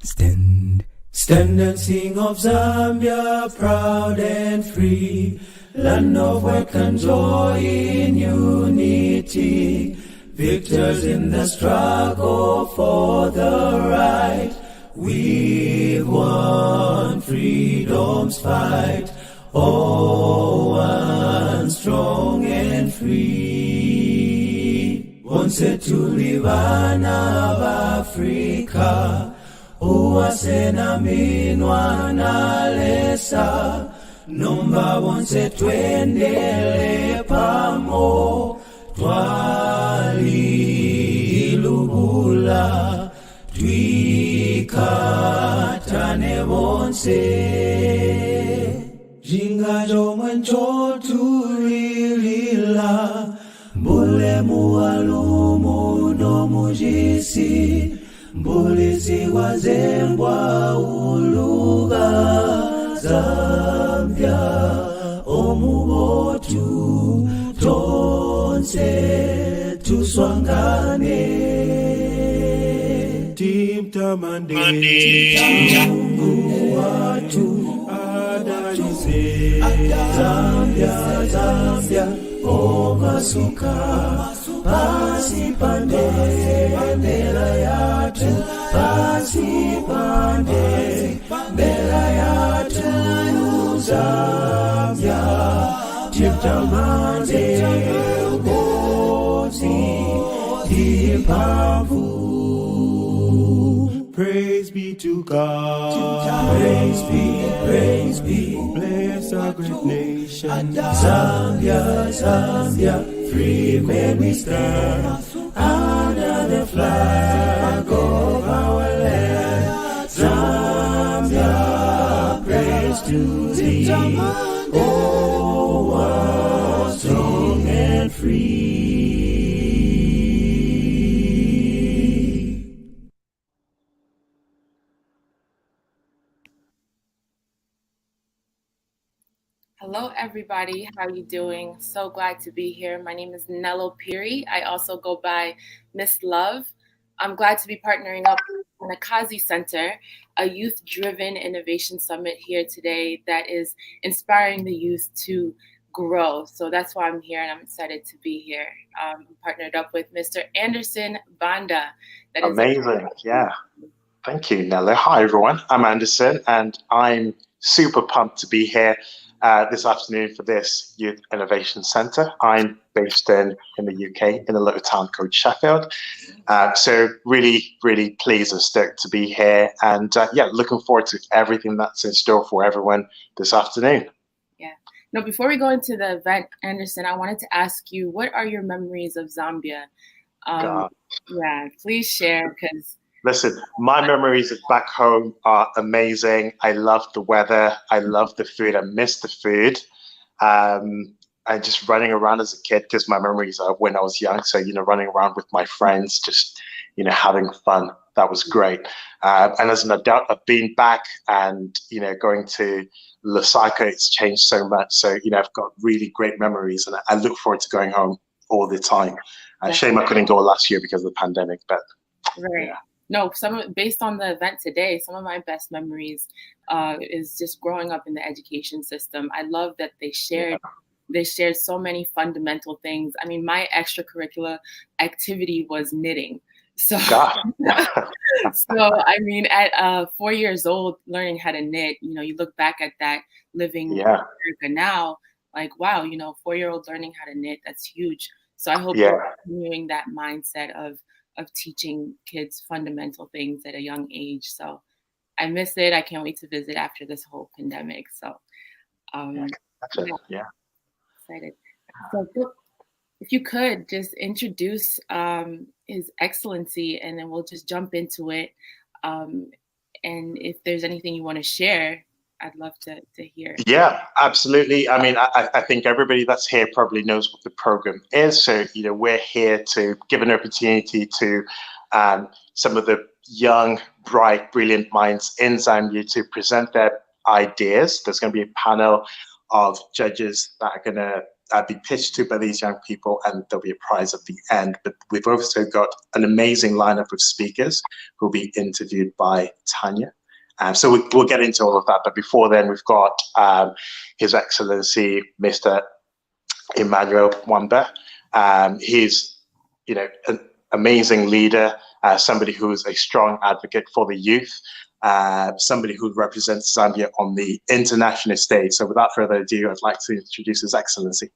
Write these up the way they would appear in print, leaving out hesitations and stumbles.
Stand and sing of Zambia, proud and free, land of work and joy in unity, victors in the struggle for the right. We've won freedom's fight, all one strong and free. Bonse tulivana b'Afrika, uwasena minwa na lesa, nomba bonse twendele pamo, twalilubula, twikatane bonse. Jinga jomwe tulilila, mbule mualumu no mujisi, mbulizi wazembwa uluga Zambia omubotu tonse tuswangane timtamande Mungu watu adalize Zambia Zambia omasuka pasipande bendera yatu pasipande bendera yatu Zambia timtamande ugozi ipavu. Praise be to God. Praise be. Bless our great nation. Zambia, Zambia, free when we stand under the flag of our land. Zambia, praise to thee. Oh, one strong and free. Hello, everybody. How are you doing? So glad to be here. My name is Nello Piri. I also go by Miss Love. I'm glad to be partnering up with the Kazi Center, a youth-driven innovation summit here today that is inspiring the youth to grow. So that's why I'm here, and I'm excited to be here. I'm partnered up with Mr. Anderson Banda. Amazing. Yeah. Thank you, Nello. Hi, everyone. I'm Anderson, and I'm super pumped to be here this afternoon for this Youth Innovation Centre. I'm based in the UK in a little town called Sheffield. So really, really pleased and stoked to be here. And yeah, looking forward to everything that's in store for everyone this afternoon. Yeah. Now, before we go into the event, Anderson, I wanted to ask you, what are your memories of Zambia? Yeah, please share, because listen, my memories of back home are amazing. I love the weather. I love the food. I miss the food. And just running around as a kid, because my memories are when I was young. So, running around with my friends, just, having fun. That was great. And as an adult, I've been back and, going to Lusaka, it's changed so much. So, I've got really great memories and I look forward to going home all the time. Shame I couldn't go last year because of the pandemic, but right. Yeah. No, based on the event today, some of my best memories is just growing up in the education system. I love that they shared so many fundamental things. I mean, my extracurricular activity was knitting. So, I mean, at 4 years old, learning how to knit, you look back at that living in America now, like, wow, 4-year-old learning how to knit, that's huge. So I hope you're continuing that mindset of teaching kids fundamental things at a young age. So I miss it. I can't wait to visit after this whole pandemic. So excited. So if you could just introduce His Excellency, and then we'll just jump into it. And if there's anything you want to share, I'd love to hear. Yeah, absolutely. I mean, I think everybody that's here probably knows what the program is. So, we're here to give an opportunity to some of the young, bright, brilliant minds in Zambia to present their ideas. There's going to be a panel of judges that are going to be pitched to by these young people, and there'll be a prize at the end. But we've also got an amazing lineup of speakers who'll be interviewed by Tanya. So we'll get into all of that. But before then, we've got His Excellency Mr. Emmanuel Mwamba. He's, an amazing leader, somebody who is a strong advocate for the youth, somebody who represents Zambia on the international stage. So without further ado, I'd like to introduce His Excellency.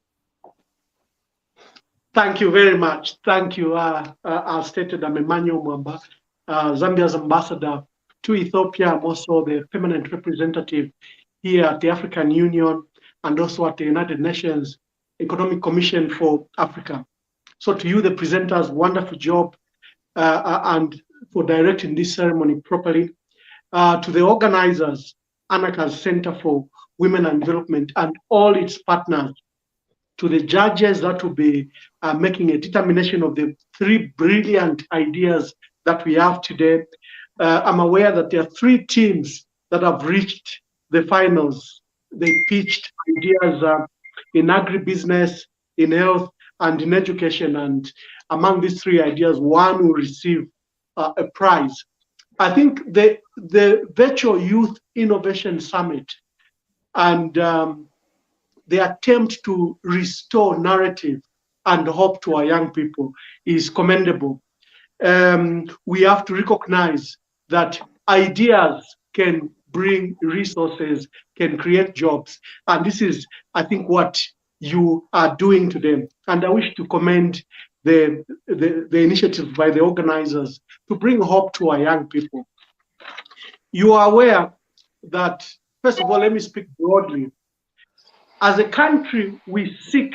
Thank you very much. Thank you. As stated, I'm Emmanuel Mwamba, Zambia's ambassador to Ethiopia. I'm also the permanent representative here at the African Union and also at the United Nations Economic Commission for Africa. So to you, the presenters, wonderful job and for directing this ceremony properly. To the organizers, Anaka's Center for Women and Development and all its partners, to the judges that will be making a determination of the 3 brilliant ideas that we have today. I'm aware that there are 3 teams that have reached the finals. They pitched ideas in agribusiness, in health, and in education. And among these 3 ideas, one will receive a prize. I think the Virtual Youth Innovation Summit and the attempt to restore narrative and hope to our young people is commendable. We have to recognize that ideas can bring resources, can create jobs. And this is, I think, what you are doing today. And I wish to commend the initiative by the organizers to bring hope to our young people. You are aware that, first of all, let me speak broadly. As a country, we seek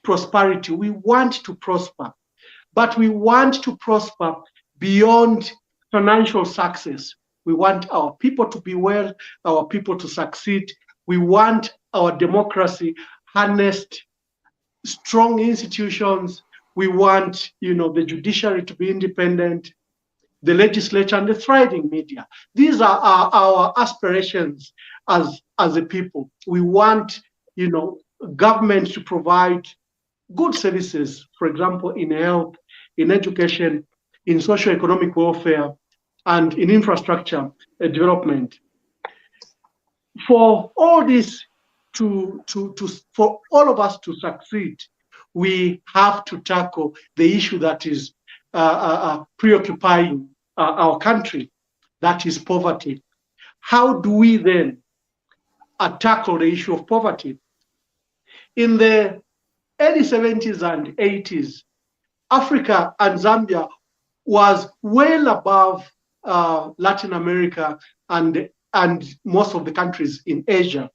prosperity. We want to prosper, but we want to prosper beyond financial success. We want our people to be well, our people to succeed. We want our democracy harnessed, strong institutions. We want, the judiciary to be independent, the legislature and the thriving media. These are our aspirations as a people. We want, government to provide good services, for example, in health, in education, in socio-economic welfare, and in infrastructure development. For all this for all of us to succeed, we have to tackle the issue that is preoccupying our country, that is poverty. How do we then tackle the issue of poverty? In the early 70s and 80s, Africa and Zambia was well above Latin America and most of the countries in Asia,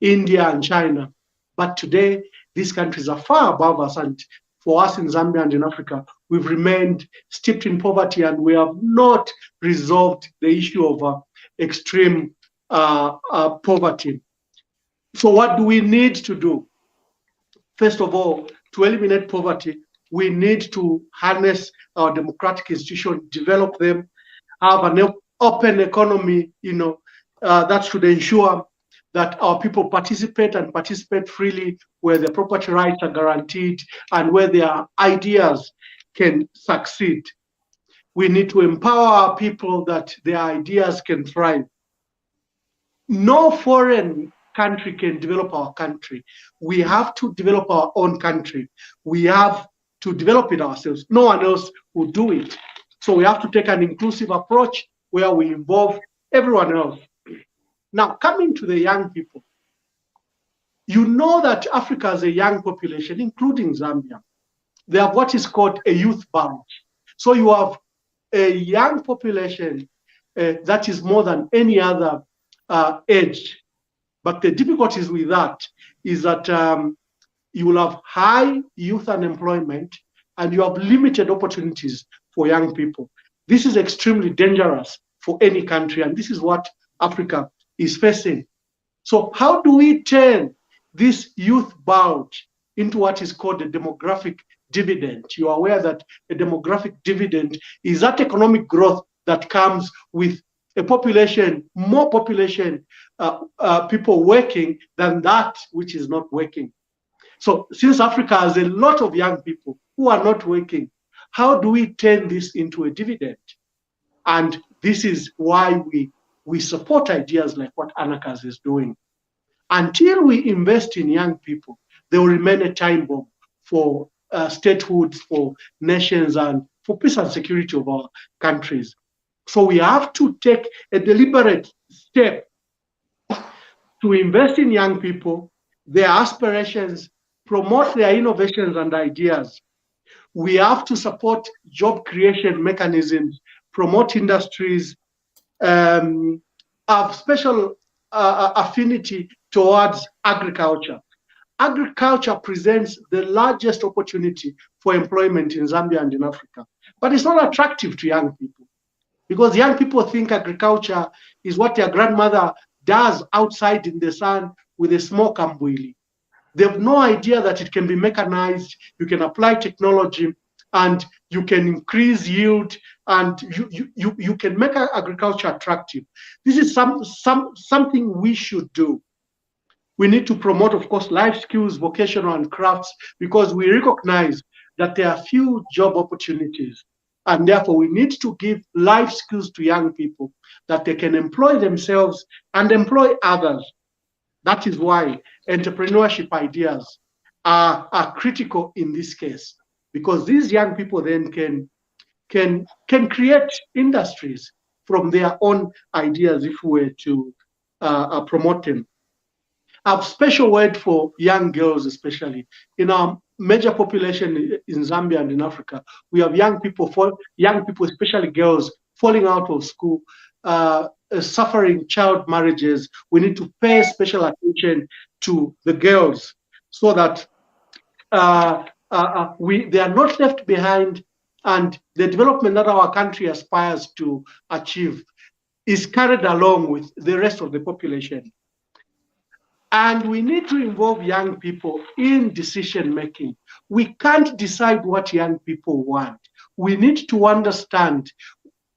India and China. But today, these countries are far above us. And for us in Zambia and in Africa, we've remained steeped in poverty and we have not resolved the issue of extreme poverty. So what do we need to do? First of all, to eliminate poverty, we need to harness our democratic institutions, develop them, have an open economy, that should ensure that our people participate and participate freely, where their property rights are guaranteed and where their ideas can succeed. We need to empower our people that their ideas can thrive. No foreign country can develop our country. We have to develop our own country. We have to develop it ourselves. No one else will do it. So we have to take an inclusive approach where we involve everyone else. Now, coming to the young people, you know that Africa has a young population, including Zambia. They have what is called a youth bulge. So you have a young population that is more than any other age. But the difficulties with that is that you will have high youth unemployment and you have limited opportunities for young people. This is extremely dangerous for any country, and this is what Africa is facing. So how do we turn this youth bulge into what is called a demographic dividend? You are aware that a demographic dividend is that economic growth that comes with a population, more population, people working than that which is not working. So since Africa has a lot of young people who are not working, how do we turn this into a dividend? And this is why we support ideas like what Anakas is doing. Until we invest in young people, they will remain a time bomb for statehoods, for nations, and for peace and security of our countries. So we have to take a deliberate step to invest in young people, their aspirations, promote their innovations and ideas. We have to support job creation mechanisms, promote industries, have special affinity towards agriculture. Agriculture presents the largest opportunity for employment in Zambia and in Africa, but it's not attractive to young people because young people think agriculture is what their grandmother does outside in the sun with a small kambwili. They have no idea that it can be mechanized, you can apply technology, and you can increase yield, and you can make agriculture attractive. This is something we should do. We need to promote, of course, life skills, vocational and crafts, because we recognize that there are few job opportunities. And therefore, we need to give life skills to young people that they can employ themselves and employ others. That is why entrepreneurship ideas are critical in this case, because these young people then can create industries from their own ideas if we were to promote them. I have a special word for young girls, especially in our major population in Zambia and in Africa. We have young people, especially girls, falling out of school, suffering child marriages. We need to pay special attention to the girls so that they are not left behind, and the development that our country aspires to achieve is carried along with the rest of the population. And we need to involve young people in decision making. We can't decide what young people want. We need to understand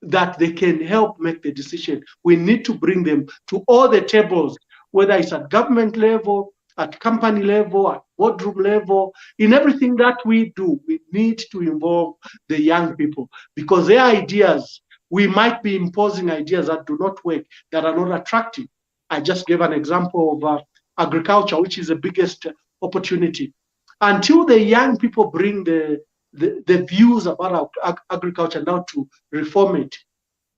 that they can help make the decision. We need to bring them to all the tables, whether it's at government level, at company level, at boardroom level. In everything that we do, we need to involve the young people, because their ideas, we might be imposing ideas that do not work, that are not attractive. I just gave an example of agriculture, which is the biggest opportunity. Until the young people bring the views about agriculture now to reform it,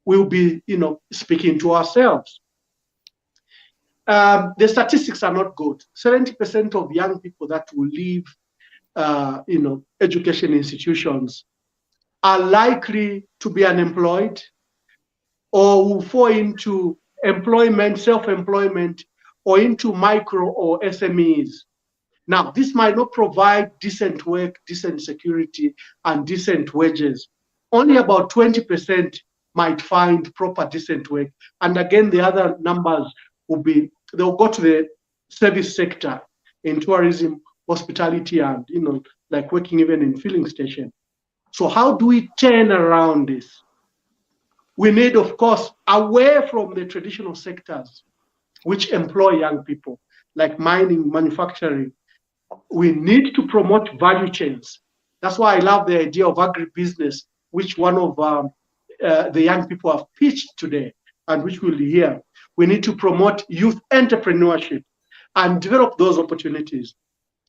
we'll be, speaking to ourselves. The statistics are not good. 70% of young people that will leave, education institutions are likely to be unemployed or will fall into employment, self-employment, or into micro or SMEs. Now, this might not provide decent work, decent security, and decent wages. Only about 20% might find proper decent work. And again, the other numbers they'll go to the service sector in tourism, hospitality, and, like working even in filling station. So how do we turn around this? We need, of course, away from the traditional sectors which employ young people, like mining, manufacturing. We need to promote value chains. That's why I love the idea of agribusiness, which one of the young people have pitched today, and which we'll hear. We need to promote youth entrepreneurship and develop those opportunities.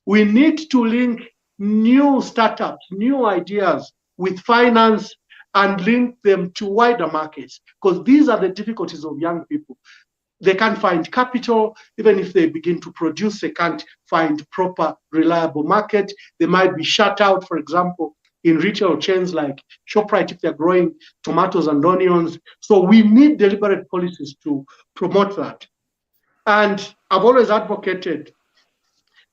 We need to link new startups, new ideas with finance and link them to wider markets, because these are the difficulties of young people. They can't find capital. Even if they begin to produce, they can't find proper, reliable market. They might be shut out, for example, in retail chains like ShopRite if they're growing tomatoes and onions. So we need deliberate policies to promote that. And I've always advocated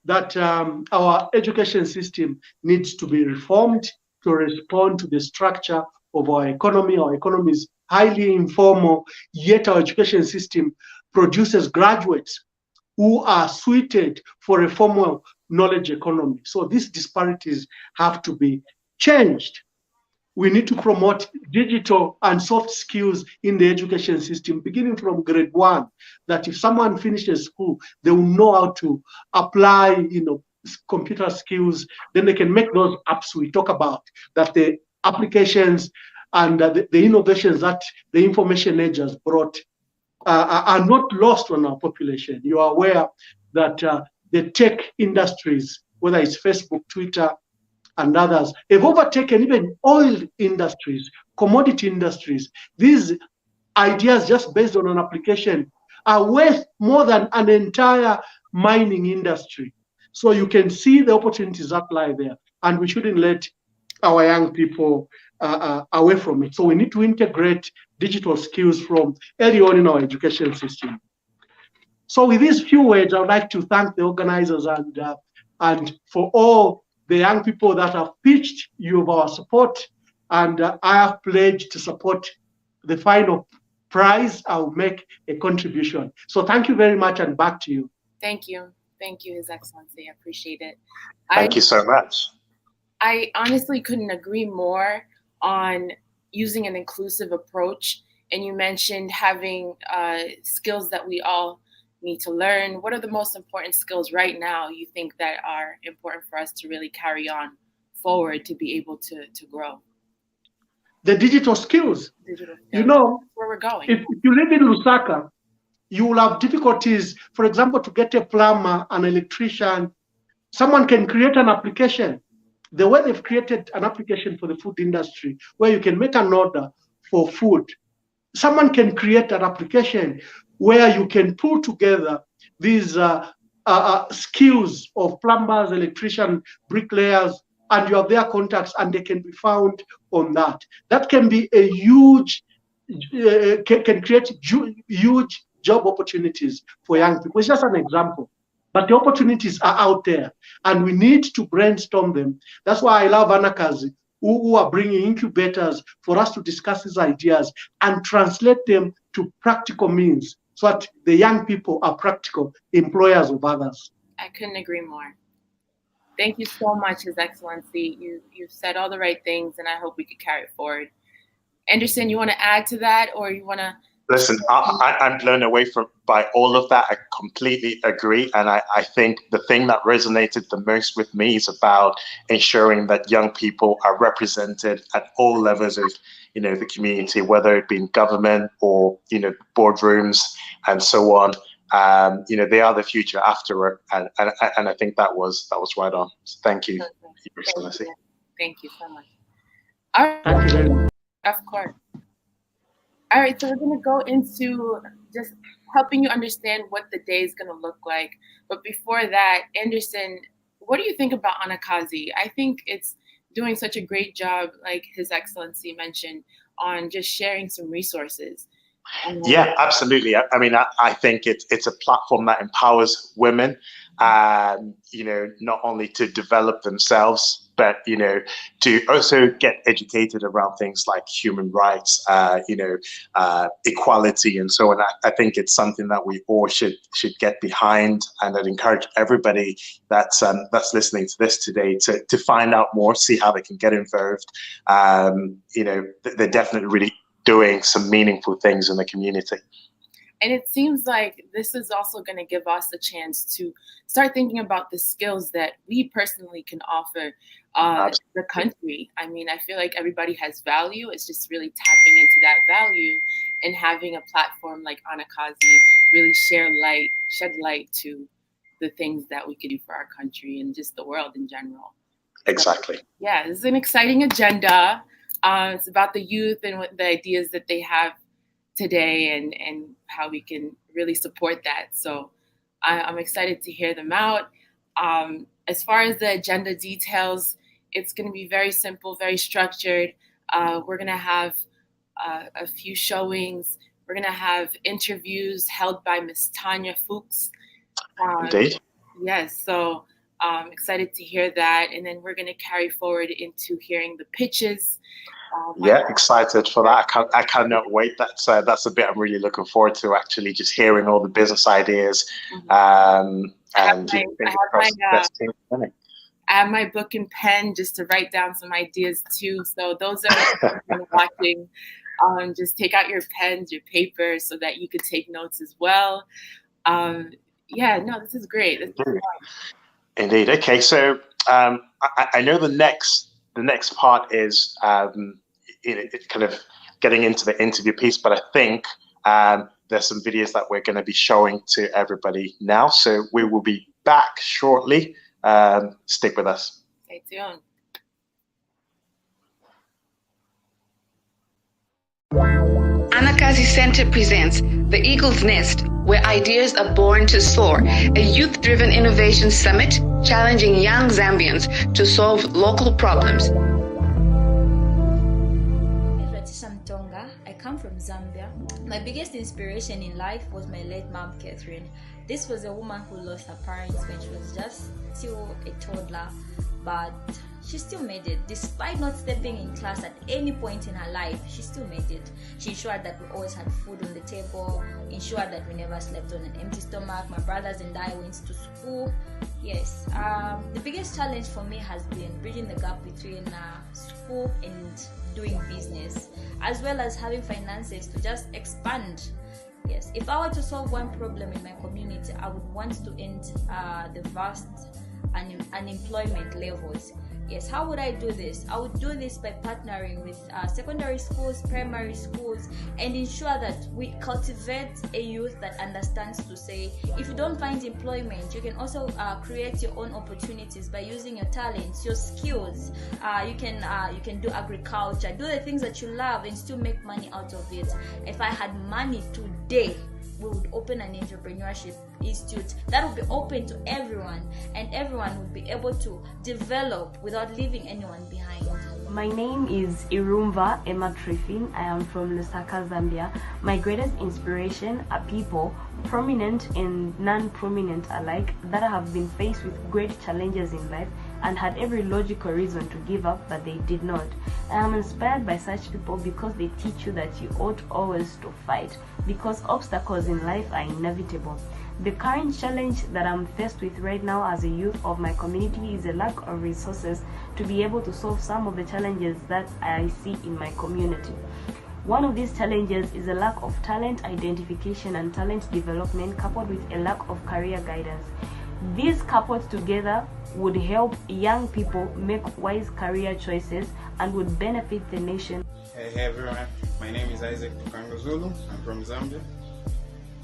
that our education system needs to be reformed to respond to the structure of our economy. Our economy is highly informal, yet our education system produces graduates who are suited for a formal knowledge economy. So these disparities have to be changed. We need to promote digital and soft skills in the education system, beginning from grade 1, that if someone finishes school, they will know how to apply, computer skills, then they can make those apps we talk about, that the applications and the innovations that the information age has brought are not lost on our population. You are aware that the tech industries, whether it's Facebook, Twitter, and others, have overtaken even oil industries, commodity industries. These ideas just based on an application are worth more than an entire mining industry. So you can see the opportunities that lie there, and we shouldn't let our young people away from it. So we need to integrate digital skills from early on in our education system. So with these few words, I would like to thank the organizers and for all the young people that have pitched you of our support, and I have pledged to support the final prize. I will make a contribution. So thank you very much, and back to you. Thank you, His Excellency. I appreciate it. Thank you so much. I honestly couldn't agree more on using an inclusive approach. And you mentioned having skills that we all need to learn. What are the most important skills right now you think that are important for us to really carry on forward to be able to grow? The digital skills. You know, that's where we're going. If you live in Lusaka, you will have difficulties, for example, to get a plumber, an electrician. Someone can create an application. The way they've created an application for the food industry, where you can make an order for food. Someone can create an application where you can pull together these skills of plumbers, electricians, bricklayers, and you have their contacts, and they can be found on that. That can be a huge, can create huge job opportunities for young people. It's just an example. But the opportunities are out there, and we need to brainstorm them. That's why I love Anakazi, who are bringing incubators for us to discuss these ideas and translate them to practical means, so that the young people are practical employers of others. I couldn't agree more. Thank you so much, His Excellency. You've said all the right things, and I hope we could carry it forward. Anderson, you want to add to that, or you want to? Listen, I'm blown away by all of that. I completely agree. And I think the thing that resonated the most with me is about ensuring that young people are represented at all levels of, the community, whether it be in government or, boardrooms and so on. They are the future after, and I think that was right on. So thank you, Your Excellency. Thank you so much. All right. Thank you very much. Of course. All right, so we're going to go into just helping you understand what the day is going to look like. But before that, Anderson, what do you think about Anakazi? I think it's doing such a great job, like His Excellency mentioned, on just sharing some resources. Yeah, absolutely. I mean, I think it's a platform that empowers women, not only to develop themselves, but, to also get educated around things like human rights, equality and so on. I think it's something that we all should get behind, and I'd encourage everybody that's listening to this today to find out more, see how they can get involved. They're definitely really doing some meaningful things in the community. And it seems like this is also going to give us a chance to start thinking about the skills that we personally can offer the country. I mean, I feel like everybody has value. It's just really tapping into that value and having a platform like Anakazi really shed light to the things that we could do for our country and just the world in general. Exactly. So, yeah, this is an exciting agenda. It's about the youth and what the ideas that they have today and how we can really support that. So I'm excited to hear them out. As far as the agenda details, it's going to be very simple, very structured. We're going to have a few showings. We're going to have interviews held by Ms. Tanya Fuchs. Indeed. Yes, so I'm excited to hear that. And then we're going to carry forward into hearing the pitches. Excited for that. I cannot wait. That's a bit I'm really looking forward to, actually, just hearing all the business ideas. I have my book and pen just to write down some ideas too. So those are watching. Just take out your pens, your paper, so that you could take notes as well. This is great. This is fun. Indeed. Okay, so I know the next part is kind of getting into the interview piece, but I think there's some videos that we're going to be showing to everybody now. So we will be back shortly. Stick with us. Stay tuned. Anakazi Center presents The Eagle's Nest, where ideas are born to soar, a youth-driven innovation summit challenging young Zambians to solve local problems. I come from Zambia. My biggest inspiration in life was my late mom, Catherine. This was a woman who lost her parents when she was just still a toddler, but she still made it. Despite not stepping in class at any point in her life, she still made it. She ensured that we always had food on the table, ensured that we never slept on an empty stomach. My brothers and I went to school. Yes, the biggest challenge for me has been bridging the gap between school and doing business, as well as having finances to just expand. Yes, if I were to solve one problem in my community, I would want to end the vast unemployment levels. Yes, how would I do this? I would do this by partnering with secondary schools, primary schools, and ensure that we cultivate a youth that understands to say, if you don't find employment, you can also create your own opportunities by using your talents, your skills. You can do agriculture, do the things that you love, and still make money out of it. If I had money today, we would open an entrepreneurship institute that would be open to everyone, and everyone would be able to develop without leaving anyone behind. My name is Irumva Emma Trifin. I am from Lusaka, Zambia. My greatest inspiration are people, prominent and non-prominent alike, that have been faced with great challenges in life and had every logical reason to give up, but they did not. I am inspired by such people because they teach you that you ought always to fight, because obstacles in life are inevitable. The current challenge that I'm faced with right now as a youth of my community is a lack of resources to be able to solve some of the challenges that I see in my community. One of these challenges is a lack of talent identification and talent development, coupled with a lack of career guidance. These coupled together would help young people make wise career choices and would benefit the nation. Hey everyone, my name is Isaac Tukango Zulu. I'm from Zambia.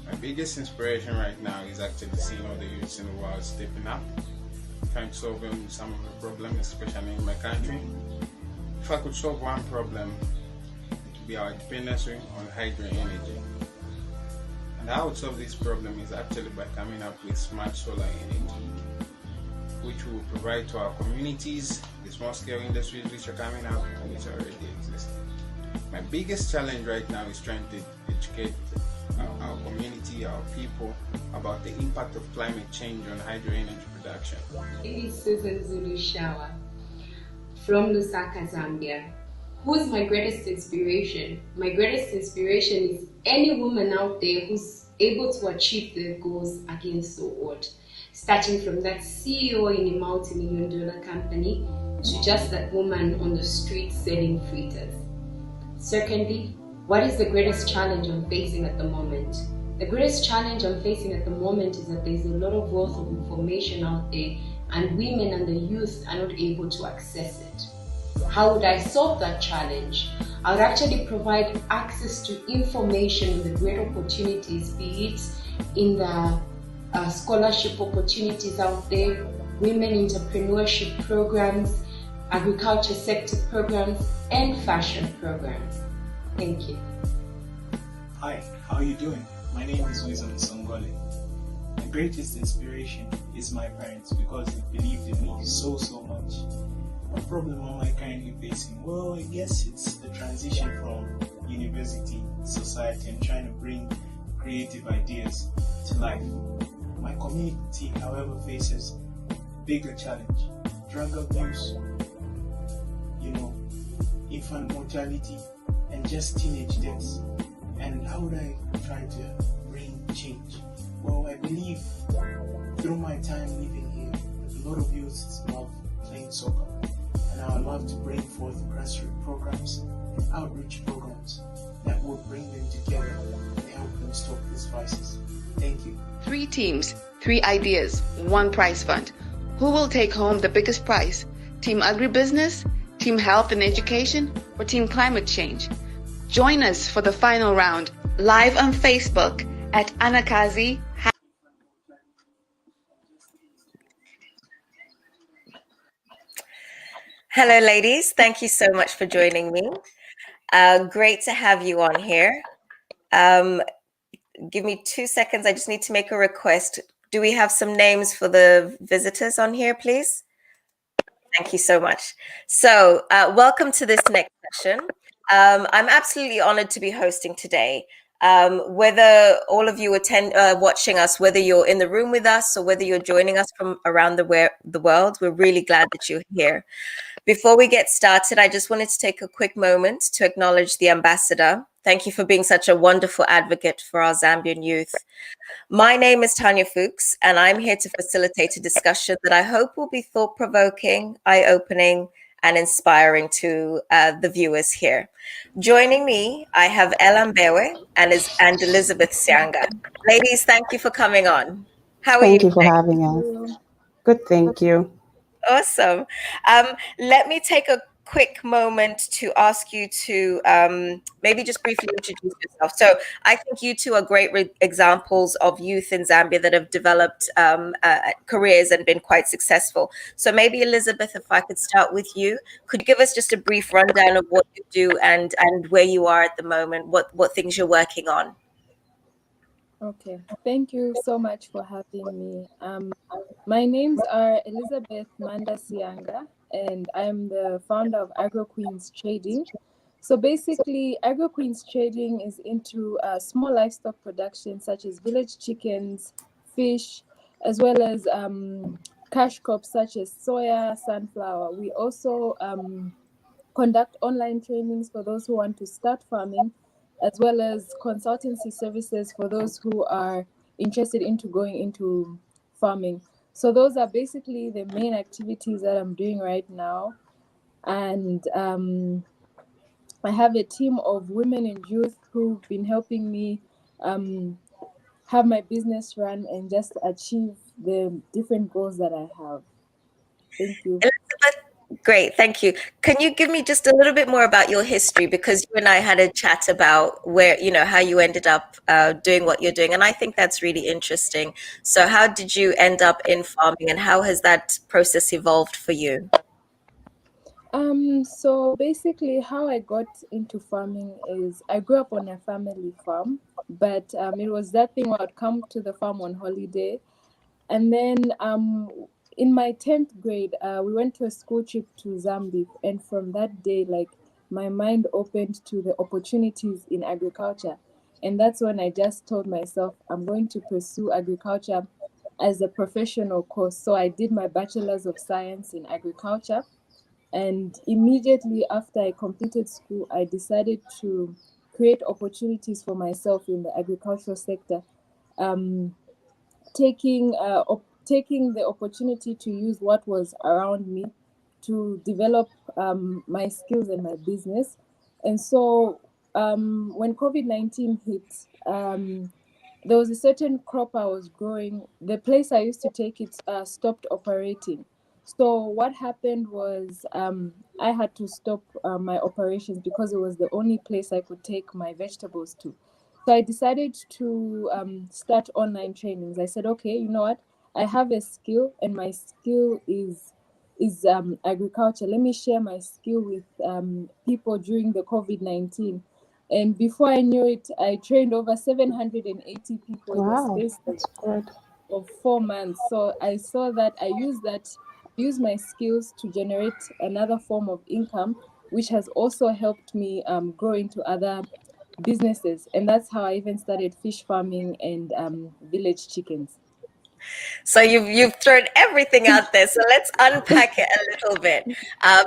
My biggest inspiration right now is actually seeing all the youths in the world stepping up, trying to solve some of the problems, especially in my country. If I could solve one problem, it would be our dependency on hydro energy. And how I would solve this problem is actually by coming up with smart solar energy, which will provide to our communities, the small-scale industries which are coming up and which already exist. My biggest challenge right now is trying to educate our community, our people, about the impact of climate change on hydro energy production. This is Susan Zulu Shawa from Lusaka, Zambia. Who's my greatest inspiration? My greatest inspiration is any woman out there who's able to achieve their goals against the odds. Starting from that CEO in a multi-million-dollar company to just that woman on the street selling fritters. Secondly, what is the greatest challenge I'm facing at the moment? The greatest challenge I'm facing at the moment is that there's a lot of wealth of information out there and women and the youth are not able to access it. How would I solve that challenge? I would actually provide access to information and the great opportunities, be it in the scholarship opportunities out there, women entrepreneurship programs, agriculture sector programs, and fashion programs. Thank you. Hi, how are you doing? My name is Wisdom Songole. My greatest inspiration is my parents because they believed in me so much. What problem am I currently facing? Well, I guess it's the transition from university, society, and trying to bring creative ideas to life. My community, however, faces bigger challenge. Drug abuse, infant mortality, and just teenage deaths. And how would I try to bring change? Well, I believe through my time living here, a lot of youths love playing soccer. And I would love to bring forth grassroots programs and outreach programs that will bring them together and help them stop these vices. Thank you. 3 teams, 3 ideas, 1 prize fund. Who will take home the biggest prize? Team Agribusiness, Team Health and Education, or Team Climate Change? Join us for the final round, live on Facebook at Anakazi. Hello, ladies. Thank you so much for joining me. Great to have you on here. Give me 2 seconds. I just need to make a request. Do we have some names for the visitors on here, please? Thank you so much. So welcome to this next session. I'm absolutely honored to be hosting today. Whether all of you attend watching us, whether you're in the room with us or whether you're joining us from around the world, we're really glad that you're here. Before we get started, I just wanted to take a quick moment to acknowledge the ambassador. Thank you for being such a wonderful advocate for our Zambian youth. My name is Tanya Fuchs, and I'm here to facilitate a discussion that I hope will be thought-provoking, eye-opening, and inspiring to the viewers here. Joining me, I have Ella Mbewe and Elizabeth Sianga. Ladies, thank you for coming on. How are you? Thank you for having us. Good, thank you. Awesome. Let me take a quick moment to ask you to maybe just briefly introduce yourself. So I think you two are great examples of youth in Zambia that have developed careers and been quite successful. So maybe Elizabeth, if I could start with you, could you give us just a brief rundown of what you do and where you are at the moment, what things you're working on? Okay, thank you so much for having me. My names are Elizabeth Manda Sianga, and I'm the founder of Agro Queens Trading. So basically, Agro Queens Trading is into small livestock production such as village chickens, fish, as well as cash crops such as soya, sunflower. We also conduct online trainings for those who want to start farming, as well as consultancy services for those who are interested into going into farming. So those are basically the main activities that I'm doing right now. And I have a team of women and youth who've been helping me have my business run and just achieve the different goals that I have. Thank you. Elizabeth, great, thank you. Can you give me just a little bit more about your history? Because you and I had a chat about where, how you ended up doing what you're doing. And I think that's really interesting. So how did you end up in farming and how has that process evolved for you? So basically how I got into farming is I grew up on a family farm, but it was that thing where I'd come to the farm on holiday. And then in my 10th grade, we went to a school trip to Zambia. And from that day, my mind opened to the opportunities in agriculture. And that's when I just told myself, I'm going to pursue agriculture as a professional course. So I did my Bachelor's of Science in Agriculture. And immediately after I completed school, I decided to create opportunities for myself in the agricultural sector. Taking the opportunity to use what was around me to develop my skills and my business. And so when COVID-19 hit, there was a certain crop I was growing. The place I used to take it stopped operating. So what happened was I had to stop my operations because it was the only place I could take my vegetables to. So I decided to start online trainings. I said, okay, you know what? I have a skill, and my skill is agriculture. Let me share my skill with people during the COVID-19. And before I knew it, I trained over 780 people in the space of 4 months. So I saw that I use my skills to generate another form of income, which has also helped me grow into other businesses. And that's how I even started fish farming and village chickens. So you've thrown everything out there. So let's unpack it a little bit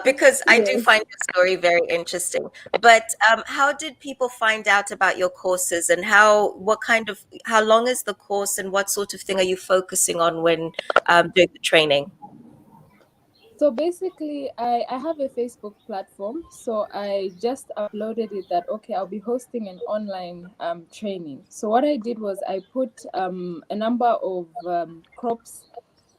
because I do find your story very interesting. But how did people find out about your courses, and how long is the course, and what sort of thing are you focusing on when doing the training? So basically, I have a Facebook platform. So I just uploaded it that, okay, I'll be hosting an online training. So what I did was I put a number of crops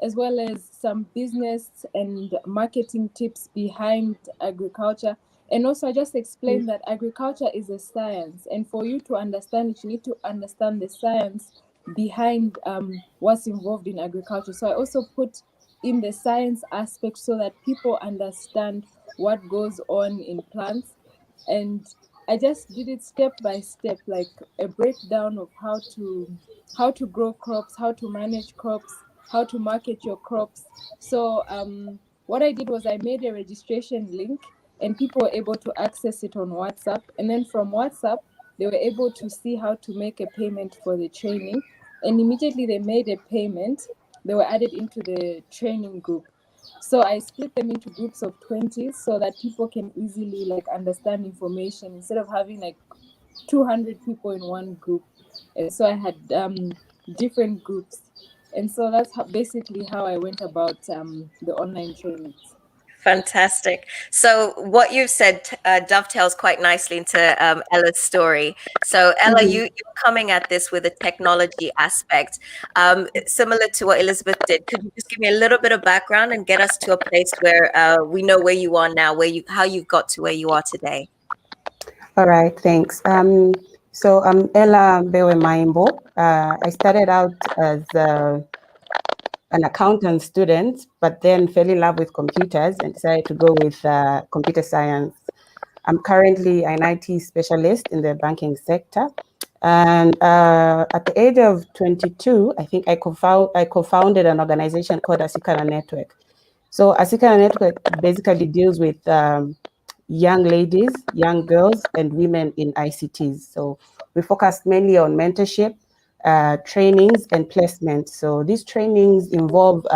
as well as some business and marketing tips behind agriculture. And also, I just explained that agriculture is a science, and for you to understand it, you need to understand the science behind what's involved in agriculture. So I also put in the science aspect so that people understand what goes on in plants. And I just did it step by step, like a breakdown of how to grow crops, how to manage crops, how to market your crops. So what I did was I made a registration link, and people were able to access it on WhatsApp. And then from WhatsApp, they were able to see how to make a payment for the training. And immediately they made a payment, they were added into the training group. So I split them into groups of 20 so that people can easily like understand information instead of having like 200 people in one group. And so I had different groups. And so that's basically how I went about the online trainings. Fantastic. So what you've said dovetails quite nicely into Ella's story. So Ella, you're coming at this with a technology aspect, similar to what Elizabeth did. Could you just give me a little bit of background and get us to a place where we know where you are now, how you've got to where you are today? All right, thanks. So I'm Ella Bewe Maimbo. I started out as an accountant student, but then fell in love with computers and decided to go with computer science. I'm currently an IT specialist in the banking sector. And at the age of 22, I think I co-founded an organization called Asikana Network. So Asikana Network basically deals with young ladies, young girls, and women in ICTs. So we focus mainly on mentorship, trainings, and placements. So these trainings involve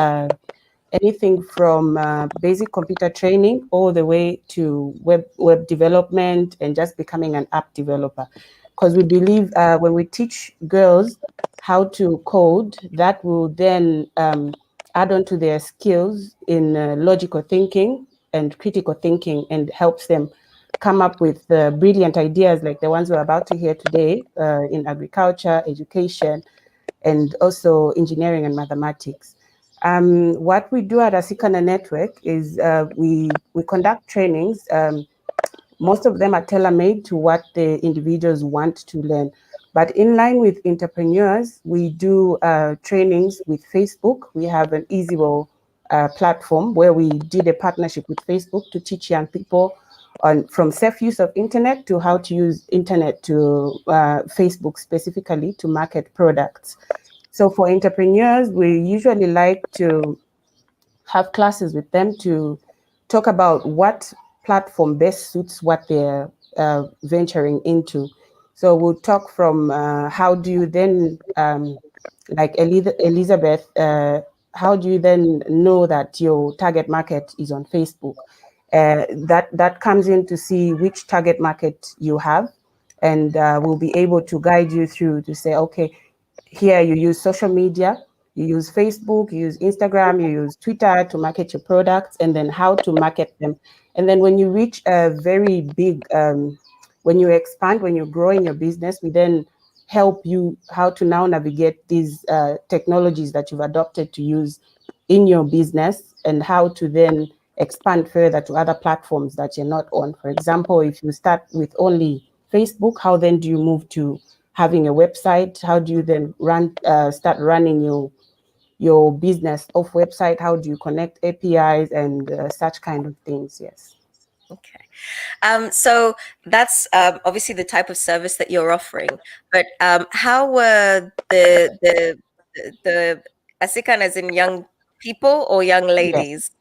anything from basic computer training all the way to web development and just becoming an app developer. Because we believe when we teach girls how to code, that will then add on to their skills in logical thinking and critical thinking, and helps them come up with brilliant ideas like the ones we're about to hear today in agriculture, education, and also engineering and mathematics. What we do at Asikana Network is we conduct trainings. Most of them are tailor-made to what the individuals want to learn. But in line with entrepreneurs, we do trainings with Facebook. We have an Easywell platform where we did a partnership with Facebook to teach young people from safe use of internet to how to use internet to Facebook specifically to market products. So for entrepreneurs, we usually like to have classes with them to talk about what platform best suits what they're venturing into. So we'll talk from how do you then, like Elizabeth, how do you then know that your target market is on Facebook? That comes in to see which target market you have, and we'll be able to guide you through to say, okay, here you use social media, you use Facebook, you use Instagram, you use Twitter to market your products, and then how to market them. And then when you reach a very big, when you expand, when you grow in your business, we then help you how to now navigate these technologies that you've adopted to use in your business, and how to then expand further to other platforms that you're not on. For example, if you start with only Facebook, how then do you move to having a website? How do you then start running your business off website? How do you connect APIs and such kind of things? Yes. Okay. So that's obviously the type of service that you're offering. But how were the Asikanas in young people or young ladies? Yes.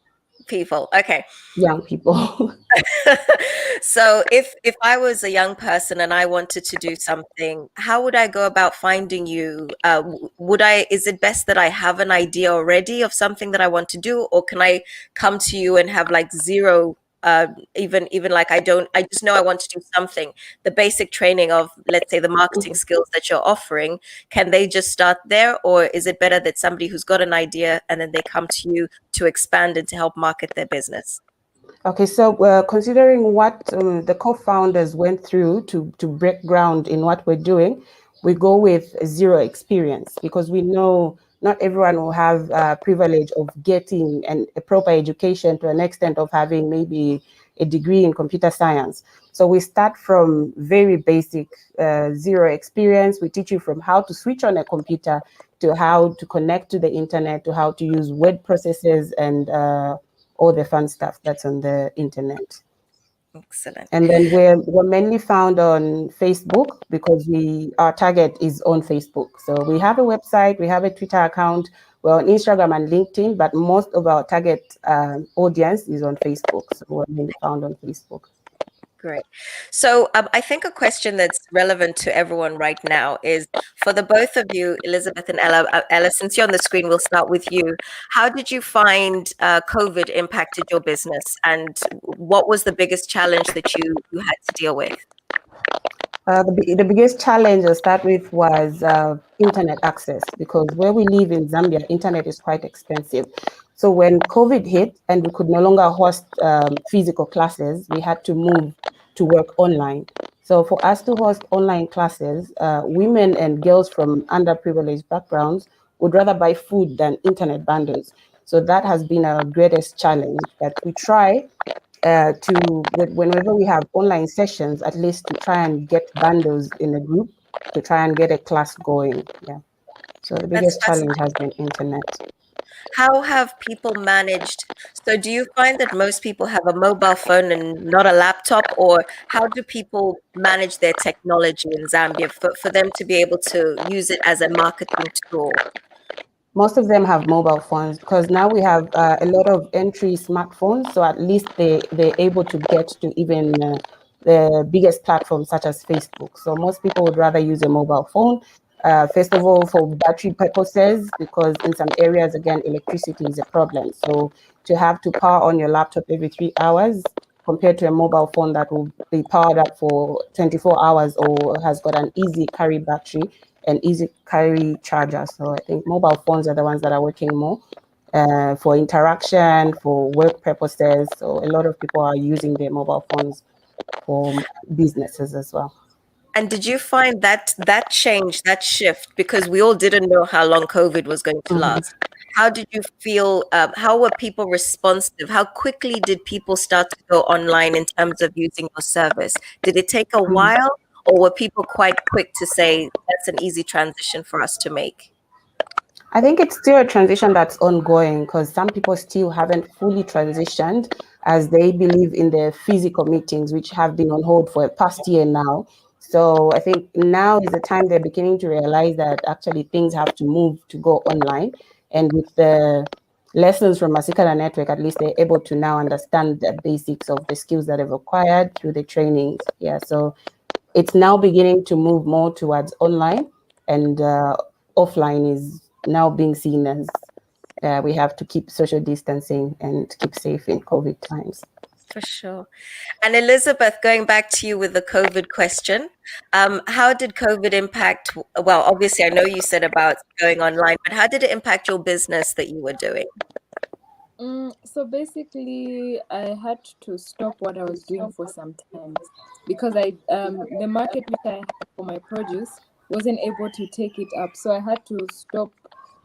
People. Okay. Young people. So if I was a young person and I wanted to do something, how would I go about finding you? Is it best that I have an idea already of something that I want to do, or can I come to you and have like zero, even like I just know I want to do something, the basic training of, let's say, the marketing skills that you're offering, can they just start there, or is it better that somebody who's got an idea and then they come to you to expand and to help market their business? Okay, so considering what the co-founders went through to break ground in what we're doing, we go with zero experience, because we know not everyone will have privilege of getting a proper education to an extent of having maybe a degree in computer science. So we start from very basic, zero experience. We teach you from how to switch on a computer to how to connect to the internet, to how to use word processors and all the fun stuff that's on the internet. Excellent. And then we're mainly found on Facebook because our target is on Facebook. So we have a website, we have a Twitter account, we're on Instagram and LinkedIn, but most of our target audience is on Facebook. So we're mainly found on Facebook. Great. So I think a question that's relevant to everyone right now is for the both of you, Elizabeth and Ella. Ella, since you're on the screen, we'll start with you. How did you find COVID impacted your business, and what was the biggest challenge that you had to deal with? The biggest challenge I'll start with was internet access, because where we live in Zambia, internet is quite expensive. So when COVID hit and we could no longer host physical classes, we had to move to work online. So for us to host online classes, women and girls from underprivileged backgrounds would rather buy food than internet bundles. So that has been our greatest challenge, but we try whenever we have online sessions, at least to try and get bundles in a group to try and get a class going. Yeah. So the biggest challenge has been internet. How have people managed? So do you find that most people have a mobile phone and not a laptop, or how do people manage their technology in Zambia for them to be able to use it as a marketing tool? Most of them have mobile phones because now we have a lot of entry smartphones. So at least they're able to get to even the biggest platforms such as Facebook. So most people would rather use a mobile phone. First of all, for battery purposes, because in some areas, again, electricity is a problem. So to have to power on your laptop every 3 hours compared to a mobile phone that will be powered up for 24 hours or has got an easy carry battery and easy carry charger. So I think mobile phones are the ones that are working more for interaction, for work purposes. So a lot of people are using their mobile phones for businesses as well. And did you find that change, that shift, because we all didn't know how long COVID was going to last? How did you feel? How were people responsive? How quickly did people start to go online in terms of using your service? Did it take a while, or were people quite quick to say that's an easy transition for us to make? I think it's still a transition that's ongoing because some people still haven't fully transitioned as they believe in their physical meetings, which have been on hold for a past year now. So I think now is the time they're beginning to realize that actually things have to move to go online. And with the lessons from Masikala Network, at least they're able to now understand the basics of the skills that they've acquired through the trainings. Yeah, so it's now beginning to move more towards online, and offline is now being seen as we have to keep social distancing and keep safe in COVID times. For sure. And Elizabeth, going back to you with the COVID question, how did COVID impact? Well, obviously, I know you said about going online, but how did it impact your business that you were doing? So basically, I had to stop what I was doing for some time because the market which I had for my produce wasn't able to take it up. So I had to stop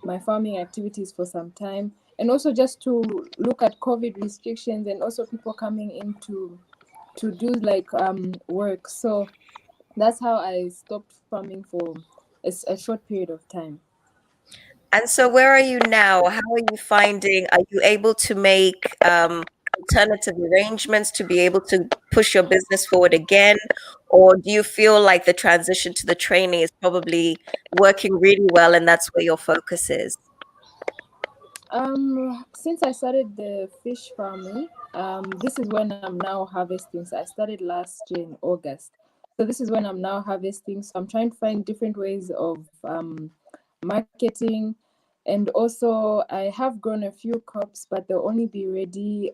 my farming activities for some time, and also just to look at COVID restrictions and also people coming in to do like work. So that's how I stopped farming for a short period of time. And so where are you now? How are you finding? Are you able to make alternative arrangements to be able to push your business forward again? Or do you feel like the transition to the training is probably working really well and that's where your focus is? Since I started the fish farming, this is when I'm now harvesting. So I started last year in August. So this is when I'm now harvesting. So I'm trying to find different ways of marketing. And also I have grown a few crops, but they'll only be ready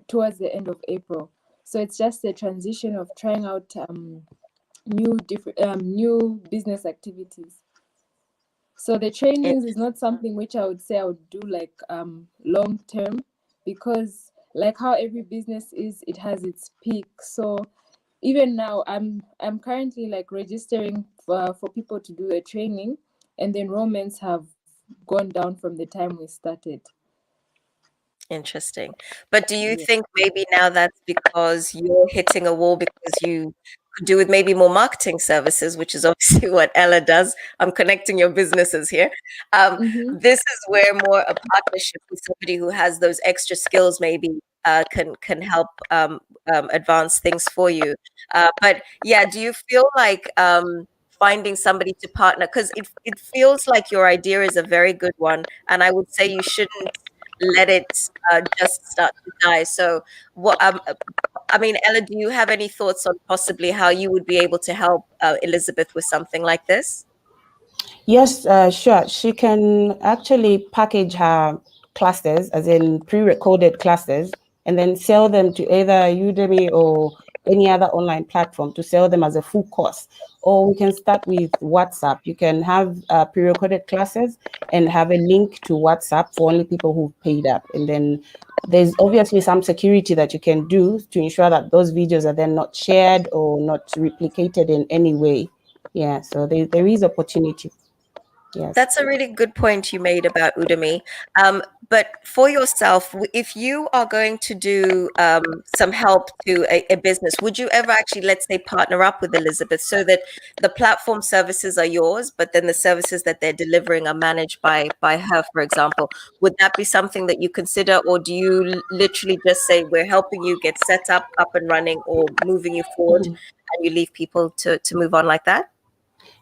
towards the end of April. So it's just a transition of trying out new business activities. So the trainings is not something which I would say I would do like long term, because like how every business is, it has its peak. So even now I'm currently like registering for people to do a training, and the enrollments have gone down from the time we started. Interesting. But do you think maybe now that's because you're hitting a wall because you could do with maybe more marketing services, which is obviously what Ella does. I'm connecting your businesses here. This is where more a partnership with somebody who has those extra skills maybe can help advance things for you. But yeah, do you feel like finding somebody to partner? Because it feels like your idea is a very good one, and I would say you shouldn't let it just start to die. So what I mean, Ella, do you have any thoughts on possibly how you would be able to help Elizabeth with something like this? Yes, sure. She can actually package her classes, as in pre-recorded classes, and then sell them to either Udemy or any other online platform to sell them as a full course. Or we can start with WhatsApp. You can have pre-recorded classes and have a link to WhatsApp for only people who've paid up. And then there's obviously some security that you can do to ensure that those videos are then not shared or not replicated in any way. Yeah, so there is opportunity. Yes. That's a really good point you made about Udemy. But for yourself, if you are going to do some help to a business, would you ever actually, let's say, partner up with Elizabeth so that the platform services are yours, but then the services that they're delivering are managed by her, for example? Would that be something that you consider, or do you literally just say, we're helping you get set up and running, or moving you forward, and you leave people to move on like that?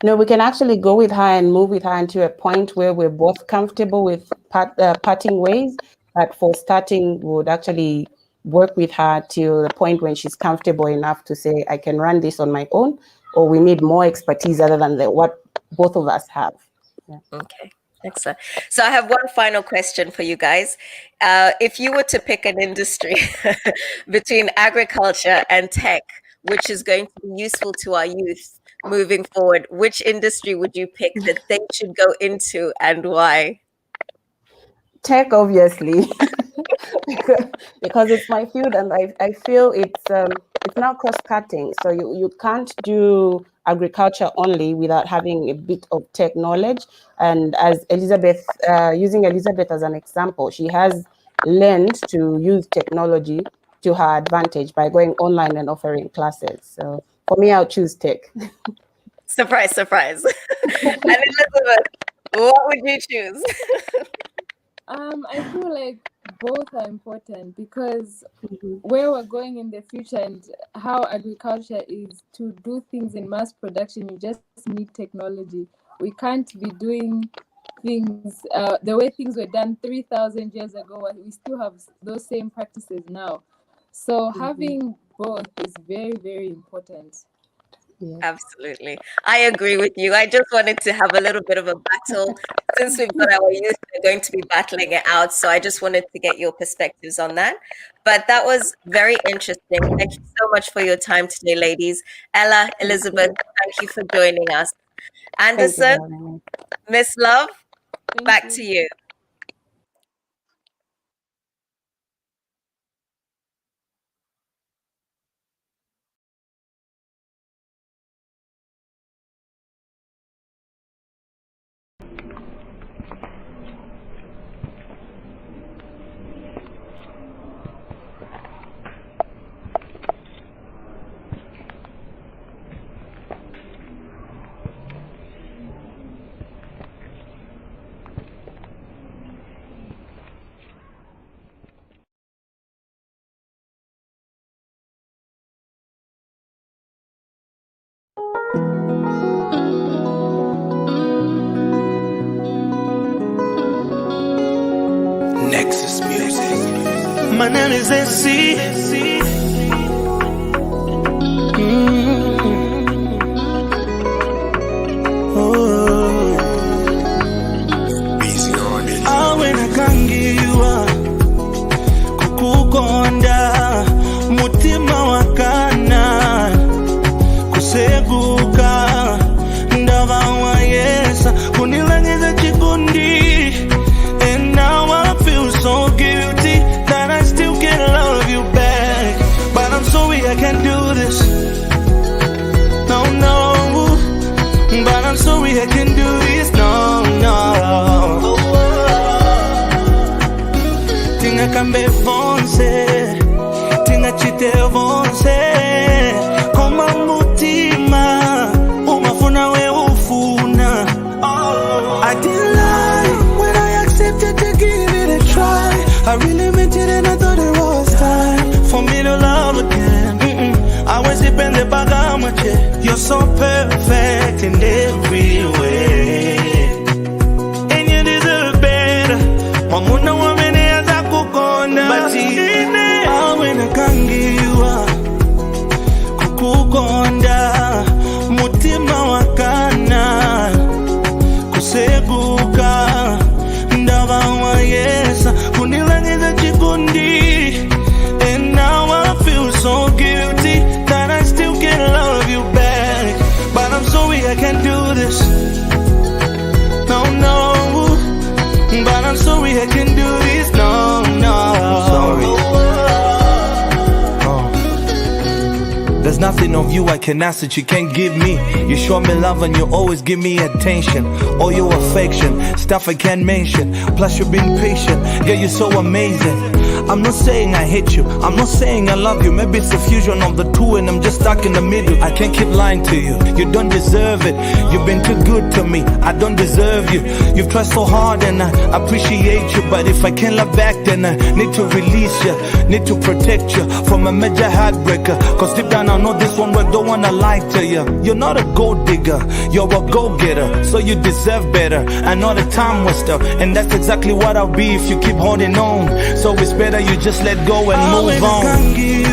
No, we can actually go with her and move with her into a point where we're both comfortable with parting ways. But for starting, we would actually work with her till the point when she's comfortable enough to say, I can run this on my own, or we need more expertise other than what both of us have. Yeah. Okay. Excellent. So I have one final question for you guys. If you were to pick an industry between agriculture and tech, which is going to be useful to our youth moving forward, which industry would you pick that they should go into, and why? Tech, obviously, because it's my field, and I feel it's now cross-cutting. So you can't do agriculture only without having a bit of tech knowledge. And as Elizabeth, using Elizabeth as an example, she has learned to use technology to her advantage by going online and offering classes. So for me, I'll choose tech. Surprise, surprise. And Elizabeth, what would you choose? I feel like both are important, because where we're going in the future and how agriculture is to do things in mass production, you just need technology. We can't be doing things the way things were done 3,000 years ago. We still have those same practices now. So having both is very, very important. Yeah. Absolutely. I agree with you. I just wanted to have a little bit of a battle. Since we've got our youth, they're going to be battling it out. So I just wanted to get your perspectives on that. But that was very interesting. Thank you so much for your time today, ladies. Ella, Elizabeth, thank you for joining us. Anderson, Miss Love, back to you. Nexus Music. My name is AC. Oh, busy on it. Awena kangiwa kukukonda mutima wakana kuseguka ndava wa yesa kunilangiza chikundi. And now I feel so guilty that I still can't love you back. noche. You're so perfect in every way, and you deserve better. Wamuna wameneaza kukonda, but ine awena kangiwa kukukonda, mutima wakana kuseguka, ndaba wa yesa kunilangiza chikundi, and now I feel so guilty that I still can't love you back. But I'm sorry I can't do this. No, but I'm sorry I can't do this. No. Sorry. There's nothing of you I can ask that you can't give me. You show me love and you always give me attention. All your affection, stuff I can't mention. Plus you've been patient, girl, you're so amazing. I'm not saying I hate you, I'm not saying I love you. Maybe it's a fusion of the two and I'm just stuck in the middle. I can't keep lying to you, you don't deserve it. You've been too good to me, I don't deserve you. You've tried so hard and I appreciate you. But if I can't love back, then I need to release you, need to protect you from a major heartbreaker. Cause deep down I know this one word, don't wanna lie to you. You're not a gold digger, you're a go-getter, so you deserve better. I know the time was tough, and that's exactly what I'll be if you keep holding on. So it's better you just let go and move on.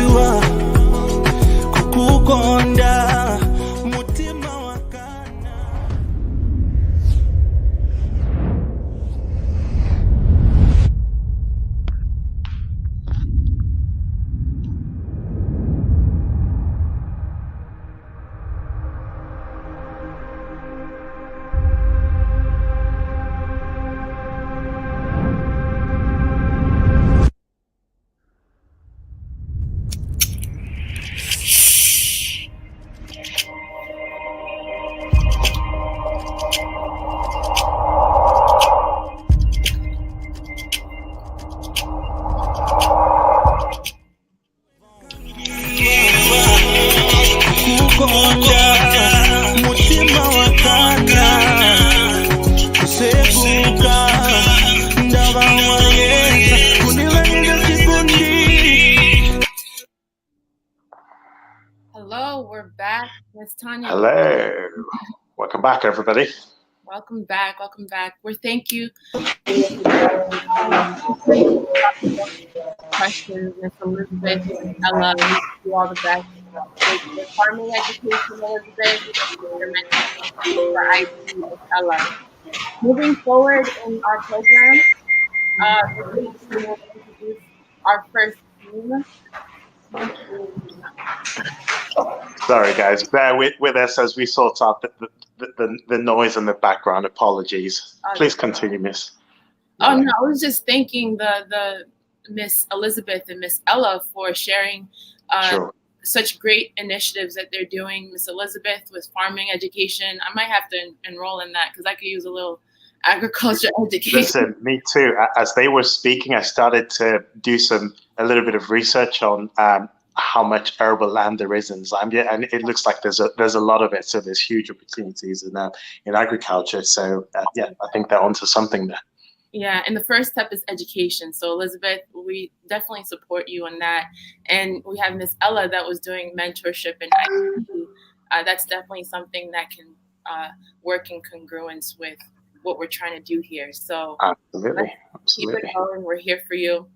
Hello, we're back. Miss Tanya. Hello. Welcome back, everybody. Welcome back. We're thank you. Questions, Miss Elizabeth, Ella, do all the best. With farming education, Elizabeth, your mentorship for IT, Miss Ella. Moving forward in our program, we will introduce our first team. Sorry, guys. Bear with us as we sort out the noise in the background. Apologies. Please continue, Miss. Oh, no, I was just thanking the Miss Elizabeth and Miss Ella for sharing such great initiatives that they're doing. Miss Elizabeth with farming education. I might have to enroll in that because I could use a little agriculture education. Listen, me too. As they were speaking, I started to do a little bit of research on how much arable land there is in Zambia, and it looks like there's a lot of it. So there's huge opportunities in agriculture. So yeah, I think they're onto something there. Yeah, and the first step is education. So Elizabeth, we definitely support you on that. And we have Miss Ella that was doing mentorship in IT. That's definitely something that can work in congruence with what we're trying to do here. So absolutely. Keep it going. We're here for you.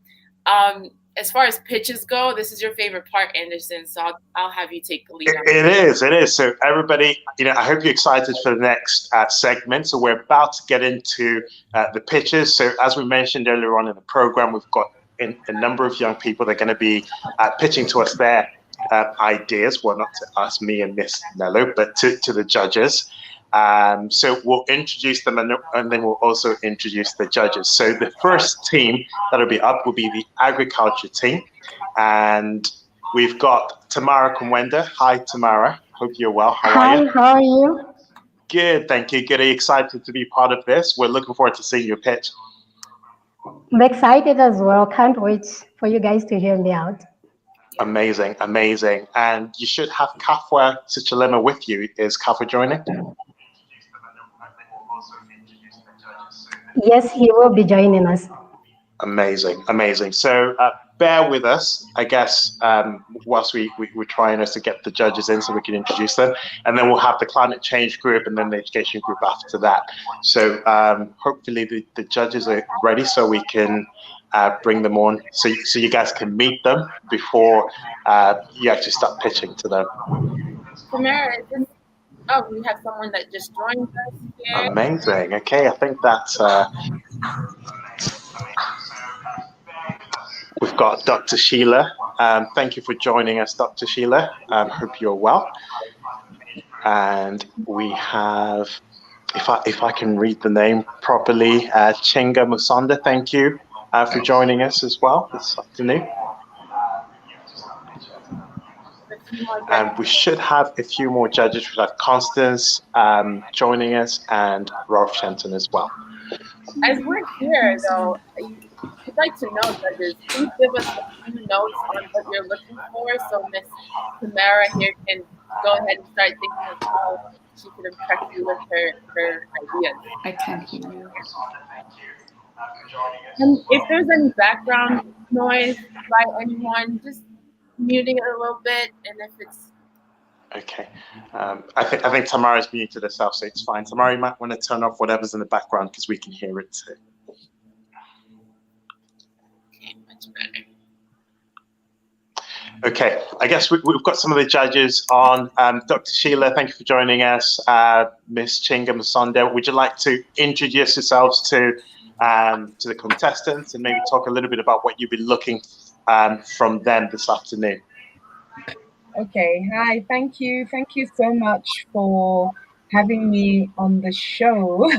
As far as pitches go, this is your favorite part, Anderson. So I'll have you take the lead. It is. So everybody, I hope you're excited for the next segment. So we're about to get into the pitches. So as we mentioned earlier on in the program, we've got a number of young people that are going to be pitching to us their ideas. Well, not to us, me and Miss Nello, but to the judges. So we'll introduce them and then we'll also introduce the judges. So the first team that'll be up will be the agriculture team. And we've got Tamara Kumwenda. Hi, Tamara. Hope you're well. How are you? Hi, how are you? Good, thank you. Good. Are you excited to be part of this? We're looking forward to seeing your pitch. I'm excited as well. Can't wait for you guys to hear me out. Amazing. And you should have Kafwa Sichalema with you. Is Kafwa joining? Yes, he will be joining us. Amazing. So bear with us, I guess, whilst we're trying to get the judges in so we can introduce them. And then we'll have the climate change group and then the education group after that. So hopefully the judges are ready so we can bring them on so you guys can meet them before you actually start pitching to them. Tamara, we have someone that just joined us here. Amazing. Okay, I think that's we've got Dr. Sheila. Thank you for joining us, Dr. Sheila. Hope you're well. And we have, if I can read the name properly, Chinga Musonda. Thank you for joining us as well this afternoon. And we should have a few more judges. We have Constance joining us and Rolf Shenton as well. As we're here, though, I'd like to know, judges, please give us a few notes on what you're looking for so Miss Tamara here can go ahead and start thinking of how she could impress you with her ideas. I can't hear you. And if there's any background noise by anyone, just muting it a little bit, and if it's okay, I think Tamara's muted herself, so it's fine. Tamara, you might want to turn off whatever's in the background because we can hear it too. Okay, much better. Okay, I guess we've got some of the judges on. Dr. Sheila, thank you for joining us. Ms. Chinga Musonda, would you like to introduce yourselves to the contestants and maybe talk a little bit about what you've been looking from them this afternoon? Okay, hi, thank you so much for having me on the show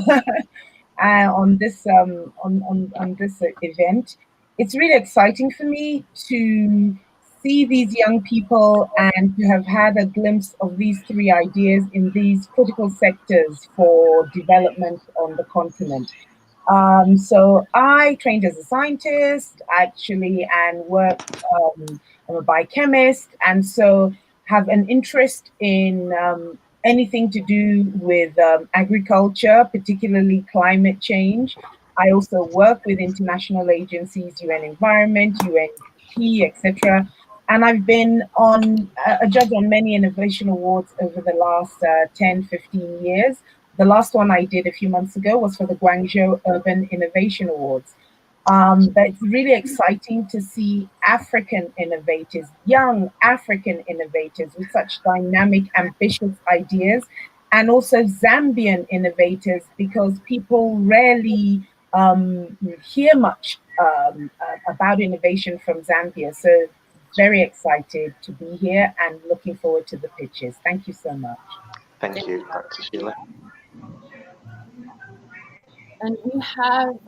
on this event. It's really exciting for me to see these young people and to have had a glimpse of these three ideas in these critical sectors for development on the continent. So I trained as a scientist actually and worked, I'm a biochemist, and so have an interest in anything to do with agriculture, particularly climate change. I also work with international agencies, UN Environment, UNP, etc. And I've been on a judge on many innovation awards over the last 10, 15 years. The last one I did a few months ago was for the Guangzhou Urban Innovation Awards. But it's really exciting to see African innovators, young African innovators with such dynamic, ambitious ideas, and also Zambian innovators, because people rarely hear much about innovation from Zambia. So very excited to be here and looking forward to the pitches. Thank you so much. Thank you, Dr. Sheila. And we have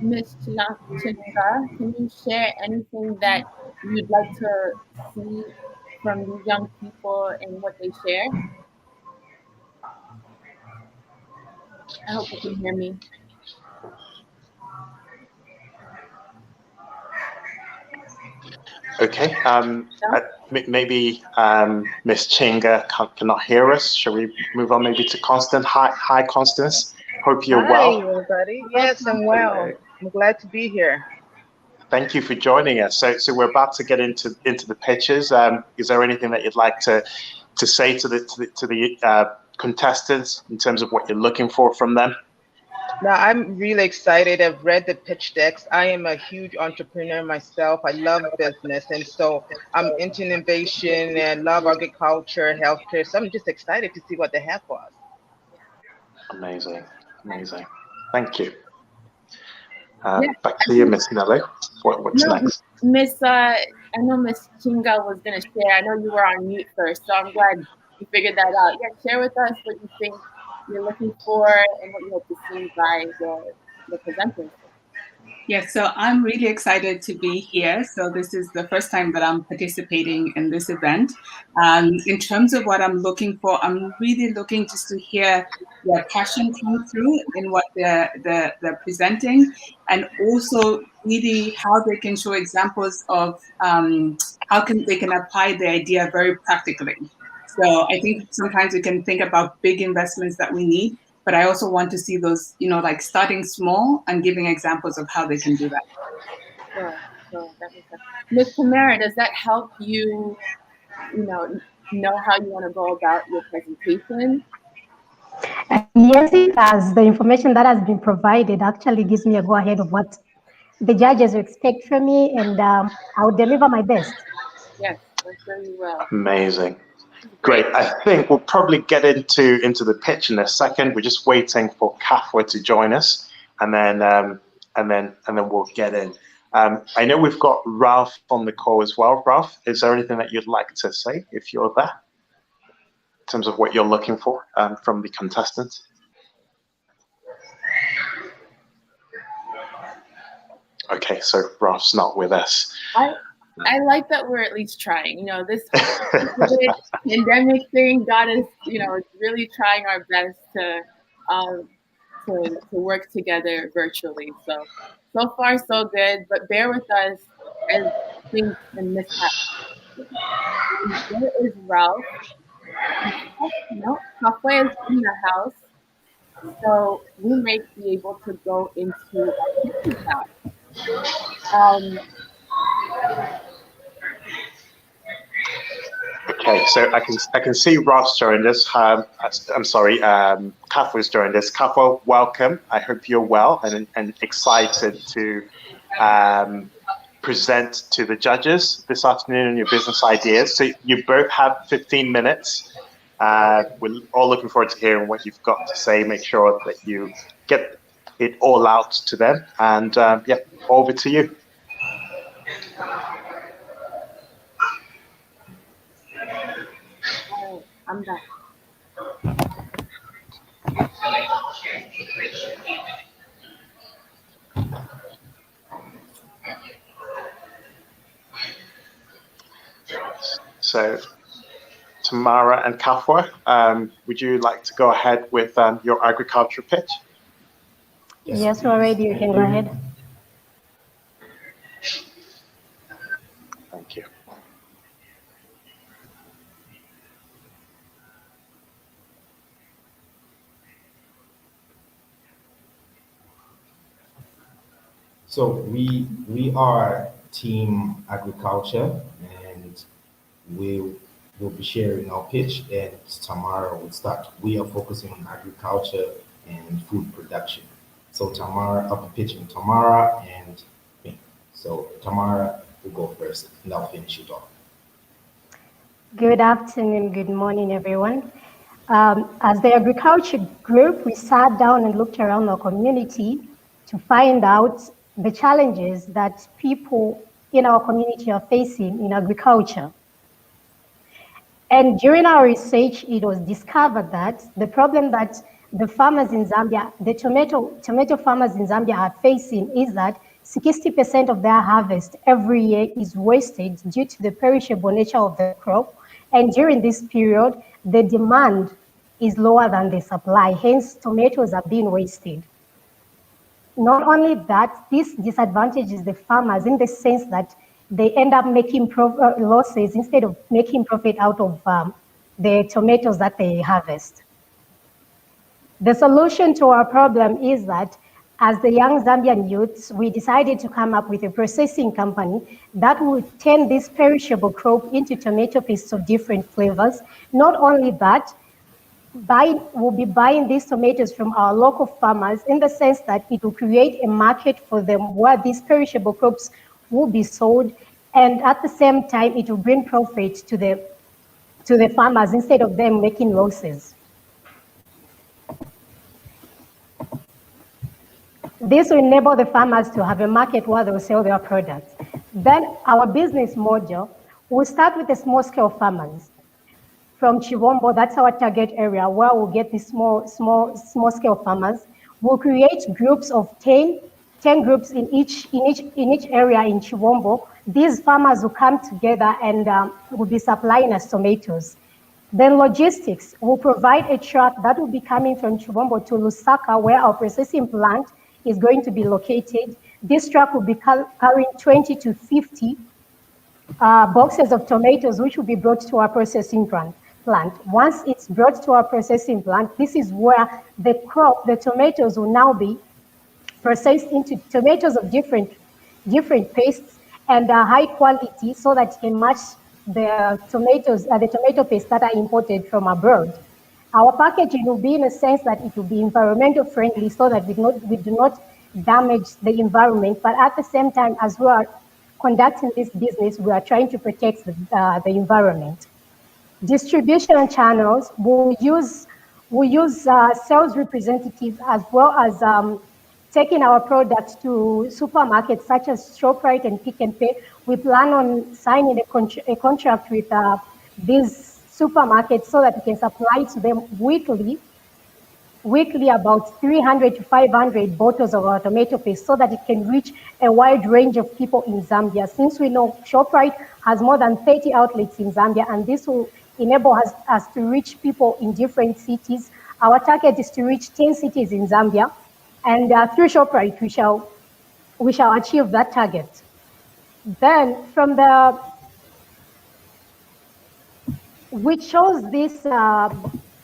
Ms. Chinga. Can you share anything that you'd like to see from these young people and what they share? I hope you can hear me. Okay, maybe Ms. Chinga cannot hear us. Shall we move on maybe to Constance? Hi, Constance. Hope you're well. Hi, everybody. Yes, I'm well. I'm glad to be here. Thank you for joining us. So we're about to get into the pitches. Is there anything that you'd like to say to the contestants in terms of what you're looking for from them? Now, I'm really excited. I've read the pitch decks. I am a huge entrepreneur myself. I love business. And so I'm into innovation and love agriculture, healthcare. So I'm just excited to see what they have for us. Amazing. Amazing. Thank you. Back to you, Miss Nelly. What's next? I know Miss Chinga was going to share. I know you were on mute first, so I'm glad you figured that out. Yeah, share with us what you think you're looking for and what you hope to see by the presenters. Yes, so I'm really excited to be here. So this is the first time that I'm participating in this event. In terms of what I'm looking for, I'm really looking just to hear their passion come through in what they're presenting, and also really how they can show examples of how they can apply the idea very practically. So I think sometimes we can think about big investments that we need, but I also want to see those, like starting small and giving examples of how they can do that. Sure. So that makes sense. Ms. Tamara, does that help you, know how you want to go about your presentation? Yes, it does. The information that has been provided actually gives me a go ahead of what the judges expect from me, and I'll deliver my best. Yes, I'm sure you will. Amazing. Great. I think we'll probably get into the pitch in a second. We're just waiting for Kafwa to join us, and then we'll get in. I know we've got Ralph on the call as well. Ralph, is there anything that you'd like to say if you're there, in terms of what you're looking for from the contestants? Okay, so Ralph's not with us. I like that we're at least trying. This pandemic thing got us, really trying our best to work together virtually. So far so good, but bear with us as things can mishap. Where is Ralph? No, halfway is in the house. So we might be able to go into our kitchen tab. Okay, so I can see Ross joined us. I'm sorry, Kafwa's joined us. Kafwa, welcome. I hope you're well and excited to present to the judges this afternoon on your business ideas. So you both have 15 minutes. We're all looking forward to hearing what you've got to say. Make sure that you get it all out to them. And yeah, over to you. I'm back. So, Tamara and Kafwa, would you like to go ahead with your agriculture pitch? Yes, we're ready. You can go ahead. Thank you. So we are Team Agriculture, and we will be sharing our pitch, and Tamara will start. We are focusing on agriculture and food production. So Tamara, I'll be pitching Tamara and me. So Tamara will go first, and I'll finish it off. Good afternoon, good morning, everyone. As the agriculture group, we sat down and looked around our community to find out the challenges that people in our community are facing in agriculture. And during our research, it was discovered that the problem that the farmers in Zambia, the tomato farmers in Zambia are facing is that 60% of their harvest every year is wasted due to the perishable nature of the crop. And during this period, the demand is lower than the supply, hence tomatoes are being wasted. Not only that, this disadvantages the farmers in the sense that they end up making losses instead of making profit out of the tomatoes that they harvest. The solution to our problem is that as the young Zambian youths, we decided to come up with a processing company that would turn this perishable crop into tomato pastes of different flavors. Not only that, we'll be buying these tomatoes from our local farmers in the sense that it will create a market for them where these perishable crops will be sold, and at the same time, it will bring profit to the farmers instead of them making losses. This will enable the farmers to have a market where they'll sell their products. Then our business model will start with the small-scale farmers. From Chivombo, that's our target area, where we'll get the small-scale farmers. We'll create groups of 10 groups in each area in Chivombo. These farmers will come together and will be supplying us tomatoes. Then logistics will provide a truck that will be coming from Chivombo to Lusaka, where our processing plant is going to be located. This truck will be carrying 20 to 50 boxes of tomatoes, which will be brought to our processing plant. Once it's brought to our processing plant, this is where the tomatoes will now be processed into tomatoes of different pastes, and high quality so that it can match the tomato paste that are imported from abroad. Our packaging will be in a sense that it will be environmental friendly so that we do not damage the environment, but at the same time, as we are conducting this business, we are trying to protect the environment. Distribution channels will use sales representatives as well as taking our products to supermarkets such as ShopRite and Pick and Pay. We plan on signing a contract with these supermarkets so that we can supply to them weekly about 300 to 500 bottles of our tomato paste so that it can reach a wide range of people in Zambia. Since we know ShopRite has more than 30 outlets in Zambia, and this will enable us to reach people in different cities. Our target is to reach 10 cities in Zambia, and through ShopRite, we shall achieve that target. Then which shows this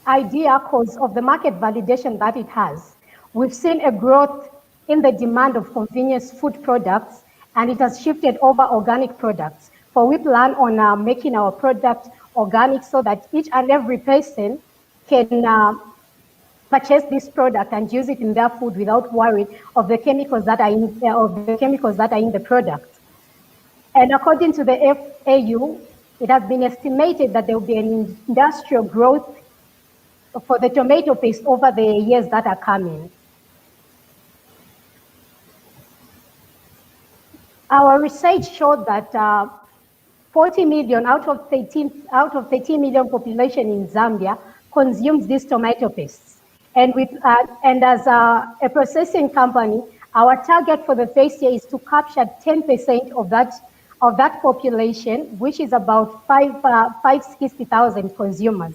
idea because of the market validation that it has. We've seen a growth in the demand of convenience food products, and it has shifted over organic products. For we plan on making our product organic so that each and every person can purchase this product and use it in their food without worry of the chemicals that are in the product. And according to the FAU, it has been estimated that there will be an industrial growth for the tomato paste over the years that are coming. Our research showed that 40 million out of 13 million population in Zambia consumes these tomato pastes. And as a processing company, our target for the first year is to capture 10% of that population, which is about 560,000 consumers.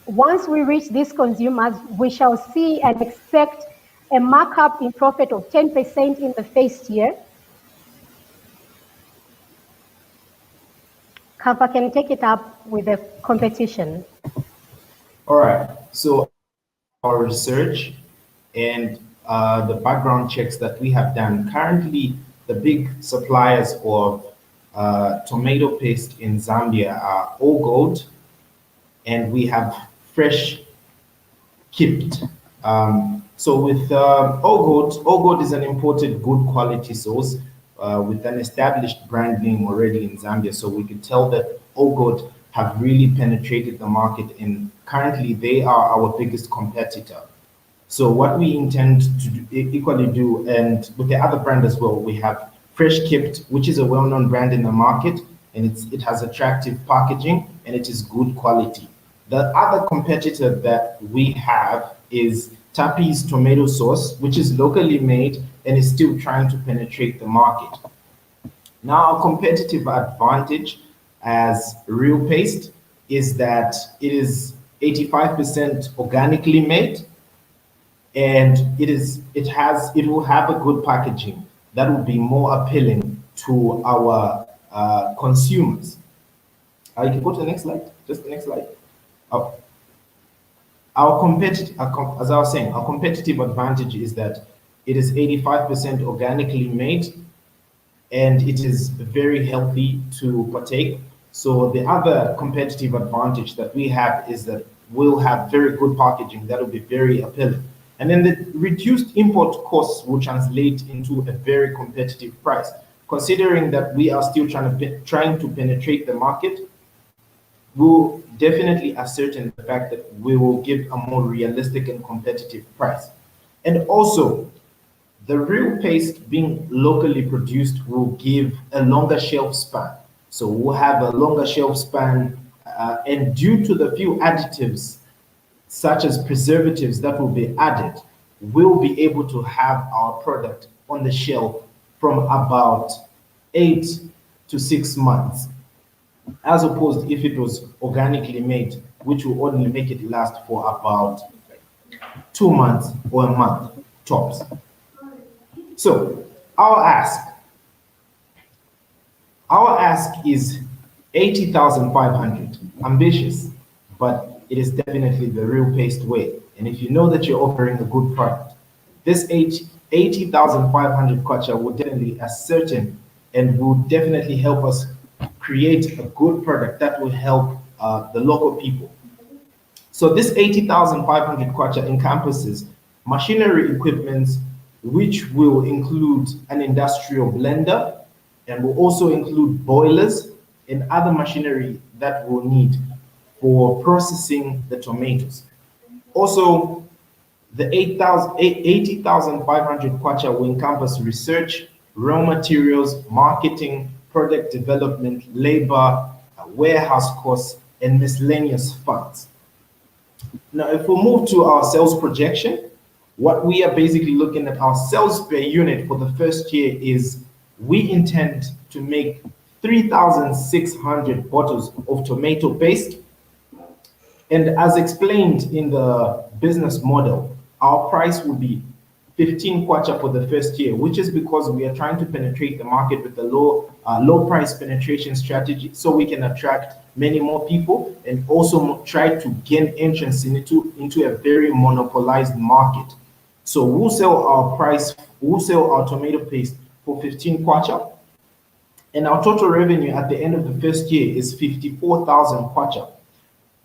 Once we reach these consumers, we shall see and expect a markup in profit of 10% in the first year. Kappa can take it up with the competition. All right. So our research and the background checks that we have done, currently the big suppliers of tomato paste in Zambia are All Gold, and we have Fresh Kipped. So with All Gold is an imported good quality source with an established brand name already in Zambia. So we could tell that All Gold have really penetrated the market, and currently they are our biggest competitor. So what we intend to equally do, and with the other brand as well, we have Fresh Kipped, which is a well-known brand in the market, and it has attractive packaging and it is good quality. The other competitor that we have is Tapi's tomato sauce, which is locally made and is still trying to penetrate the market. Now, our competitive advantage as real paste is that it is 85% organically made, and it will have a good packaging that will be more appealing to our consumers. You can go to the next slide, just the next slide. As I was saying, our competitive advantage is that it is 85% organically made, and it is very healthy to partake. So the other competitive advantage that we have is that we'll have very good packaging that will be very appealing. And then the reduced import costs will translate into a very competitive price. Considering that we are still trying to penetrate the market, we'll definitely ascertain the fact that we will give a more realistic and competitive price. And also, the real paste being locally produced will give a longer shelf span. So we'll have a longer shelf span, and due to the few additives, such as preservatives that will be added, we'll be able to have our product on the shelf from about 8 to 6 months, as opposed if it was organically made, which will only make it last for about 2 months or a month tops. So our ask is 80,500. Ambitious, but it is definitely the real paste way. And if you know that you're offering a good product, this 80,500 kwacha will definitely ascertain and will definitely help us create a good product that will help the local people. So this 80,500 kwacha encompasses machinery equipments, which will include an industrial blender and will also include boilers and other machinery that we'll need for processing the tomatoes. Also, the 80,500 kwacha will encompass research, raw materials, marketing, product development, labor, warehouse costs, and miscellaneous funds. Now, if we move to our sales projection, what we are basically looking at our sales per unit for the first year is we intend to make 3,600 bottles of tomato paste. And as explained in the business model, our price will be 15 kwacha for the first year, which is because we are trying to penetrate the market with a low price penetration strategy so we can attract many more people and also try to gain entrance into a very monopolized market. So we'll sell our tomato paste for 15 kwacha, and our total revenue at the end of the first year is 54,000 kwacha.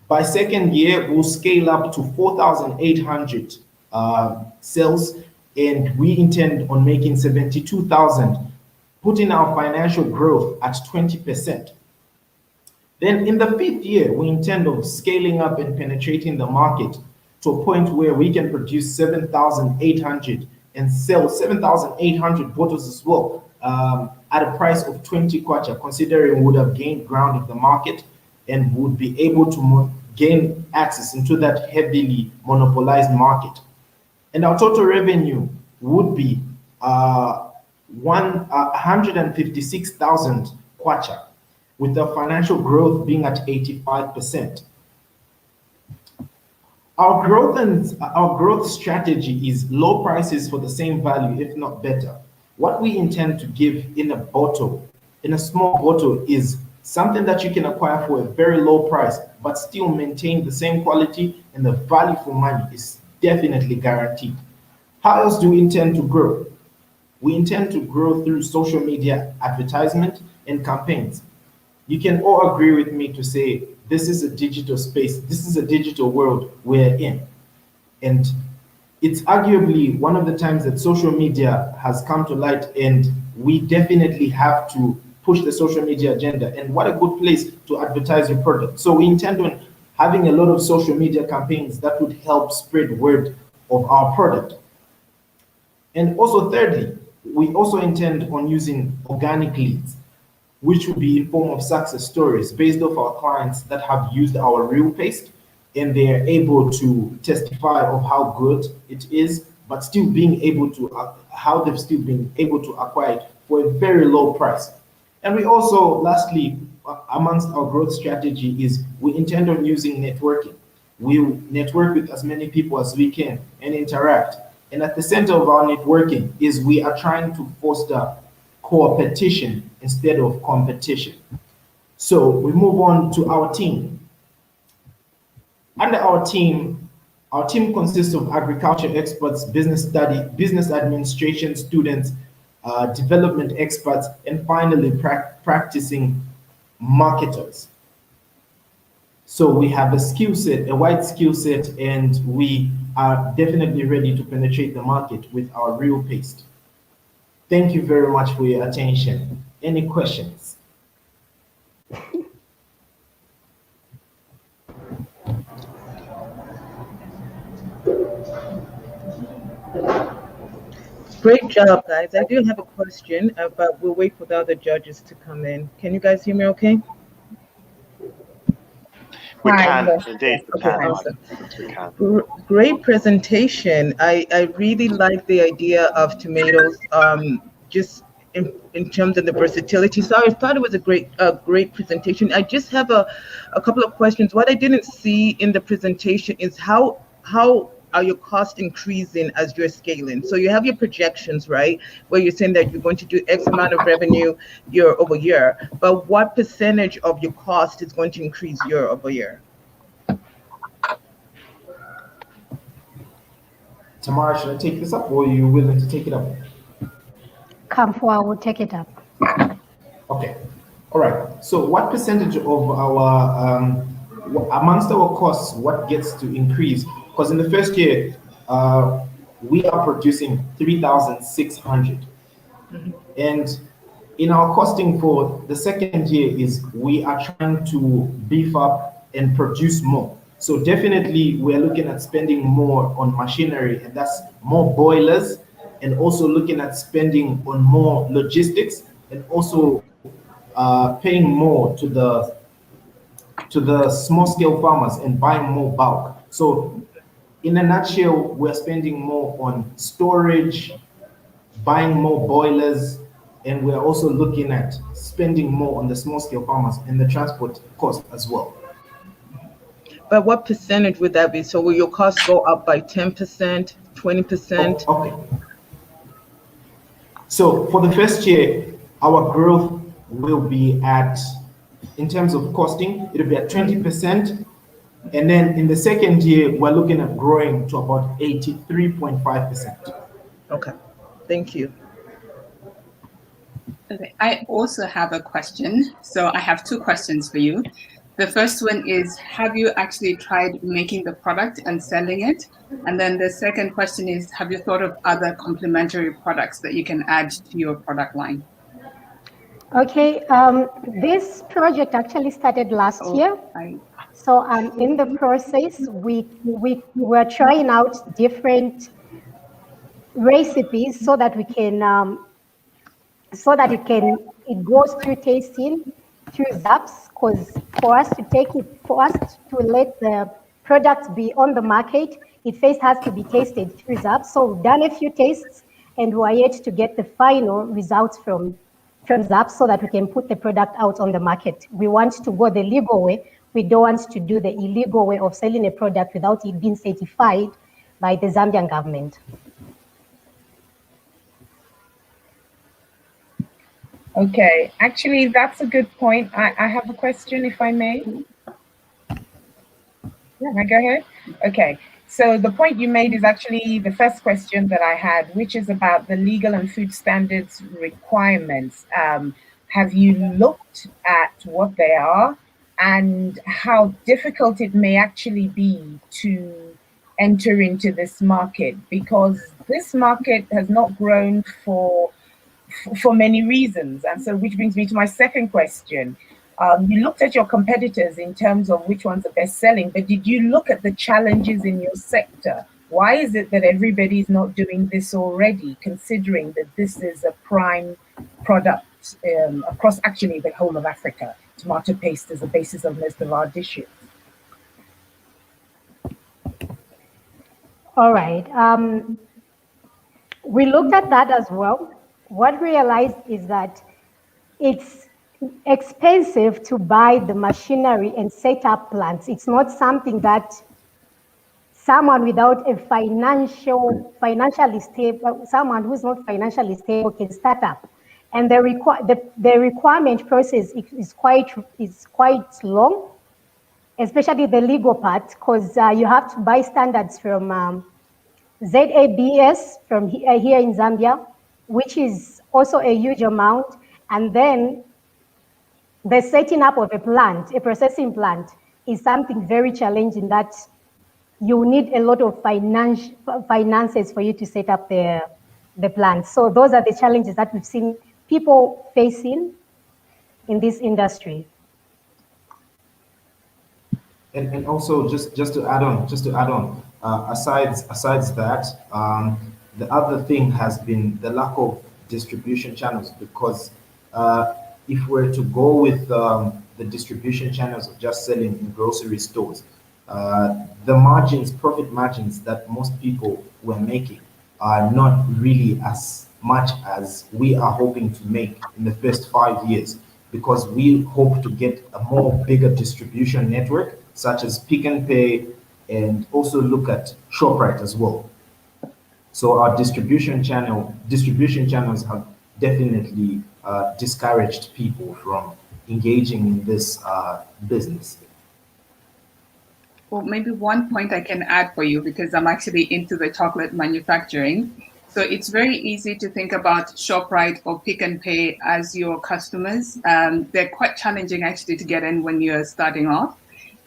By second year, we'll scale up to 4,800 sales, and we intend on making 72,000, putting our financial growth at 20%. Then in the fifth year, we intend on scaling up and penetrating the market to a point where we can produce 7,800 and sell 7,800 bottles as well at a price of 20 kwacha, considering we would have gained ground of the market and would be able to gain access into that heavily monopolized market. And our total revenue would be 156,000 kwacha, with the financial growth being at 85%. Our growth strategy is low prices for the same value, if not better. What we intend to give in a small bottle, is something that you can acquire for a very low price, but still maintain the same quality, and the value for money is definitely guaranteed. How else do we intend to grow? We intend to grow through social media advertisement and campaigns. You can all agree with me to say this is a digital space, this is a digital world we're in. And it's arguably one of the times that social media has come to light, and we definitely have to push the social media agenda. And what a good place to advertise your product. So we intend on having a lot of social media campaigns that would help spread word of our product. And also thirdly, we also intend on using organic leads, which would be in form of success stories based off our clients that have used our real paste, and they are able to testify of how good it is, but still being able to, how they've still been able to acquire it for a very low price. And we also, lastly, amongst our growth strategy is we intend on using networking. We'll network with as many people as we can and interact. And at the center of our networking is we are trying to foster co-opetition instead of competition. So we move on to our team. Under our team consists of agriculture experts, business administration students, development experts, and finally practicing marketers. So we have a skill set, a wide skill set, and we are definitely ready to penetrate the market with our real paste. Thank you very much for your attention. Any questions? Great job, guys. I do have a question, but we'll wait for the other judges to come in. Can you guys hear me okay? We Hi, can, yes, indeed. We okay, can, awesome. we can. Great presentation. I really like the idea of tomatoes, just in terms of the versatility. So I thought it was a great presentation. I just have a couple of questions. What I didn't see in the presentation is how are your costs increasing as you're scaling? So you have your projections, right? Where you're saying that you're going to do X amount of revenue year over year, but what percentage of your cost is going to increase year over year? Tamara, should I take this up, or are you willing to take it up? Kamfua will take it up. All right. So, what percentage of our amongst our costs, what gets to increase? Because in the first year, we are producing 3,600, and in our costing for the second year is we are trying to beef up and produce more. So definitely we're looking at spending more on machinery, and that's more boilers, and also looking at spending on more logistics, and also paying more to the small scale farmers and buying more bulk. So in a nutshell, we're spending more on storage, buying more boilers, and we're also looking at spending more on the small scale farmers and the transport cost as well. But what percentage would that be? So will your costs go up by 10%, 20%? Oh, okay. So for the first year, our growth will be at, in terms of costing, it'll be at 20%. And then in the second year, we're looking at growing to about 83.5%. Okay, thank you. Okay, I also have a question. So I have two questions for you. The first one is, have you actually tried making the product and selling it? And then the second question is, have you thought of other complementary products that you can add to your product line? Okay, this project actually started last year. So in the process, we were trying out different recipes so that we can it goes through tasting through ZAPs, because for us to let the product be on the market, it first has to be tasted through ZAPs. So we've done a few tests and we are yet to get the final results from ZAPs so that we can put the product out on the market. We want to go the legal way. We don't want to do the illegal way of selling a product without it being certified by the Zambian government. Okay, actually, that's a good point. I have a question, if I may. Yeah, I go ahead? Okay, so the point you made is actually the first question that I had, which is about the legal and food standards requirements. Have you looked at what they are and how difficult it may actually be to enter into this market? Because this market has not grown for many reasons. And so, which brings me to my second question. You looked at your competitors in terms of which ones are best selling, but did you look at the challenges in your sector? Why is it that everybody's not doing this already, considering that this is a prime product across actually the whole of Africa? Tomato paste is the basis of most of our dishes. All right. We looked at that as well. What we realized is that it's expensive to buy the machinery and set up plants. It's not something that someone without a financially stable, someone who's not financially stable can start up. And the requirement process is quite long, especially the legal part, because you have to buy standards from ZABS from here in Zambia, which is also a huge amount. And then the setting up of a plant, a processing plant, is something very challenging that you need a lot of finances for you to set up the plant. So those are the challenges that we've seen people facing in this industry. And also just to add on, aside that, the other thing has been the lack of distribution channels, because if we're to go with the distribution channels of just selling in grocery stores, the profit margins that most people were making are not really as much as we are hoping to make in the first 5 years, because we hope to get a more bigger distribution network, such as Pick and Pay, and also look at ShopRite as well. So our distribution channels have definitely discouraged people from engaging in this business. Well, maybe one point I can add for you, because I'm actually into the chocolate manufacturing. So it's very easy to think about ShopRite or Pick and Pay as your customers. They're quite challenging actually to get in when you're starting off.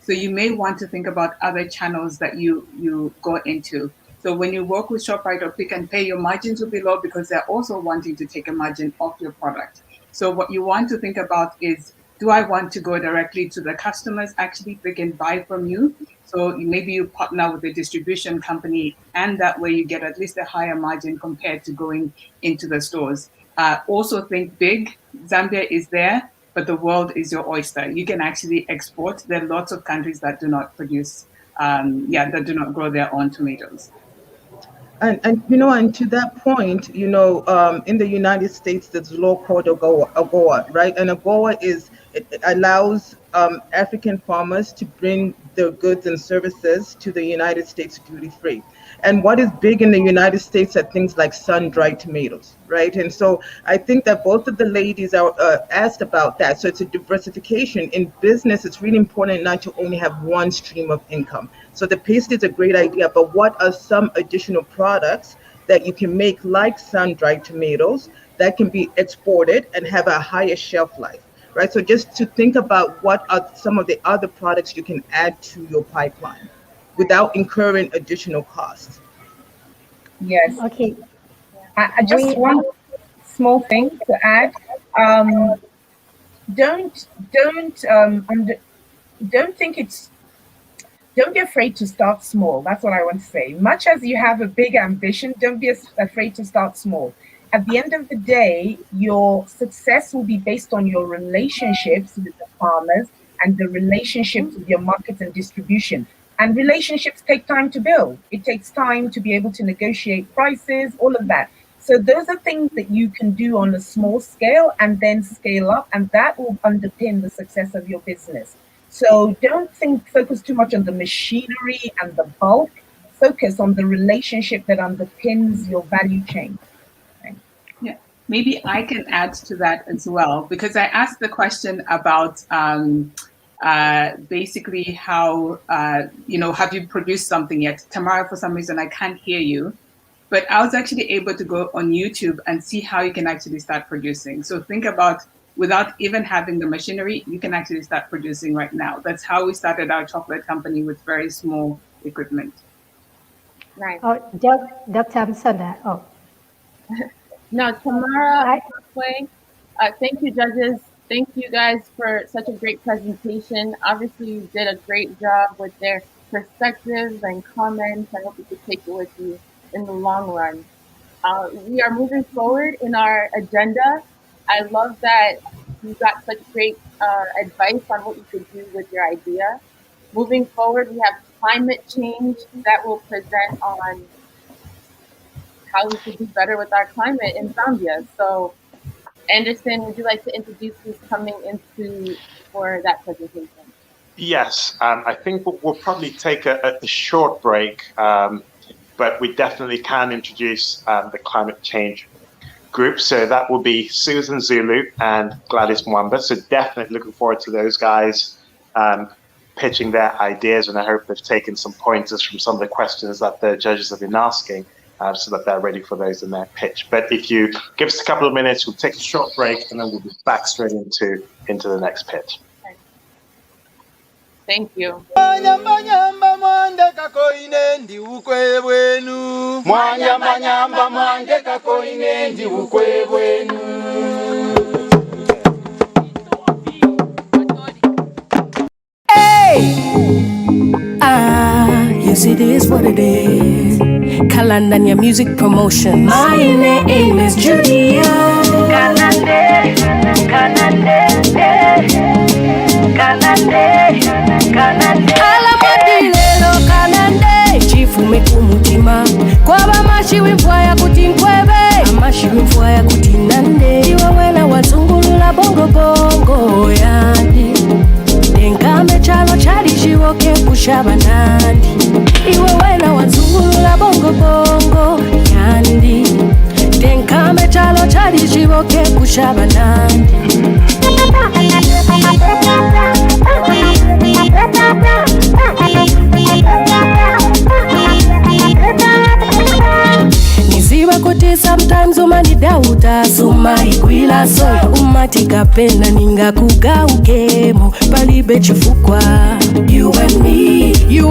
So you may want to think about other channels that you go into. So when you work with ShopRite or Pick and Pay, your margins will be low because they're also wanting to take a margin off your product. So what you want to think about is, do I want to go directly to the customers actually they can buy from you? So maybe you partner with a distribution company, and that way you get at least a higher margin compared to going into the stores. Also think big. Zambia is there, but the world is your oyster. You can actually export. There are lots of countries that do not produce, that do not grow their own tomatoes. And and to that point, in the United States, there's a law called AGOA, right? And AGOA it allows African farmers to bring their goods and services to the United States duty-free. And what is big in the United States are things like sun-dried tomatoes, right? And so I think that both of the ladies are asked about that. So it's a diversification. In business, it's really important not to only have one stream of income. So the paste is a great idea, but what are some additional products that you can make, like sun-dried tomatoes, that can be exported and have a higher shelf life, right? So just to think about what are some of the other products you can add to your pipeline without incurring additional costs. Yes. Okay. I just one small thing to add. Don't be afraid to start small. That's what I want to say. Much as you have a big ambition, don't be afraid to start small. At the end of the day, your success will be based on your relationships with the farmers and the relationships with your markets and distribution. And relationships take time to build. It takes time to be able to negotiate prices, all of that. So those are things that you can do on a small scale and then scale up, and that will underpin the success of your business. So don't focus too much on the machinery and the bulk. Focus on the relationship that underpins your value chain. Yeah, maybe I can add to that as well, because I asked the question about basically how, have you produced something yet? Tamara, for some reason, I can't hear you. But I was actually able to go on YouTube and see how you can actually start producing. So think about, without even having the machinery, you can actually start producing right now. That's how we started our chocolate company, with very small equipment. Right. Oh, Dr. Amsonda. Oh. No, Tamara, thank you, judges. Thank you guys for such a great presentation. Obviously, you did a great job with their perspectives and comments. I hope you could take it with you in the long run. We are moving forward in our agenda. I love that you got such great advice on what you could do with your idea. Moving forward, we have climate change that will present on how we could do better with our climate in Zambia. So, Anderson, would you like to introduce who's coming into for that presentation? Yes, I think we'll probably take a short break, but we definitely can introduce the climate change group. So that will be Susan Zulu and Gladys Mwamba. So definitely looking forward to those guys pitching their ideas, and I hope they've taken some pointers from some of the questions that the judges have been asking, so that they're ready for those in their pitch. But if you give us a couple of minutes, we'll take a short break, and then we'll be back straight into the next pitch. Thank you. Yes, it is what it is. Kalandania Music Promotion. My name is Julia. Kanande, Kanande, Kanande, Kanande. Alamadilelo Kanande. Chifu mekumutima. Kwaba mashi wimfwaya kuti nkwebe. Amashi wimfwaya kuti nande. Iwe wena wazungulula bongo bongo yandi. Denkame chalo chali chiwoke kushaba nandi. Iwe wena wazungulula bongo bongo yandi. Denkame chalo chali chiwoke kushaba nandi. Niziba kuti sometimes umanidauta sumaigwila so umati kapena ningakugaukemo palibe chifukwa you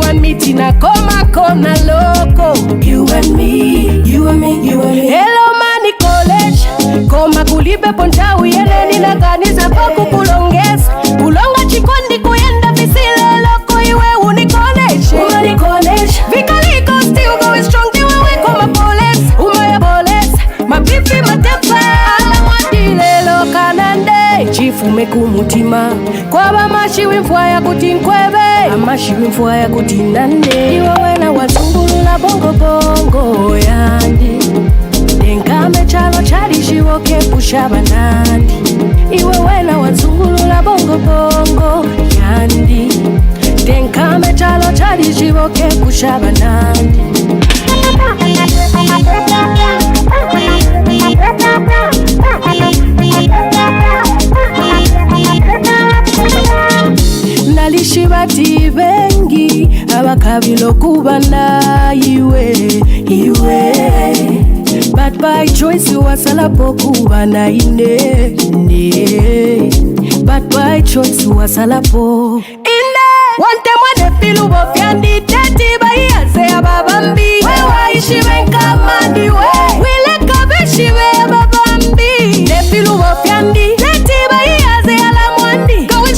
and me tinakoma kona loko you and me hello mani college koma kulibe pontawu yeneni naganiza poku kulongeza kulonga chikondi kuyenda visile loko iwe unikoneshe vikaliko still going strong diwe weko mapoles umaya boles mapipi matepa ala mwadilelo kanande chifume kumutima kwaba mashiwi mfwa ya kuti nkwebe amashiwi mfwa ya kuti nande iwe wena wazungulula bongo bongo yandi denkame chalo chali shiwoke pusha banandi iwe wena wazungulula bongo bongo yandi denkame chalo chali shiwoke pusha banandi nalishibati bengi abakabilo kubana iwe but by choice wasalapo kubana ine but by choice wasalapo ine wante mwene pilu bofyandi teti bayaze ababambi wewa ishibe nkamandi wile kabeshibe ababambi ne pilu bofyandi teti bayaze alamwandi going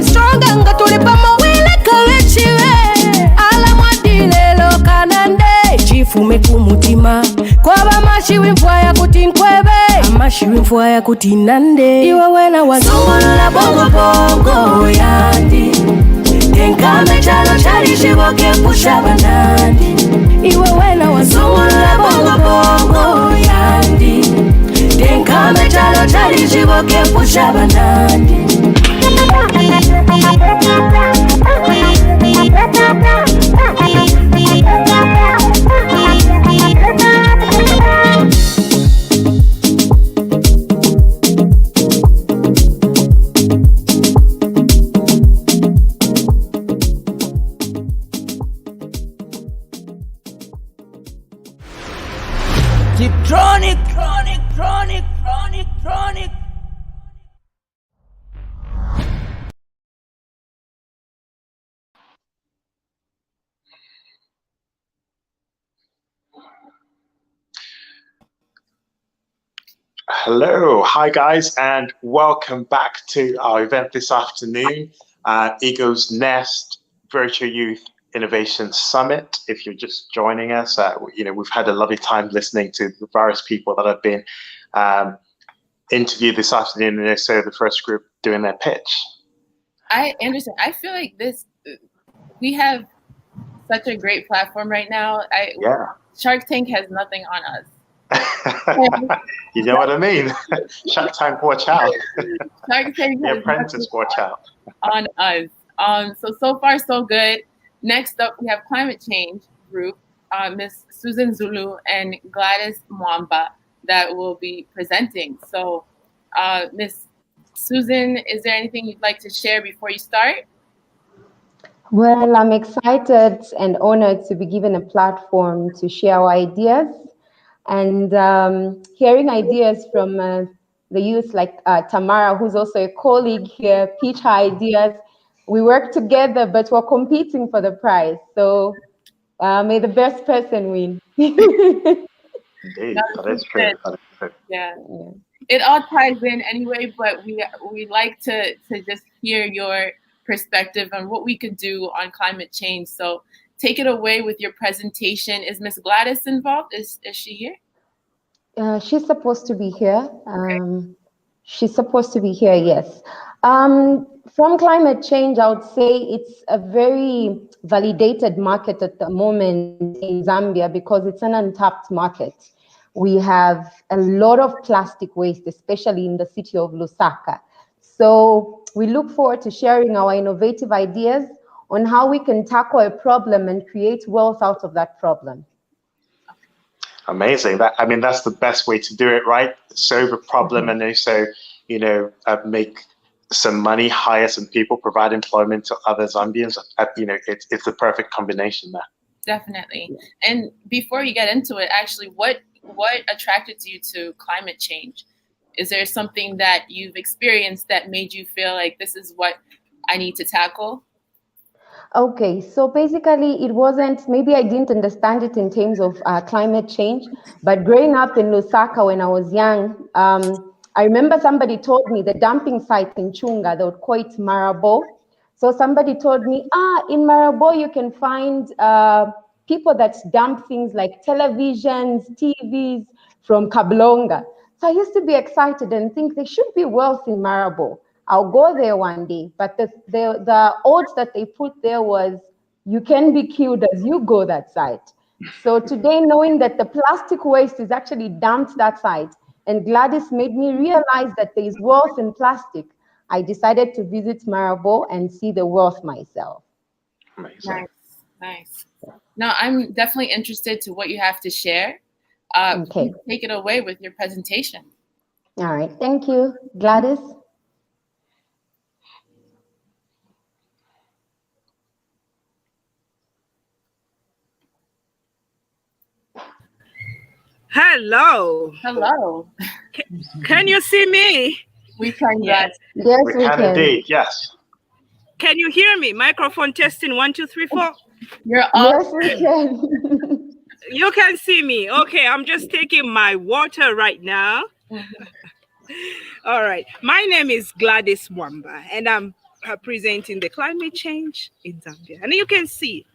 stronger ngatulipamo wile kabeshibe alamwandi lelo kanande chifume kumutima kwaba mashiwi mfwa ya kuti nkwebe amashiwi mfwa ya kuti nande iwe wena wazungulula bongo bongo yandi denkame chalo chali shiboke pusha banandi iwe wena wazungulula bongo bongo yandi denkame chalo chali shiboke pusha banandi Keep chronic. Hello, hi guys, and welcome back to our event this afternoon, Eagle's Nest Virtual Youth Innovation Summit. If you're just joining us, we've had a lovely time listening to the various people that have been interviewed this afternoon, and so the first group doing their pitch. Anderson, I feel like we have such a great platform right now. Shark Tank has nothing on us. You know what I mean? Shark Tank, watch out. Shark Tank The Apprentice, watch out. On us. So far so good. Next up, we have Climate Change Group, Miss Susan Zulu and Gladys Mwamba that will be presenting. So, Miss Susan, is there anything you'd like to share before you start? Well, I'm excited and honored to be given a platform to share our ideas and hearing ideas from the youth like Tamara, who's also a colleague here, pitch her ideas. We work together, but we're competing for the prize. So may the best person win. Indeed, that is true. Yeah. It all ties in anyway, but we like to just hear your perspective on what we could do on climate change. So take it away with your presentation. Is Miss Gladys involved? Is she here? She's supposed to be here. She's supposed to be here, yes. From climate change, I would say it's a very validated market at the moment in Zambia because it's an untapped market. We have a lot of plastic waste, especially in the city of Lusaka. So we look forward to sharing our innovative ideas on how we can tackle a problem and create wealth out of that problem. Amazing. That's the best way to do it, right? Solve a problem and also, make some money, hire some people, provide employment to other Zambians. It's the perfect combination there. Definitely. And before you get into it, actually, what what attracted you to climate change? Is there something that you've experienced that made you feel like this is what I need to tackle? Okay, so basically it wasn't, maybe I didn't understand it in terms of climate change, but growing up in Lusaka when I was young, I remember somebody told me the dumping site in Chunga, they would call it Marabo. So somebody told me, in Marabo you can find people that dump things like televisions, TVs from Kablonga. So I used to be excited and think there should be wealth in Marabo. I'll go there one day. But the odds that they put there was you can be killed as you go that site. So today, knowing that the plastic waste is actually dumped that site, and Gladys made me realize that there is wealth in plastic, I decided to visit Marabo and see the wealth myself. Nice, nice. Now, I'm definitely interested to what you have to share. Okay. Take it away with your presentation. All right, thank you. Gladys? Hello. Hello. Can you see me? We can, yes. Yes, we can indeed, yes. Can you hear me? Microphone testing 1, 2, 3, 4. You're Yes, we can. You can see me. Okay, I'm just taking my water right now. All right. My name is Gladys Mwamba, and I'm presenting the climate change in Zambia. And you can see,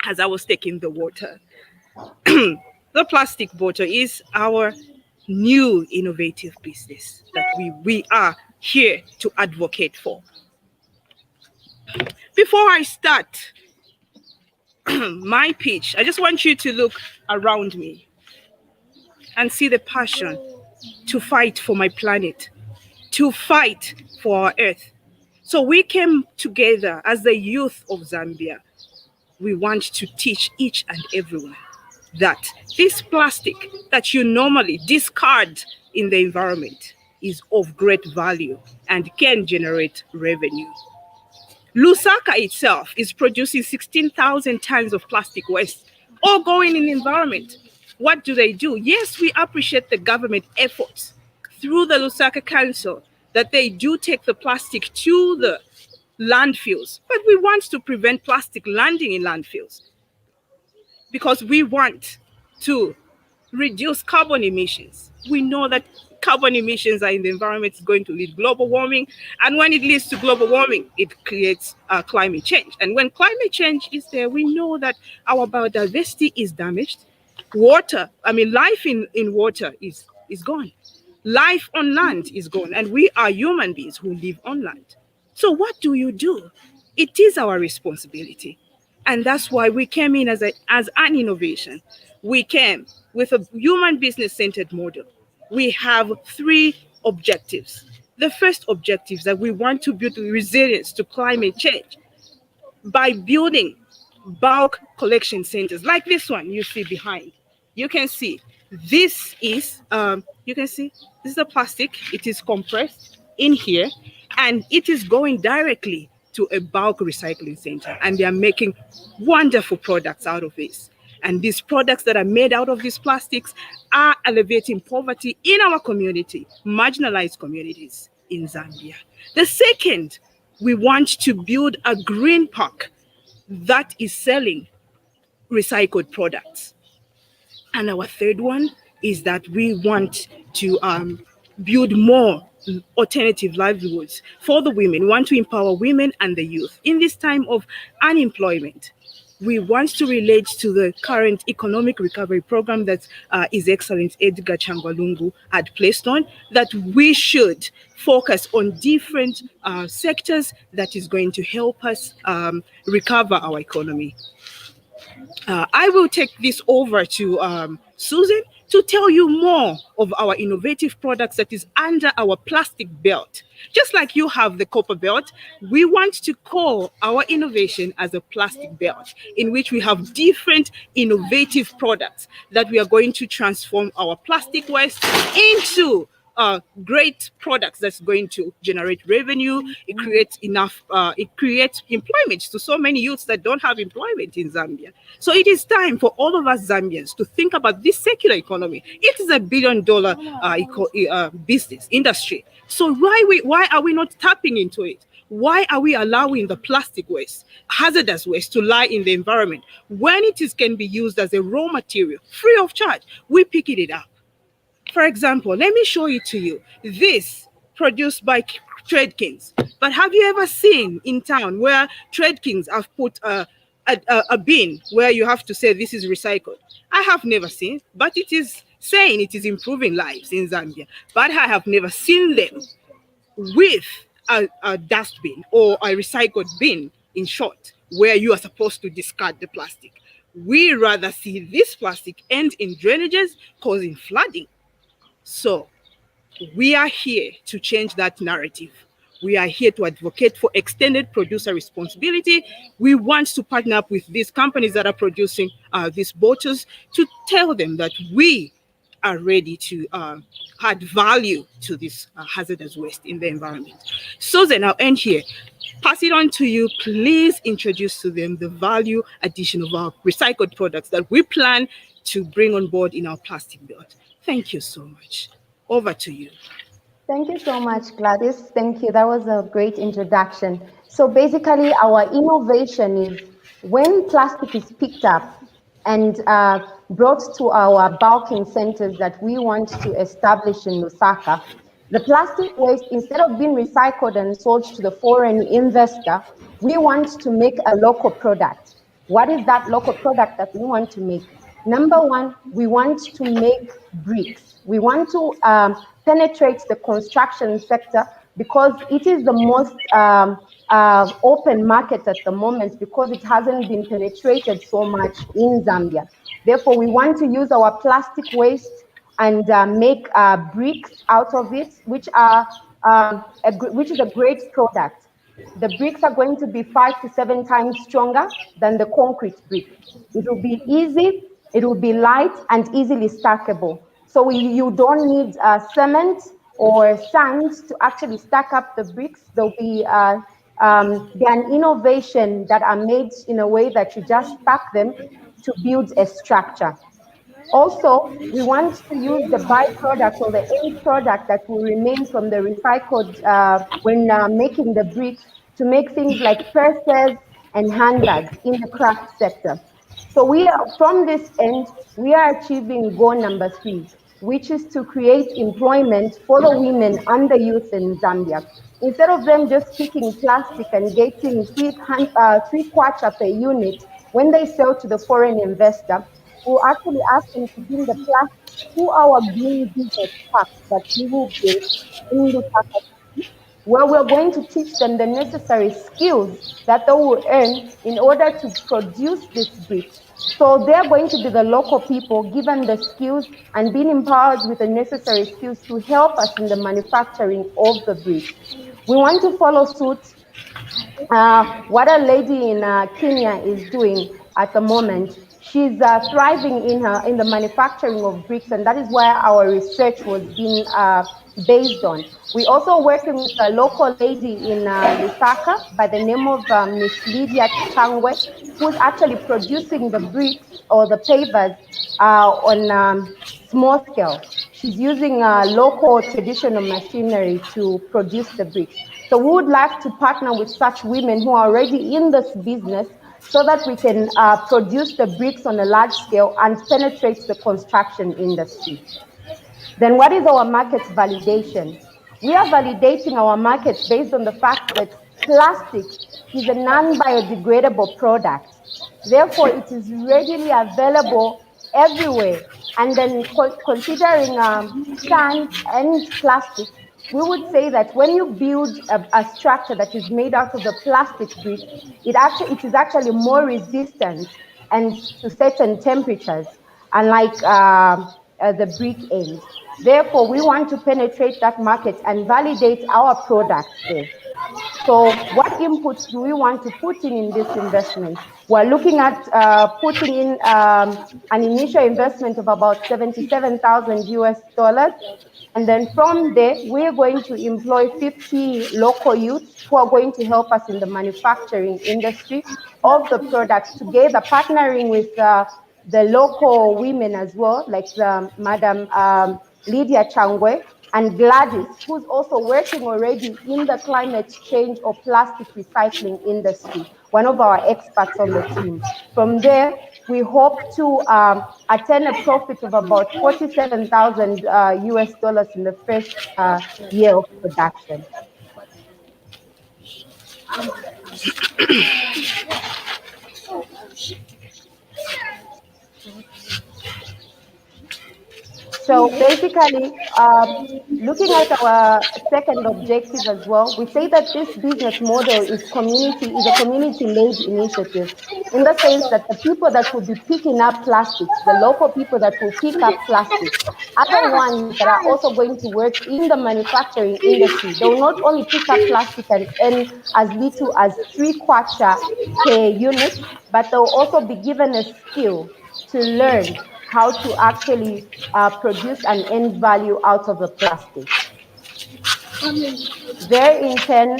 as I was taking the water, the plastic bottle is our new innovative business that we are here to advocate for. Before I start my pitch, I just want you to look around me and see the passion to fight for my planet, to fight for our earth. So we came together as the youth of Zambia. We want to teach each and everyone that this plastic that you normally discard in the environment is of great value and can generate revenue. Lusaka itself is producing 16,000 tons of plastic waste, all going in the environment. What do? Yes, we appreciate the government efforts through the Lusaka Council that they do take the plastic to the landfills, but we want to prevent plastic landing in landfills because we want to reduce carbon emissions. We know that carbon emissions are in the environment is going to lead global warming. And when it leads to global warming, it creates climate change. And when climate change is there, we know that our biodiversity is damaged. Life in water is gone. Life on land is gone. And we are human beings who live on land. So what do? It is our responsibility. And that's why we came in as an innovation. We came with a human business-centered model. We have 3 objectives. The first objective is that we want to build resilience to climate change by building bulk collection centers like this one you see behind. You can see this is this is a plastic. It is compressed in here and it is going directly to a bulk recycling center, and they are making wonderful products out of this. And these products that are made out of these plastics are alleviating poverty in our community, marginalized communities in Zambia. The second, we want to build a green park that is selling recycled products. And our third one is that we want to build more alternative livelihoods for the women. We want to empower women and the youth in this time of unemployment. We want to relate to the current economic recovery program that His Excellency Edgar Changwa had placed on, that we should focus on different sectors that is going to help us recover our economy. I will take this over to Susan to tell you more of our innovative products that is under our plastic belt. Just like you have the copper belt, we want to call our innovation as a plastic belt, in which we have different innovative products that we are going to transform our plastic waste into great products that's going to generate revenue. It creates enough, it creates employment to so many youths that don't have employment in Zambia. So it is time for all of us Zambians to think about this circular economy. It is $1 billion business industry. So why are we not tapping into it? Why are we allowing the plastic waste, hazardous waste, to lie in the environment when can be used as a raw material free of charge? We pick it up. For example, let me show it to you. This produced by Tradekins. But have you ever seen in town where Tradekins have put a bin where you have to say this is recycled? I have never seen, but it is saying it is improving lives in Zambia. But I have never seen them with a dustbin or a recycled bin, in short, where you are supposed to discard the plastic. We rather see this plastic end in drainages causing flooding. So we are here to change that narrative. We are here to advocate for extended producer responsibility. We want to partner up with these companies that are producing these bottles to tell them that we are ready to add value to this hazardous waste in the environment. Susan, I'll end here. Pass it on to you. Please introduce to them the value addition of our recycled products that we plan to bring on board in our plastic belt. Thank you so much. Over to you. Thank you so much, Gladys. Thank you. That was a great introduction. So basically, our innovation is when plastic is picked up and brought to our bulking centers that we want to establish in Lusaka, the plastic waste, instead of being recycled and sold to the foreign investor, we want to make a local product. What is that local product that we want to make? Number one, we want to make bricks. We want to penetrate the construction sector because it is the most open market at the moment because it hasn't been penetrated so much in Zambia. Therefore, we want to use our plastic waste and make bricks out of it, which is a great product. The bricks are going to be 5 to 7 times stronger than the concrete brick. It will be easy, it will be light and easily stackable. So you don't need cement or sand to actually stack up the bricks. There'll be an innovation that are made in a way that you just stack them to build a structure. Also, we want to use the byproduct or the end product that will remain from the recycled when making the bricks to make things like purses and handbags in the craft sector. So from this end, we are achieving goal number 3, which is to create employment for the women and the youth in Zambia. Instead of them just picking plastic and getting 3 kwacha per unit when they sell to the foreign investor, we'll actually ask them to bring the plastic to our green business park that we will build in Lusaka City, where we're going to teach them the necessary skills that they will earn in order to produce these bricks. So they're going to be the local people given the skills and being empowered with the necessary skills to help us in the manufacturing of the bricks. We want to follow suit what a lady in Kenya is doing at the moment. She's thriving in the manufacturing of bricks, and that is where our research was being based on. We're also working with a local lady in Lusaka by the name of Miss Lydia Changwe, who's actually producing the bricks or the pavers on small scale. She's using local traditional machinery to produce the bricks. So we would like to partner with such women who are already in this business so that we can produce the bricks on a large scale and penetrate the construction industry. Then what is our market validation? We are validating our markets based on the fact that plastic is a non-biodegradable product. Therefore, it is readily available everywhere. And then considering sand and plastic, we would say that when you build a structure that is made out of the plastic brick, it is actually more resistant and to certain temperatures, unlike the brick end. Therefore, we want to penetrate that market and validate our products there. So what inputs do we want to put in this investment? We're looking at putting in an initial investment of about 77,000 US dollars. And then from there, we're going to employ 50 local youths who are going to help us in the manufacturing industry of the products, together partnering with the local women as well, like Madam Lydia Changwe and Gladys, who's also working already in the climate change or plastic recycling industry, one of our experts on the team. From there, we hope to attain a profit of about 47,000 US dollars in the first year of production. So basically, looking at our second objective as well, we say that this business model is a community-led initiative, in the sense that the people that will be picking up plastics, the local people that will pick up plastics, are the ones that are also going to work in the manufacturing industry. They will not only pick up plastic and earn as little as 3/4 per unit, but they'll also be given a skill to learn how to actually produce an end value out of the plastic. There in turn,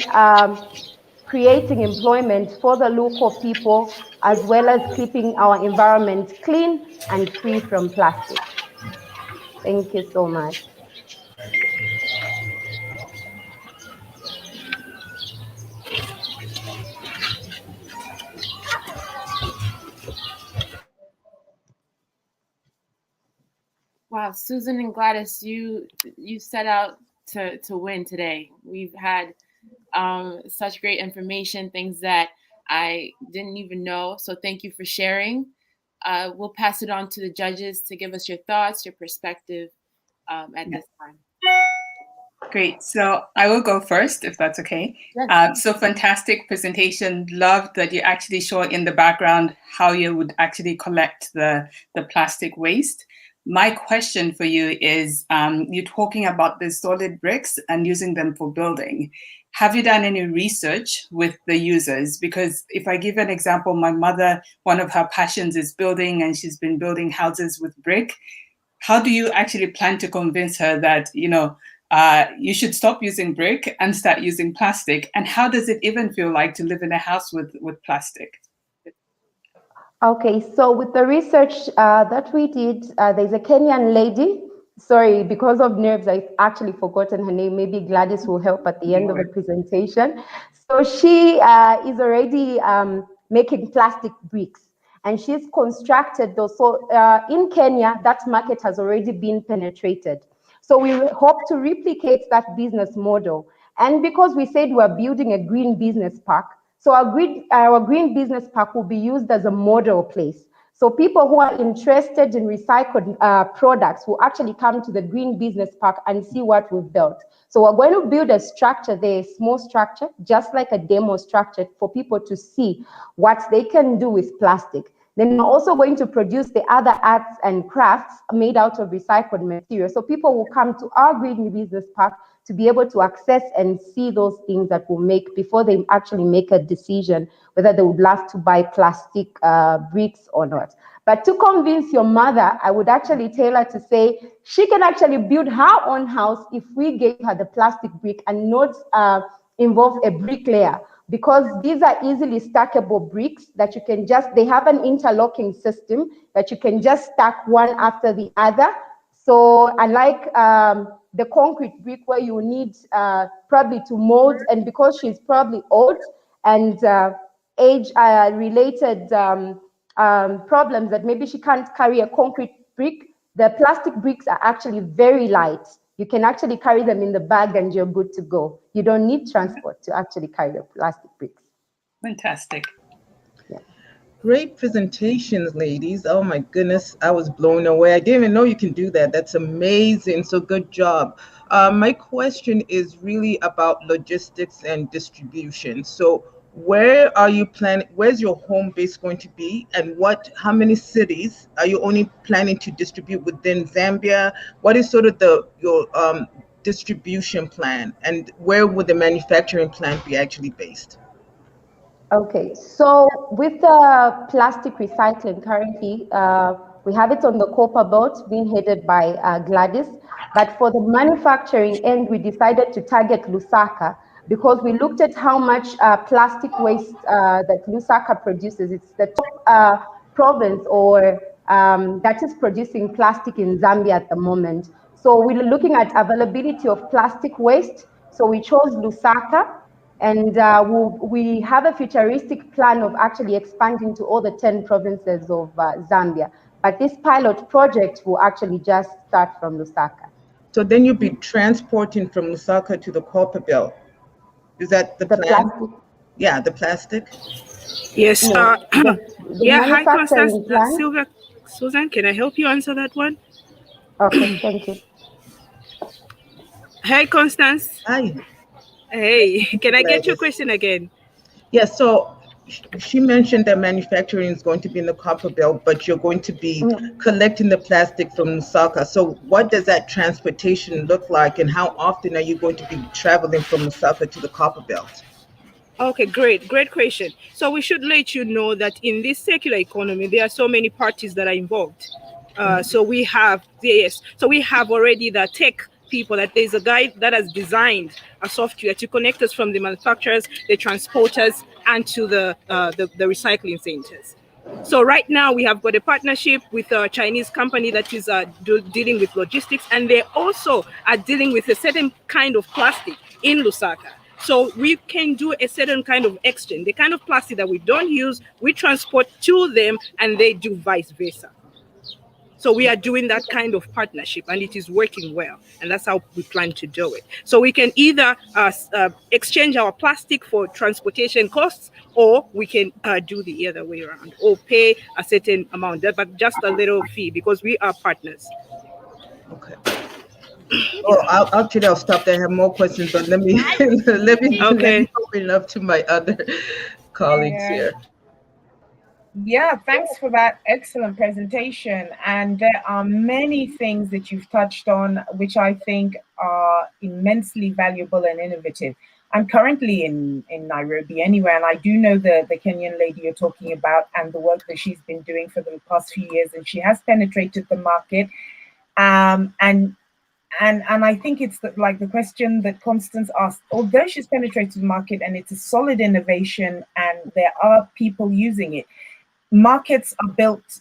creating employment for the local people, as well as keeping our environment clean and free from plastic. Thank you so much. Wow, Susan and Gladys, you set out to win today. We've had such great information, things that I didn't even know. So thank you for sharing. We'll pass it on to the judges to give us your thoughts, your perspective at this time. Great. So I will go first, if that's okay. Yes. So fantastic presentation. Love that you actually show in the background how you would actually collect the plastic waste. My question for you is, you're talking about the solid bricks and using them for building. Have you done any research with the users? Because if I give an example, my mother, one of her passions is building, and she's been building houses with brick. How do you actually plan to convince her that, you should stop using brick and start using plastic? And how does it even feel like to live in a house with plastic? Okay, so with the research that we did, there's a Kenyan lady. Sorry, because of nerves, I've actually forgotten her name. Maybe Gladys will help at the end of the presentation. So she is already making plastic bricks, and she's constructed those. So in Kenya, that market has already been penetrated. So we hope to replicate that business model. And because we said we're building a green business park, so our green business park will be used as a model place. So people who are interested in recycled products will actually come to the green business park and see what we've built. So we're going to build a structure there, a small structure, just like a demo structure, for people to see what they can do with plastic. Then we're also going to produce the other arts and crafts made out of recycled material. So people will come to our green business park to be able to access and see those things that will make, before they actually make a decision whether they would love to buy plastic bricks or not. But to convince your mother, I would actually tell her to say she can actually build her own house if we gave her the plastic brick and not involve a bricklayer, because these are easily stackable bricks that you can just, they have an interlocking system that you can just stack one after the other. So unlike the concrete brick where you need probably to mold, and because she's probably old and age-related problems that maybe she can't carry a concrete brick, the plastic bricks are actually very light. You can actually carry them in the bag and you're good to go. You don't need transport to actually carry the plastic bricks. Fantastic. Great presentations, ladies. Oh my goodness, I was blown away. I didn't even know you can do that. That's amazing. So good job. My question is really about logistics and distribution. So where are you planning, where's your home base going to be, and how many cities are you only planning to distribute within Zambia? What is sort of your distribution plan, and where would the manufacturing plant be actually based? Okay, so with the plastic recycling currently, we have it on the Copper Belt being headed by Gladys. But for the manufacturing end, we decided to target Lusaka because we looked at how much plastic waste that Lusaka produces. It's the top province or that is producing plastic in Zambia at the moment. So we're looking at availability of plastic waste. So we chose Lusaka. And we have a futuristic plan of actually expanding to all the 10 provinces of Zambia. But this pilot project will actually just start from Lusaka. So then you'll be transporting from Lusaka to the Copper Belt. Is that the plan? Plastic? Yeah, the plastic. Yes. No, the Yeah. Hi, Constance. manufacturing plan. Sylvia, Susan, can I help you answer that one? Okay, thank you. Hey, Constance. Hi. Hey, can I get your question again? Yeah, so she mentioned that manufacturing is going to be in the Copper Belt, but you're going to be collecting the plastic from Lusaka. So what does that transportation look like, and how often are you going to be traveling from Lusaka to the Copper Belt? Okay, great question. So we should let you know that in this circular economy, there are so many parties that are involved. So we have already the tech people, that there's a guy that has designed a software to connect us from the manufacturers, the transporters, and to the recycling centers. So right now we have got a partnership with a Chinese company that is dealing with logistics, and they also are dealing with a certain kind of plastic in Lusaka. So we can do a certain kind of exchange. The kind of plastic that we don't use, we transport to them, and they do vice versa. So we are doing that kind of partnership, and it is working well. And that's how we plan to do it. So we can either exchange our plastic for transportation costs, or we can do the other way around, or pay a certain amount, but just a little fee, because we are partners. Okay. Oh, I'll stop there. I have more questions, but let me let me open it up to my other colleagues here. Yeah, thanks for that excellent presentation. And there are many things that you've touched on, which I think are immensely valuable and innovative. I'm currently in Nairobi anyway, and I do know the Kenyan lady you're talking about and the work that she's been doing for the past few years, and she has penetrated the market. And I think it's like the question that Constance asked, although she's penetrated the market and it's a solid innovation and there are people using it, markets are built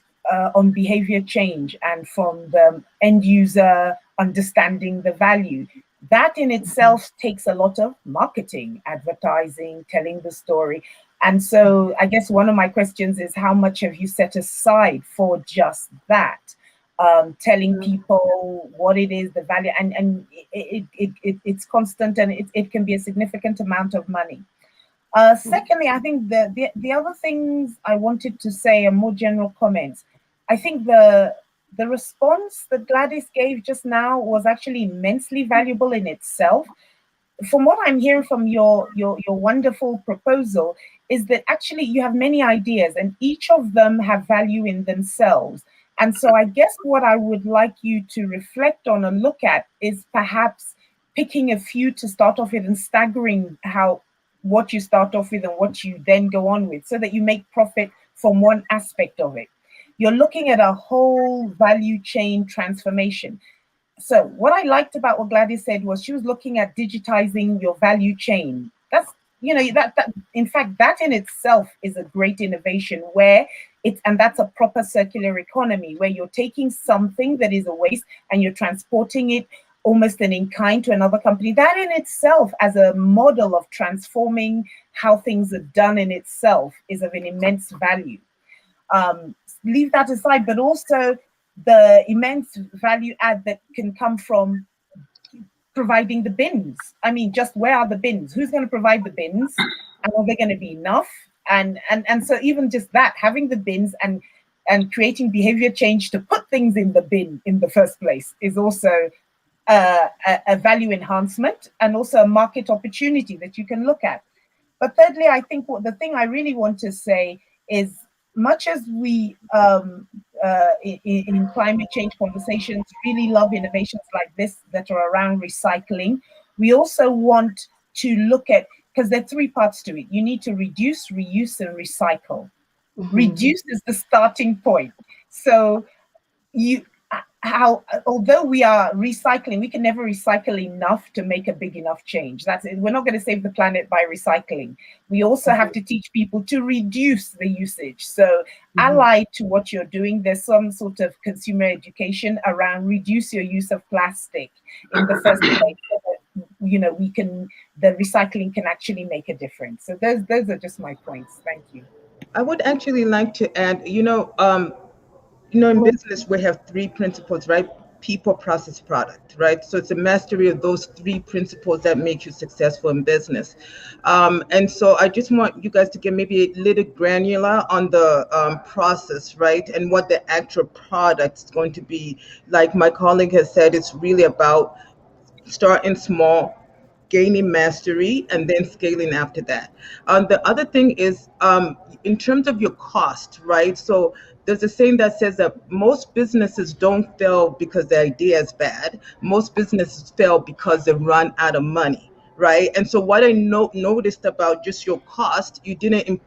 on behavior change and from the end user understanding the value. That in itself takes a lot of marketing, advertising, telling the story. And so I guess one of my questions is, how much have you set aside for just that? Telling people what it is, the value, and it's constant, and it can be a significant amount of money. Secondly, I think the other things I wanted to say are more general comments. I think the response that Gladys gave just now was actually immensely valuable in itself. From what I'm hearing from your wonderful proposal is that actually you have many ideas and each of them have value in themselves. And so I guess what I would like you to reflect on and look at is perhaps picking a few to start off with and staggering what you start off with and what you then go on with, so that you make profit from one aspect of it. You're looking at a whole value chain transformation. So what I liked about what Gladys said was she was looking at digitizing your value chain. That's, that in fact, that in itself is a great innovation and that's a proper circular economy where you're taking something that is a waste and you're transporting it almost an in kind to another company. That in itself, as a model of transforming how things are done in itself, is of an immense value. Leave that aside, but also the immense value add that can come from providing the bins. I mean, just where are the bins? Who's going to provide the bins? And are they going to be enough? And so even just that, having the bins and creating behavior change to put things in the bin in the first place is also a value enhancement and also a market opportunity that you can look at. But thirdly, I think the thing I really want to say is much as we in climate change conversations really love innovations like this that are around recycling, we also want to look at, because there are three parts to it. You need to reduce, reuse, and recycle. Reduce is the starting point. So you how although we are recycling, we can never recycle enough to make a big enough change. That's it. We're not going to save the planet by recycling. We also have to teach people to reduce the usage. So allied to what you're doing, there's some sort of consumer education around reduce your use of plastic in the first place, so that, we can, the recycling can actually make a difference. So those are just my points. Thank you. I would actually like to add, in business, we have three principles, right? People, process, product, right? So it's a mastery of those three principles that make you successful in business. And so I just want you guys to get maybe a little granular on the process, right? And what the actual product is going to be. Like my colleague has said, it's really about starting small, gaining mastery, and then scaling after that. The other thing is, in terms of your cost, right? So there's a saying that says that most businesses don't fail because the idea is bad. Most businesses fail because they run out of money, right? And so what I noticed about just your cost, you didn't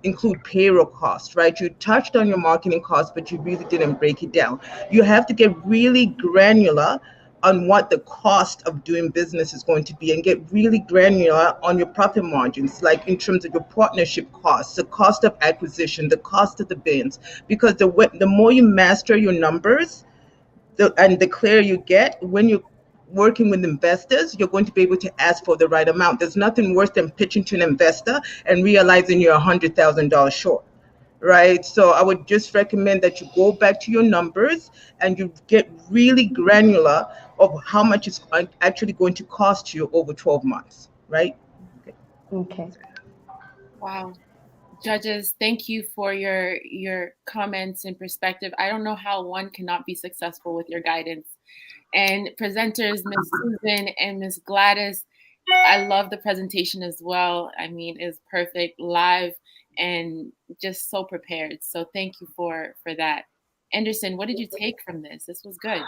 include payroll costs, right? You touched on your marketing costs, but you really didn't break it down. You have to get really granular on what the cost of doing business is going to be, and get really granular on your profit margins, like in terms of your partnership costs, the cost of acquisition, the cost of the bins, because the more you master your numbers, and the clearer you get, when you're working with investors, you're going to be able to ask for the right amount. There's nothing worse than pitching to an investor and realizing you're $100,000 short. Right. So I would just recommend that you go back to your numbers and you get really granular of how much it's actually going to cost you over 12 months. Right. Okay. Wow. Judges, thank you for your comments and perspective. I don't know how one cannot be successful with your guidance. And presenters, Ms. Susan and Ms. Gladys, I love the presentation as well. I mean, it's perfect, live, and just so prepared. So thank you for that. Anderson, what did you take from this? This was good.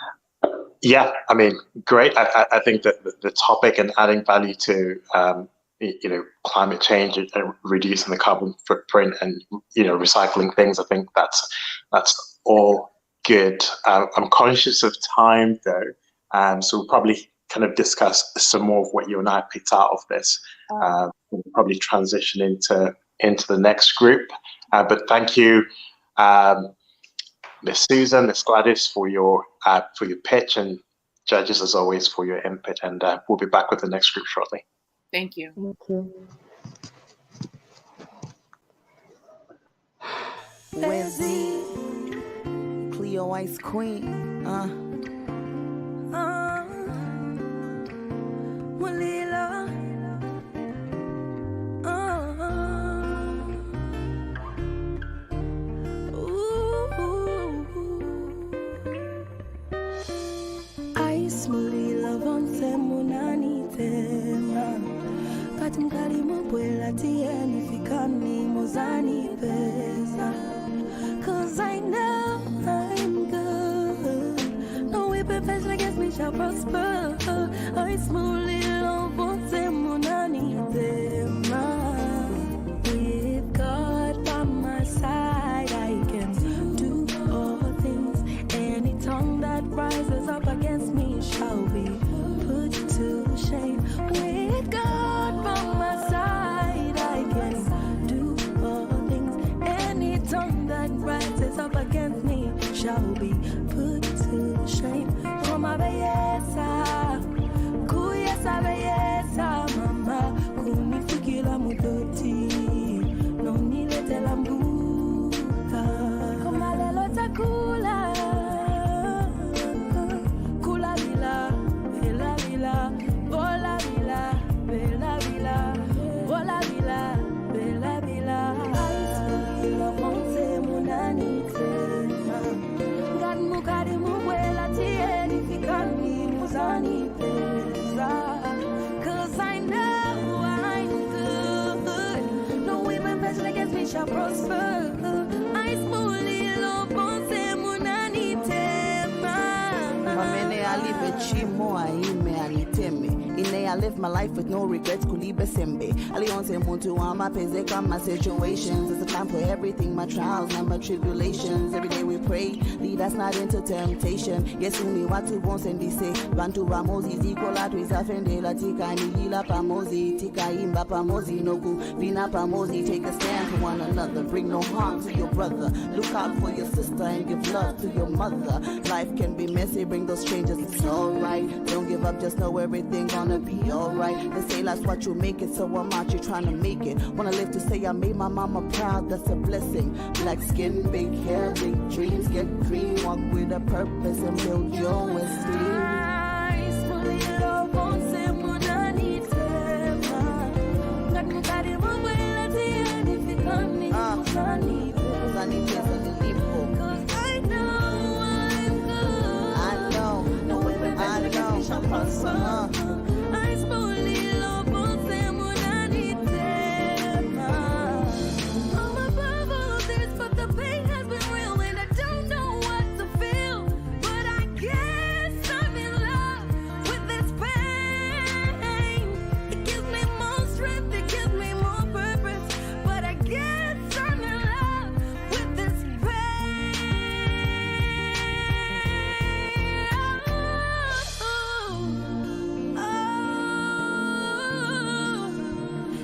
Yeah, I mean, great. I think that the topic and adding value to climate change and reducing the carbon footprint and recycling things, I think that's all good. I'm conscious of time though, so we'll probably kind of discuss some more of what you and I picked out of this. We'll probably transition into the next group. But thank you, Miss Susan, Miss Gladys, for your pitch, and judges as always for your input. And we'll be back with the next group shortly. Thank you. Thank you. Wizzy, Cleo Ice Queen, Walila, Ice Mulila vonse munani tema, kati mkali mubwela tieni fikani mozani pesa. Cause I know I'm good. No weapon fashioned against me shall prosper. I smoothly love won't say monani tema. With God by my side, I can do all things. Any tongue that rises up against me shall be put to shame. With God by my side, I can do all things. Any tongue that rises up against me shall be put to shame. Koma beyesa, kuyesa beyesa, mama, kunifikila mudoti, no nilete la mbuka. Koma lelo takula, kula vila, vila vila, vola vila, vila vila, vola vila, vila vila. Vila fonse munani tema, gad mukari muwela tieni fikani muzani pesa. Cause I know I'm good. No weapon fashioned against me shall prosper. may I live my life with no regrets. Kulibe sembe. Alionse muntu ama peze my situations. It's a time for everything, my trials and my tribulations. Every day we pray, lead us not into temptation. Yes, uni watu wonse ndise. Bantu bamozi ziko la tuisafendela tika nilila pamozi. Tika imba pamozi noku vina pamozi. Take a stand for one another. Bring no harm to your brother. Look out for your sister and give love to your mother. Life can be messy, bring those strangers, it's alright. Don't give up, just know everything gonna be alright. They say life's what you make it, so I'm out here trying to make it. Wanna live to say I made my mama proud, that's a blessing. Black skin, big hair, big dreams, get green, walk with a purpose and build your esteem.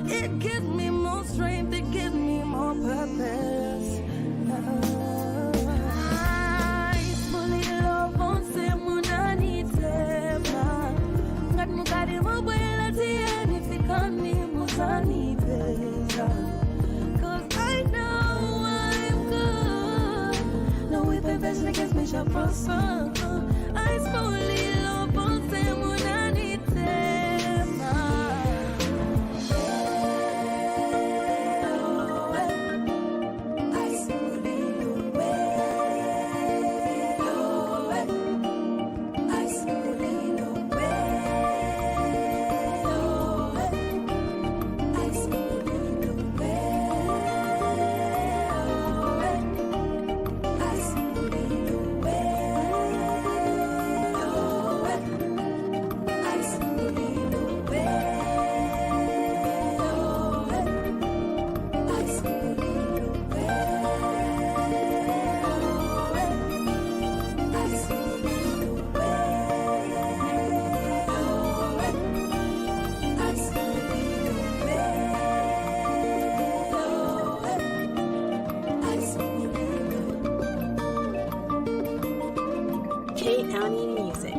It gives me more strength, it gives me more purpose. Cause I know I'm good. No weapon fashioned against me shall prosper. I slowly love on them when I need them. County Music.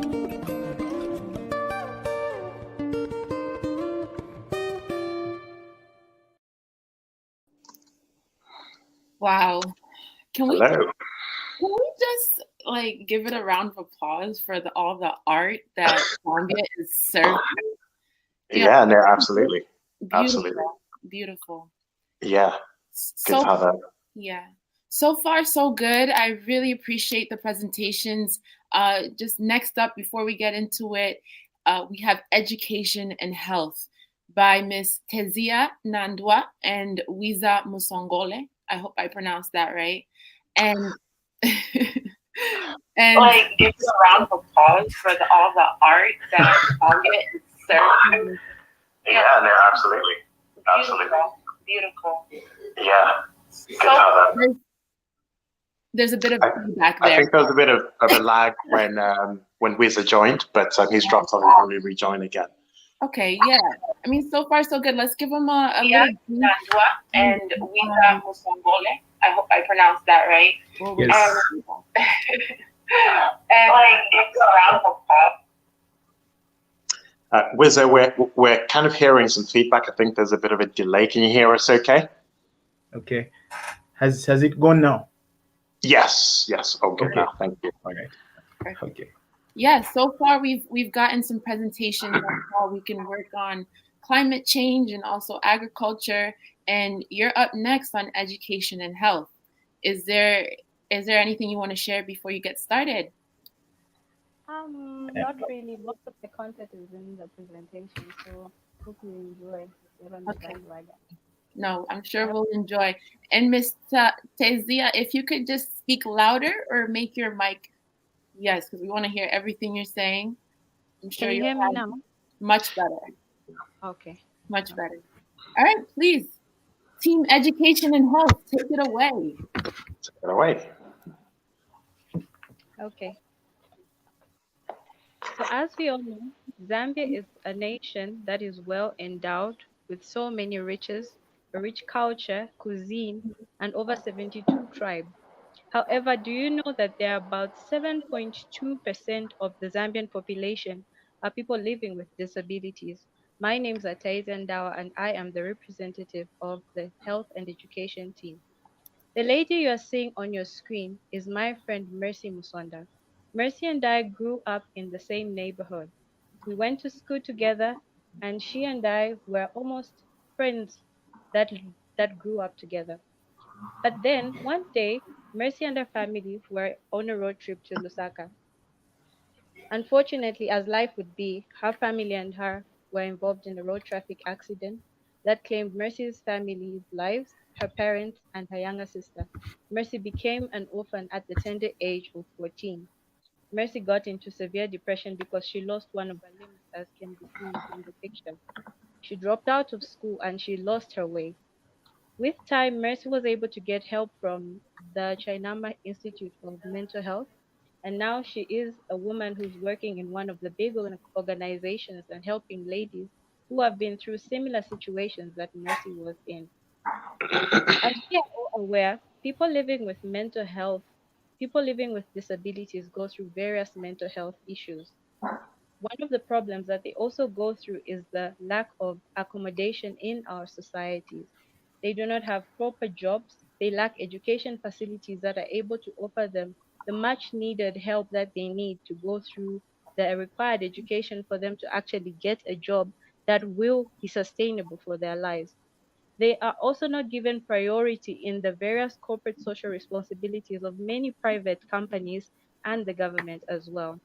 Wow. Can we Hello. just like give it a round of applause for all the art that Zambia is serving? Yeah, no, absolutely. Beautiful. Absolutely. Beautiful. Yeah. Good to have that. Yeah. So far, so good. I really appreciate the presentations. Just next up, before we get into it, we have Education and Health by Miss Tezia Nandwa and Wiza Musongole. I hope I pronounced that right. And and give a round of applause for all the art that Zambia is serving. Yeah, no, absolutely. Absolutely. Beautiful. Yeah. Good to have that. There's a bit of feedback there. I think there was a bit of a lag when Wiza joined, but he's dropped off and probably rejoin again. Okay, yeah. I mean, so far so good. Let's give him a little Nandwa and Wiza Musongole. I hope I pronounced that right. Yes. And give a round of applause. Wiza, we're kind of hearing some feedback. I think there's a bit of a delay. Can you hear us okay? Okay. Has it gone now? Yes. Okay. Okay. Now, thank you. All right. Okay. Yeah, so far we've gotten some presentations on how we can work on climate change and also agriculture. And you're up next on education and health. Is there anything you want to share before you get started? Not really. Most of the content is in the presentation, so hope you enjoy. Okay. No, I'm sure we'll enjoy. And Ms. Tezia, if you could just speak louder or make your mic, yes, because we want to hear everything you're saying. I'm sure Can you hear me now? Much better. Okay. Much better. All right, please. Team Education and Health, take it away. Take it away. Okay. So, as we all know, Zambia is a nation that is well endowed with so many riches, a rich culture, cuisine, and over 72 tribes. However, do you know that there are about 7.2% of the Zambian population are people living with disabilities? My name is Ataiz Ndawa, and I am the representative of the Health and Education team. The lady you are seeing on your screen is my friend Mercy Musonda. Mercy and I grew up in the same neighborhood. We went to school together, and she and I were almost friends that that grew up together. But then one day, Mercy and her family were on a road trip to Lusaka. Unfortunately, as life would be, her family and her were involved in a road traffic accident that claimed Mercy's family's lives, her parents, and her younger sister. Mercy became an orphan at the tender age of 14. Mercy got into severe depression because she lost one of her limbs, as can be seen in the picture. She dropped out of school and she lost her way. With time, Mercy was able to get help from the Chainama Institute of Mental Health, and now she is a woman who's working in one of the big organizations and helping ladies who have been through similar situations that Mercy was in. As we are all aware, people living with disabilities go through various mental health issues. One of the problems that they also go through is the lack of accommodation in our societies. They do not have proper jobs. They lack education facilities that are able to offer them the much needed help that they need to go through the required education for them to actually get a job that will be sustainable for their lives. They are also not given priority in the various corporate social responsibilities of many private companies and the government as well.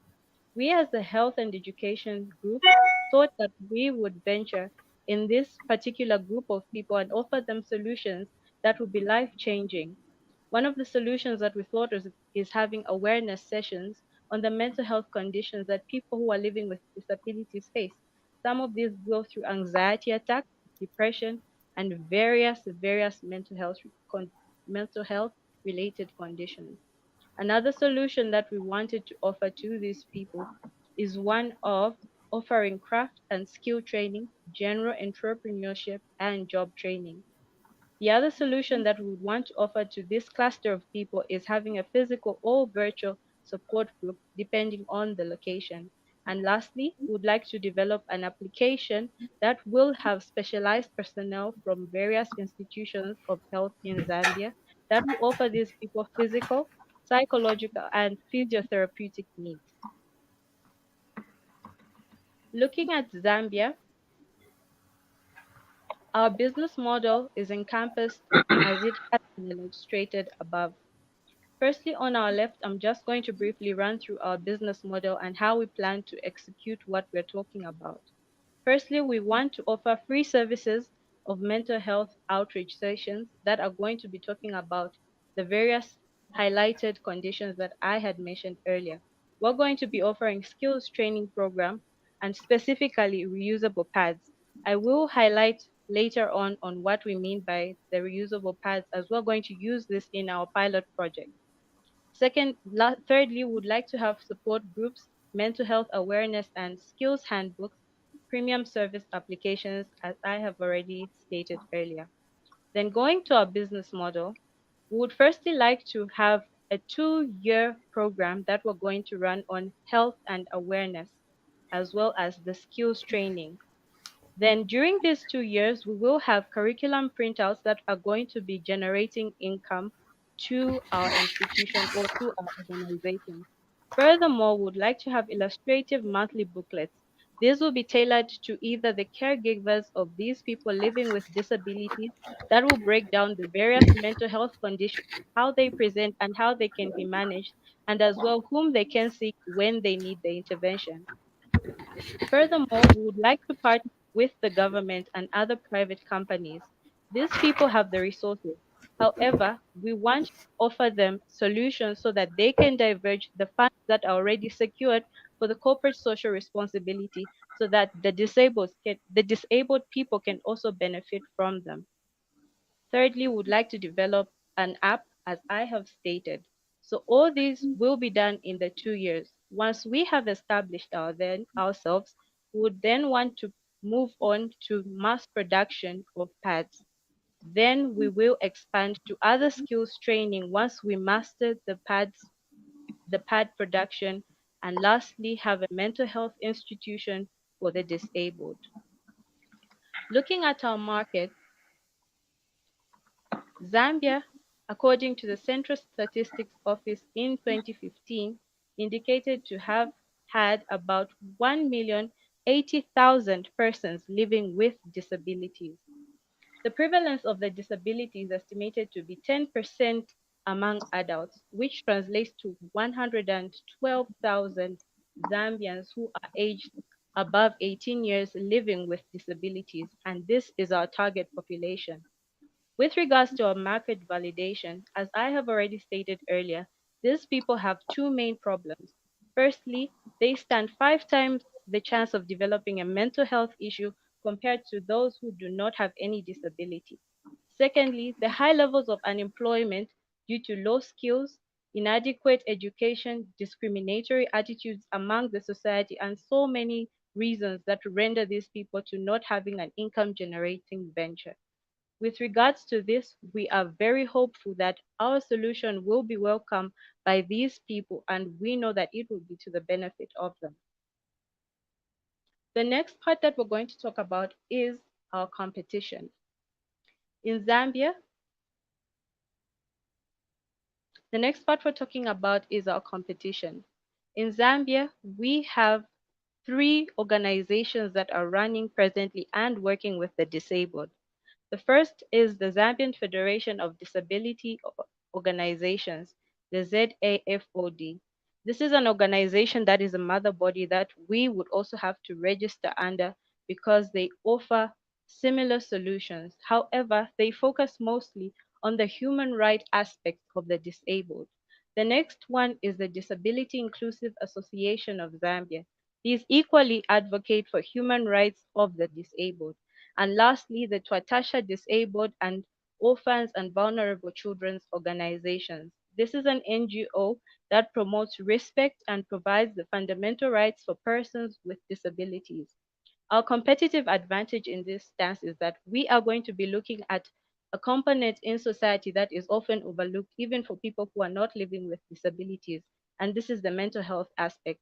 We, as the health and education group, thought that we would venture in this particular group of people and offer them solutions that would be life changing. One of the solutions that we thought is having awareness sessions on the mental health conditions that people who are living with disabilities face. Some of these go through anxiety attacks, depression, and various mental health related conditions. Another solution that we wanted to offer to these people is one of offering craft and skill training, general entrepreneurship, and job training. The other solution that we would want to offer to this cluster of people is having a physical or virtual support group depending on the location. And lastly, we would like to develop an application that will have specialized personnel from various institutions of health in Zambia that will offer these people physical, psychological, and physiotherapeutic needs. Looking at Zambia, our business model is encompassed as it has been illustrated above. Firstly, on our left, I'm just going to briefly run through our business model and how we plan to execute what we're talking about. Firstly, we want to offer free services of mental health outreach sessions that are going to be talking about the various highlighted conditions that I had mentioned earlier. We're going to be offering skills training program and specifically reusable pads. I will highlight later on what we mean by the reusable pads as we're going to use this in our pilot project. Thirdly, we would like to have support groups, mental health awareness and skills handbooks, premium service applications, as I have already stated earlier. Then going to our business model, we would firstly like to have a 2-year program that we're going to run on health and awareness, as well as the skills training. Then during these 2 years, we will have curriculum printouts that are going to be generating income to our institution or to our organization. Furthermore, we would like to have illustrative monthly booklets. These will be tailored to either the caregivers of these people living with disabilities that will break down the various mental health conditions, how they present and how they can be managed, and as well whom they can seek when they need the intervention. Furthermore, we would like to partner with the government and other private companies. These people have the resources. However, we want to offer them solutions so that they can diverge the funds that are already secured for the corporate social responsibility so that the disabled people can also benefit from them. Thirdly, we would like to develop an app, as I have stated. So all these will be done in the 2 years. Once we have established ourselves, we would then want to move on to mass production of pads. Then we will expand to other skills training once we master the pad production, and lastly have a mental health institution for the disabled. Looking at our market, Zambia, according to the Central Statistics Office in 2015, indicated to have had about 1,080,000 persons living with disabilities. The prevalence of the disability is estimated to be 10% among adults, which translates to 112,000 Zambians who are aged above 18 years living with disabilities, and this is our target population. With regards to our market validation, as I have already stated earlier, these people have two main problems. Firstly, they stand 5 times the chance of developing a mental health issue compared to those who do not have any disability. Secondly, the high levels of unemployment due to low skills, inadequate education, discriminatory attitudes among the society, and so many reasons that render these people to not having an income generating venture. With regards to this, we are very hopeful that our solution will be welcomed by these people, and we know that it will be to the benefit of them. The next part that we're going to talk about is our competition. In Zambia, the next part we're talking about is our competition. In Zambia, we have 3 organizations that are running presently and working with the disabled. The first is the Zambian Federation of Disability Organizations, the ZAFOD. This is an organization that is a mother body that we would also have to register under because they offer similar solutions. However, they focus mostly on the human right aspects of the disabled. The next one is the Disability Inclusive Association of Zambia. These equally advocate for human rights of the disabled. And lastly, the Twatasha Disabled and Orphans and Vulnerable Children's Organizations. This is an NGO that promotes respect and provides the fundamental rights for persons with disabilities. Our competitive advantage in this stance is that we are going to be looking at a component in society that is often overlooked, even for people who are not living with disabilities, and this is the mental health aspect.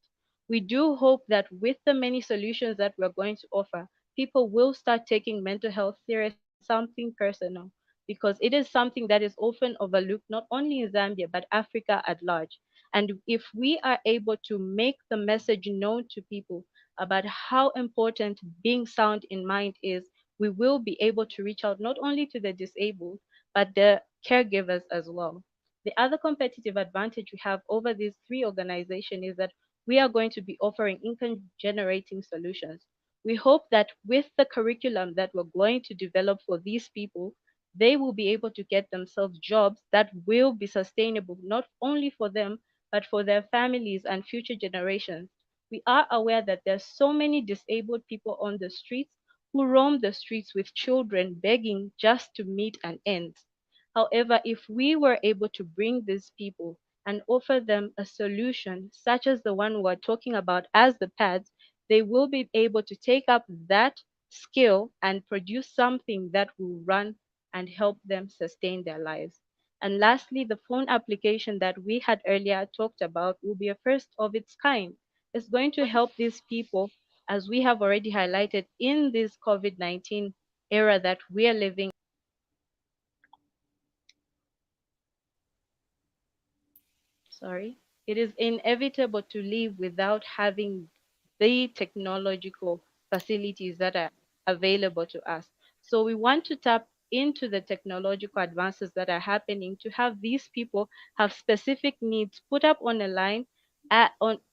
We do hope that with the many solutions that we're going to offer, people will start taking mental health serious, something personal, because it is something that is often overlooked not only in Zambia but Africa at large. And if we are able to make the message known to people about how important being sound in mind is, we will be able to reach out not only to the disabled, but the caregivers as well. The other competitive advantage we have over these 3 organizations is that we are going to be offering income generating solutions. We hope that with the curriculum that we're going to develop for these people, they will be able to get themselves jobs that will be sustainable, not only for them, but for their families and future generations. We are aware that there's so many disabled people on the streets who roam the streets with children begging just to meet an end. However, if we were able to bring these people and offer them a solution such as the one we're talking about as the pads, they will be able to take up that skill and produce something that will run and help them sustain their lives. And lastly, the phone application that we had earlier talked about will be a first of its kind. It's going to help these people, as we have already highlighted in this COVID-19 era that we are living. Sorry, it is inevitable to live without having the technological facilities that are available to us. So we want to tap into the technological advances that are happening to have these people have specific needs put up on a line,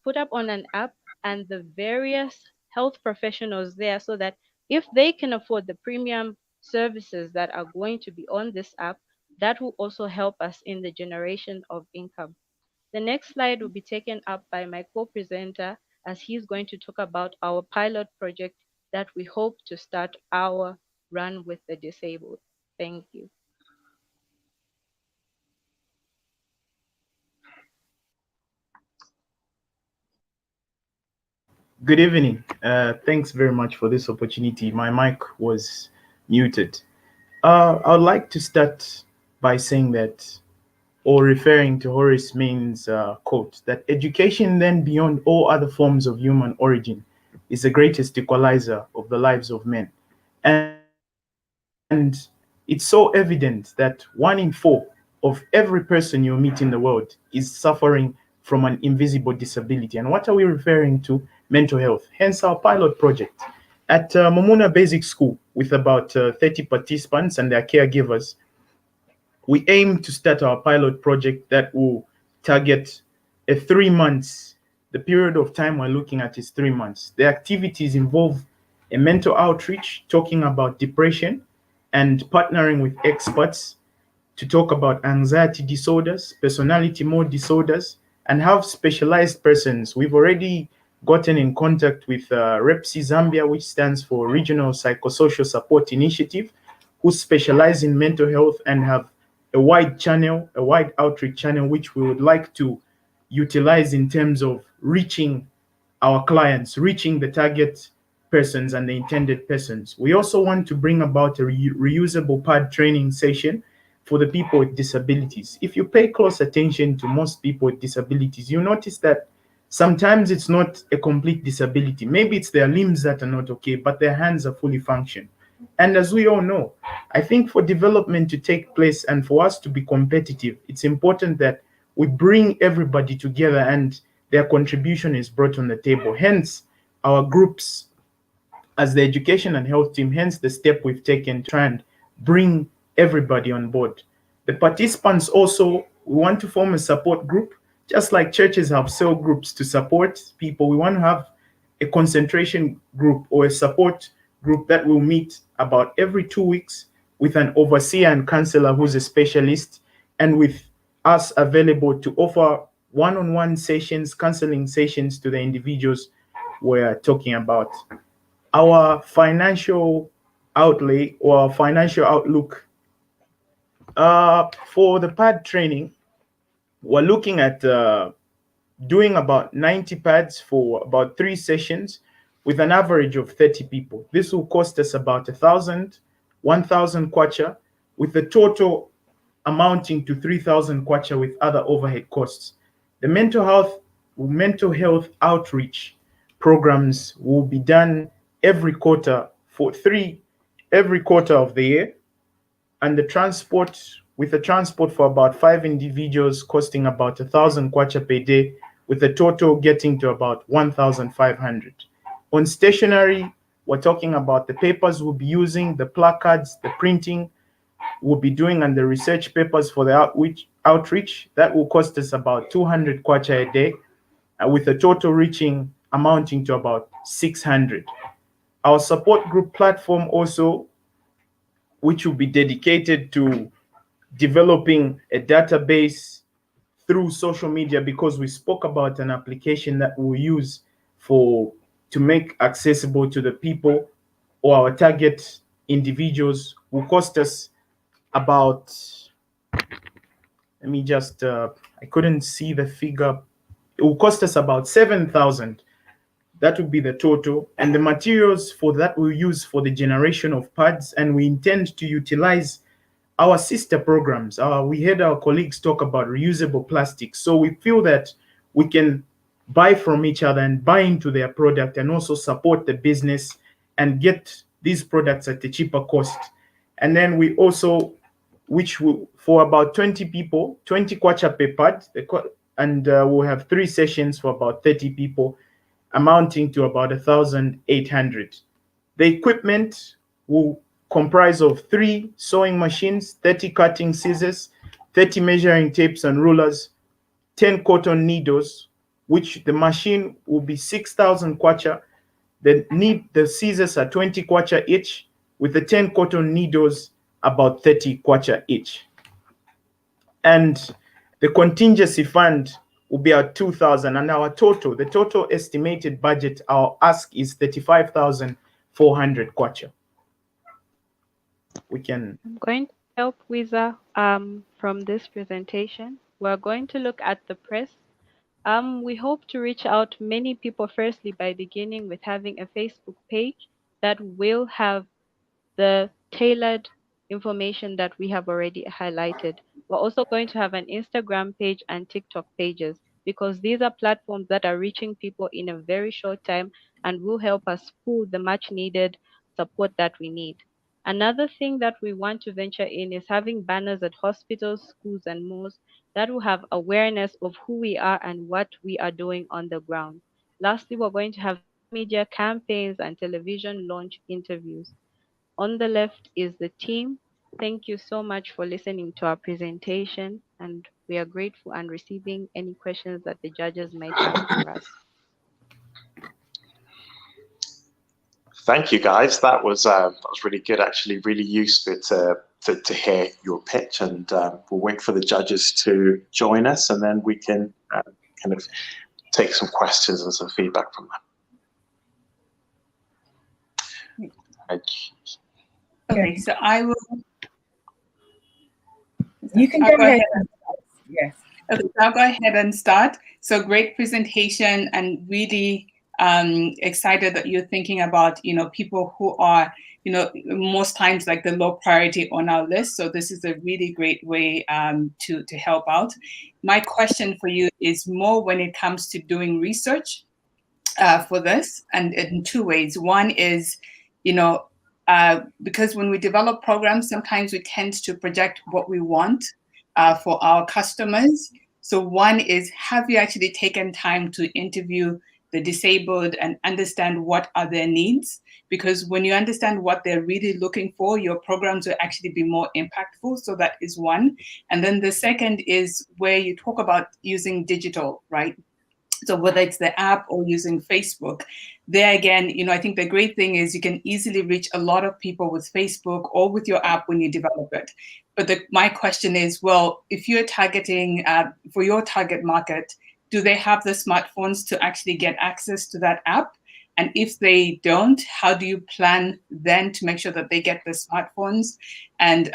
put up on an app, and the various health professionals there, so that if they can afford the premium services that are going to be on this app, that will also help us in the generation of income. The next slide will be taken up by my co-presenter, as he's going to talk about our pilot project that we hope to start our Run with the Disabled. Thank you. Good evening. Thanks very much for this opportunity. My mic was muted. I would like to start by saying that, or referring to Horace Main's quote, that education, then beyond all other forms of human origin, is the greatest equalizer of the lives of men. And it's so evident that 1 in 4 of every person you meet in the world is suffering from an invisible disability. And what are we referring to? Mental health. Hence our pilot project. At Momuna Basic School, with about 30 participants and their caregivers, we aim to start our pilot project that will target a 3 months. The period of time we're looking at is 3 months. The activities involve a mental outreach, talking about depression, and partnering with experts to talk about anxiety disorders, personality mode disorders, and have specialized persons. We've already gotten in contact with REPSI Zambia, which stands for Regional Psychosocial Support Initiative, who specialize in mental health and have a wide channel, a wide outreach channel, which we would like to utilize in terms of reaching our clients, reaching the target persons and the intended persons. We also want to bring about a reusable pad training session for the people with disabilities. If you pay close attention to most people with disabilities, you notice that sometimes it's not a complete disability. Maybe it's their limbs that are not okay, but their hands are fully functioning. And as we all know, I think for development to take place and for us to be competitive, it's important that we bring everybody together and their contribution is brought on the table. Hence, our groups as the education and health team, hence the step we've taken to try and bring everybody on board. The participants also, we want to form a support group, just like churches have cell groups to support people. We want to have a concentration group or a support group that will meet about every 2 weeks with an overseer and counselor who's a specialist, and with us available to offer one-on-one sessions, counseling sessions to the individuals we're talking about. Our financial outlay or our financial outlook for the pad training, we're looking at doing about 90 pads for about 3 sessions with an average of 30 people. This will cost us about 1,000 kwacha, with the total amounting to 3,000 kwacha with other overhead costs. The mental health outreach programs will be done every quarter of the year, and the transport for about 5 individuals costing about 1,000 kwacha per day, with the total getting to about 1,500. On stationery, we're talking about the papers we'll be using, the placards, the printing we'll be doing, and the research papers for the outreach. That will cost us about 200 kwacha a day, with a total amounting to about 600. Our support group platform also, which will be dedicated to developing a database through social media, because we spoke about an application that we'll use to make accessible to the people or our target individuals, will cost us about, I couldn't see the figure. It will cost us about 7,000. That would be the total. And the materials for that we'll use for the generation of pads, and we intend to utilize our sister programs. We heard our colleagues talk about reusable plastics. So we feel that we can buy from each other and buy into their product, and also support the business and get these products at a cheaper cost. And then we also, for about 20 people, 20 kwacha per pad, and we'll have 3 sessions for about 30 people, amounting to about 1,800. The equipment will comprise of 3 sewing machines, 30 cutting scissors, 30 measuring tapes and rulers, 10 cotton needles, which the machine will be 6,000 kwacha. The scissors are 20 kwacha each, with the 10 cotton needles about 30 kwacha each. And the contingency fund will be at 2,000, and the total estimated budget, our ask is 35,400 kwacha. We can. I'm going to help with from this presentation. We're going to look at the press. We hope to reach out many people firstly by beginning with having a Facebook page that will have the tailored information that we have already highlighted. We're also going to have an Instagram page and TikTok pages because these are platforms that are reaching people in a very short time and will help us pull the much needed support that we need. Another thing that we want to venture in is having banners at hospitals, schools, and malls that will have awareness of who we are and what we are doing on the ground. Lastly, we're going to have social media campaigns and television launch interviews. On the left is the team. Thank you so much for listening to our presentation, and we are grateful and receiving any questions that the judges might have for us. Thank you, guys. That was really good. Actually, really useful to hear your pitch, and we'll wait for the judges to join us, and then we can kind of take some questions and some feedback from them. Okay, so I will. You can go ahead. Yes. Okay, so I'll go ahead and start. So great presentation, and really excited that you're thinking about, people who are, most times like the low priority on our list. So this is a really great way to help out. My question for you is more when it comes to doing research for this, and in two ways. One is, because when we develop programs, sometimes we tend to project what we want for our customers. So one is, have you actually taken time to interview the disabled and understand what are their needs? Because when you understand what they're really looking for, your programs will actually be more impactful. So that is one. And then the second is where you talk about using digital, right? So whether it's the app or using Facebook, there again, I think the great thing is you can easily reach a lot of people with Facebook or with your app when you develop it. But my question is, well, if you're targeting for your target market, do they have the smartphones to actually get access to that app? And if they don't, how do you plan then to make sure that they get the smartphones? And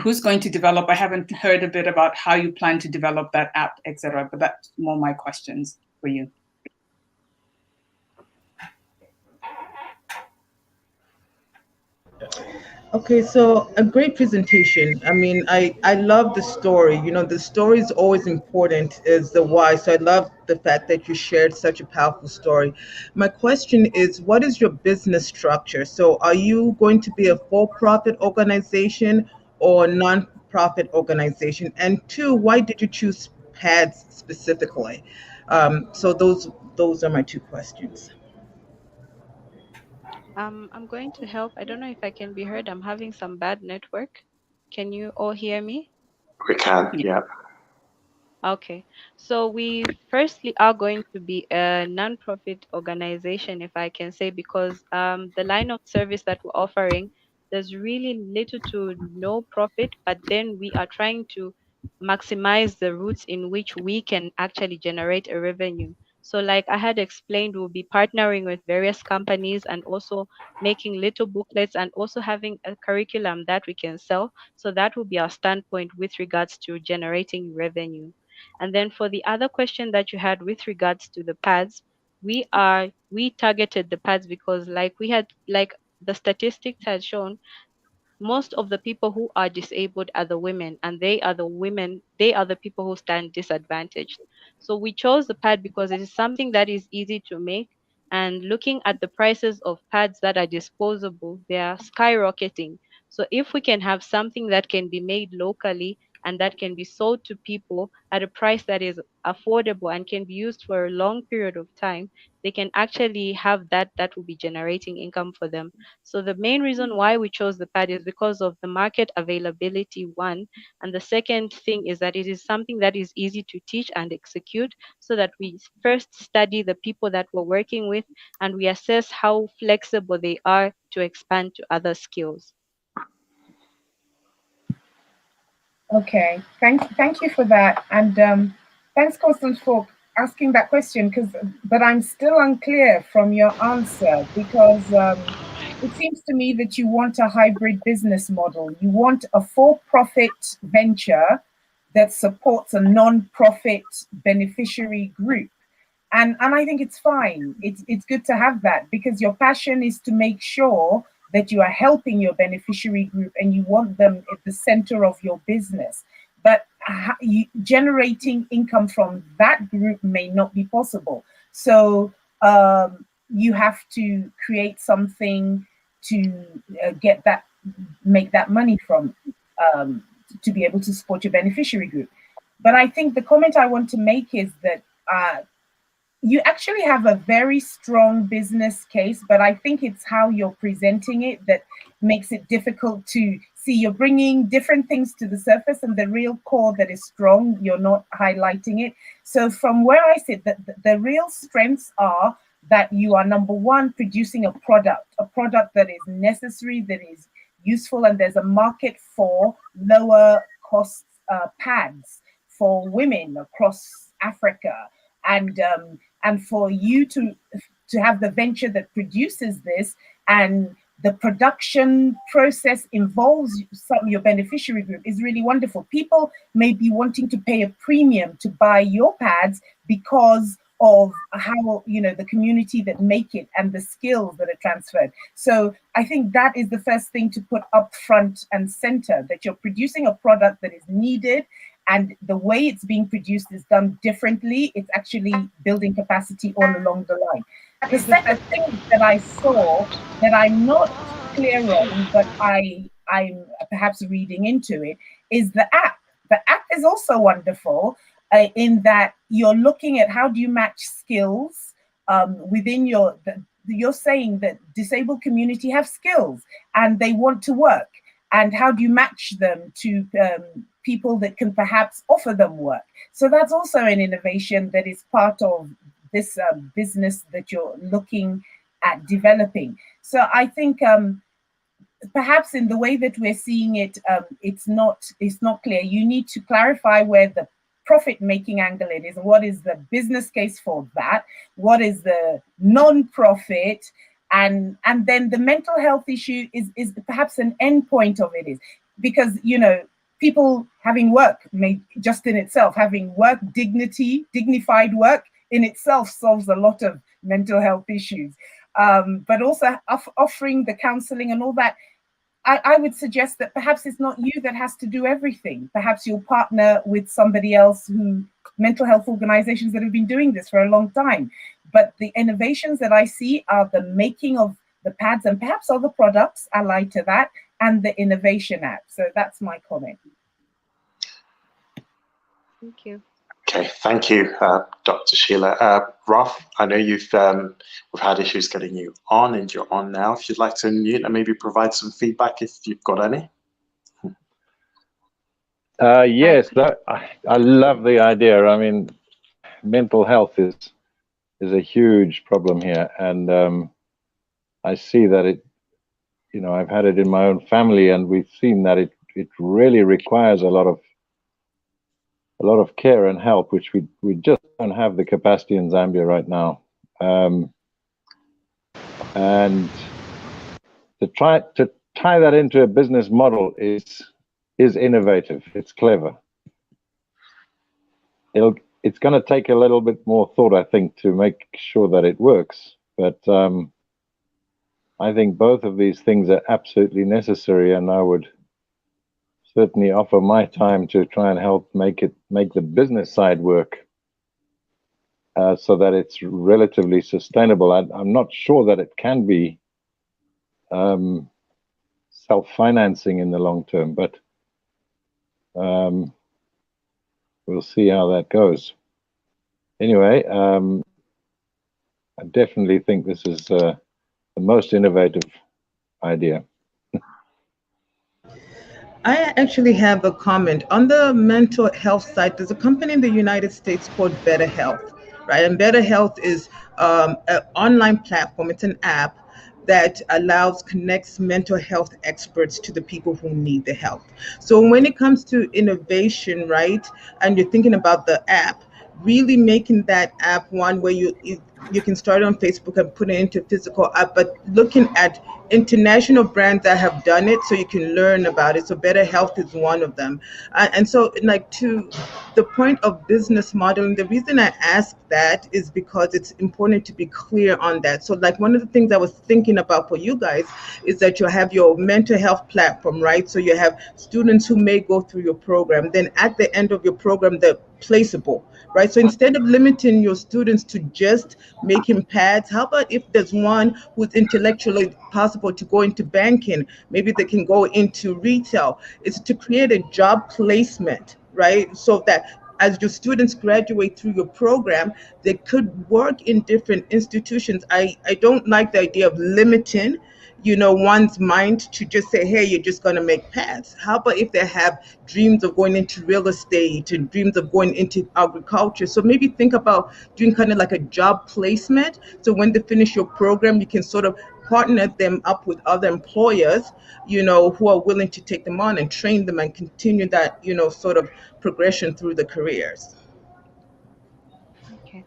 who's going to develop? I haven't heard a bit about how you plan to develop that app, etc. But that's more my questions for you. Okay, so a great presentation. I mean, I love the story. The story is always important as the why. So I love the fact that you shared such a powerful story. My question is, what is your business structure? So are you going to be a for-profit organization or non-profit organization? And two, why did you choose PADS specifically? So those are my two questions. I'm going to help. I don't know if I can be heard. I'm having some bad network. Can you all hear me? We can, yeah. Okay, so we firstly are going to be a non-profit organization, if I can say, because the line of service that we're offering, there's really little to no profit, but then we are trying to maximize the routes in which we can actually generate a revenue. So like I had explained, we'll be partnering with various companies and also making little booklets and also having a curriculum that we can sell. So that will be our standpoint with regards to generating revenue. And then for the other question that you had with regards to the pads, we targeted the pads because like the statistics had shown, most of the people who are disabled are the women, and they are the people who stand disadvantaged. So we chose the pad because it is something that is easy to make, and looking at the prices of pads that are disposable, they are skyrocketing. So if we can have something that can be made locally and that can be sold to people at a price that is affordable and can be used for a long period of time, they can actually have that will be generating income for them. So the main reason why we chose the pad is because of the market availability, one. And the second thing is that it is something that is easy to teach and execute, so that we first study the people that we're working with and we assess how flexible they are to expand to other skills. Okay, thank you for that. And Thanks, Constance, for asking that question, but I'm still unclear from your answer because it seems to me that you want a hybrid business model. You want a for-profit venture that supports a non-profit beneficiary group. And I think it's fine. It's good to have that because your passion is to make sure that you are helping your beneficiary group and you want them at the center of your business. But generating income from that group may not be possible. So you have to create something to make that money from, to be able to support your beneficiary group. But I think the comment I want to make is that you actually have a very strong business case, but I think it's how you're presenting it that makes it difficult to see. You're bringing different things to the surface and the real core that is strong, you're not highlighting it. So from where I sit, the real strengths are that you are, number one, producing a product that is necessary, that is useful, and there's a market for lower cost pads for women across Africa. And for you to have the venture that produces this, and the production process involves your beneficiary group, is really wonderful. People may be wanting to pay a premium to buy your pads because of how, the community that make it and the skills that are transferred. So I think that is the first thing to put up front and center, that you're producing a product that is needed, and the way it's being produced is done differently. It's actually building capacity all along the line. The second thing that I saw that I'm not clear on, but I'm perhaps reading into it, is the app. The app is also wonderful in that you're looking at how do you match skills within you're saying that disabled community have skills and they want to work. And how do you match them to people that can perhaps offer them work? So that's also an innovation that is part of this business that you're looking at developing. So I think perhaps in the way that we're seeing it, it's not clear. You need to clarify where the profit-making angle it is. What is the business case for that? What is the non-profit? And then the mental health issue is perhaps an end point of it, is because, people having work may just in itself, having work dignity, dignified work in itself solves a lot of mental health issues. But also offering the counseling and all that, I would suggest that perhaps it's not you that has to do everything. Perhaps you'll partner with somebody else mental health organizations that have been doing this for a long time. But the innovations that I see are the making of the pads and perhaps other products allied to that, and the innovation app. So that's my comment. Thank you. Okay, thank you, Dr. Sheila. Ralph, I know we've had issues getting you on, and you're on now. If you'd like to unmute and maybe provide some feedback if you've got any. Yes, I love the idea. I mean, mental health is a huge problem here, and I see that it. I've had it in my own family, and we've seen that it really requires a lot of care and help, which we just don't have the capacity in Zambia right now. And to tie that into a business model is innovative. It's clever. It's going to take a little bit more thought, I think, to make sure that it works. But I think both of these things are absolutely necessary, and I would certainly offer my time to try and help make the business side work so that it's relatively sustainable. I'm not sure that it can be self-financing in the long term, but we'll see how that goes. Anyway, I definitely think this is the most innovative idea. I actually have a comment. On the mental health side, there's a company in the United States called Better Health, right? And Better Health is an online platform. It's an app that connects mental health experts to the people who need the help. So when it comes to innovation, right, and you're thinking about the app, really making that app one where you can start on Facebook and put it into physical app, but looking at international brands that have done it so you can learn about it. So Better Health is one of them. And so, like, to the point of business modeling, the reason I ask that is because it's important to be clear on that. So, like, one of the things I was thinking about for you guys is that you have your mental health platform, right? So you have students who may go through your program. Then at the end of your program, they're placeable, right? So instead of limiting your students to just making pads, how about if there's one who's intellectually possible to go into banking, maybe they can go into retail. It's to create a job placement, right? So that as your students graduate through your program, they could work in different institutions. I don't like the idea of limiting, one's mind to just say, hey, you're just going to make pads. How about if they have dreams of going into real estate and dreams of going into agriculture? So maybe think about doing kind of like a job placement. So when they finish your program, you can sort of partner them up with other employers, who are willing to take them on and train them and continue that, sort of progression through the careers. Okay.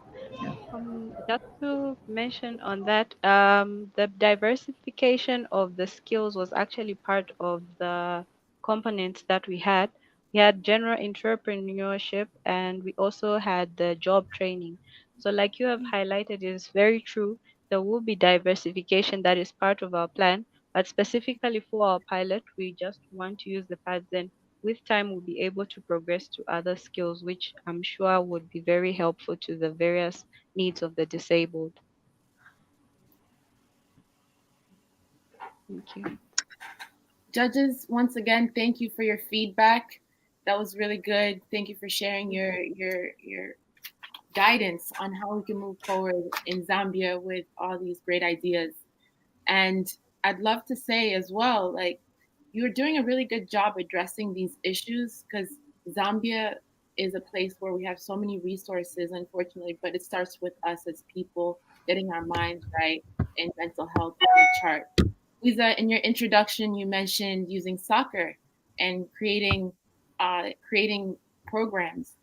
Just to mention on that, the diversification of the skills was actually part of the components that we had. We had general entrepreneurship, and we also had the job training. So like you have highlighted, it is very true. There will be diversification that is part of our plan, but specifically for our pilot, we just want to use the pads. Then with time, we'll be able to progress to other skills, which I'm sure would be very helpful to the various needs of the disabled. Thank you. Judges, once again, thank you for your feedback. That was really good. Thank you for sharing your guidance on how we can move forward in Zambia with all these great ideas. And I'd love to say as well, like, you're doing a really good job addressing these issues, because Zambia is a place where we have so many resources, unfortunately, but it starts with us as people getting our minds right and mental health on the chart. Lisa, in your introduction, you mentioned using soccer and creating programs.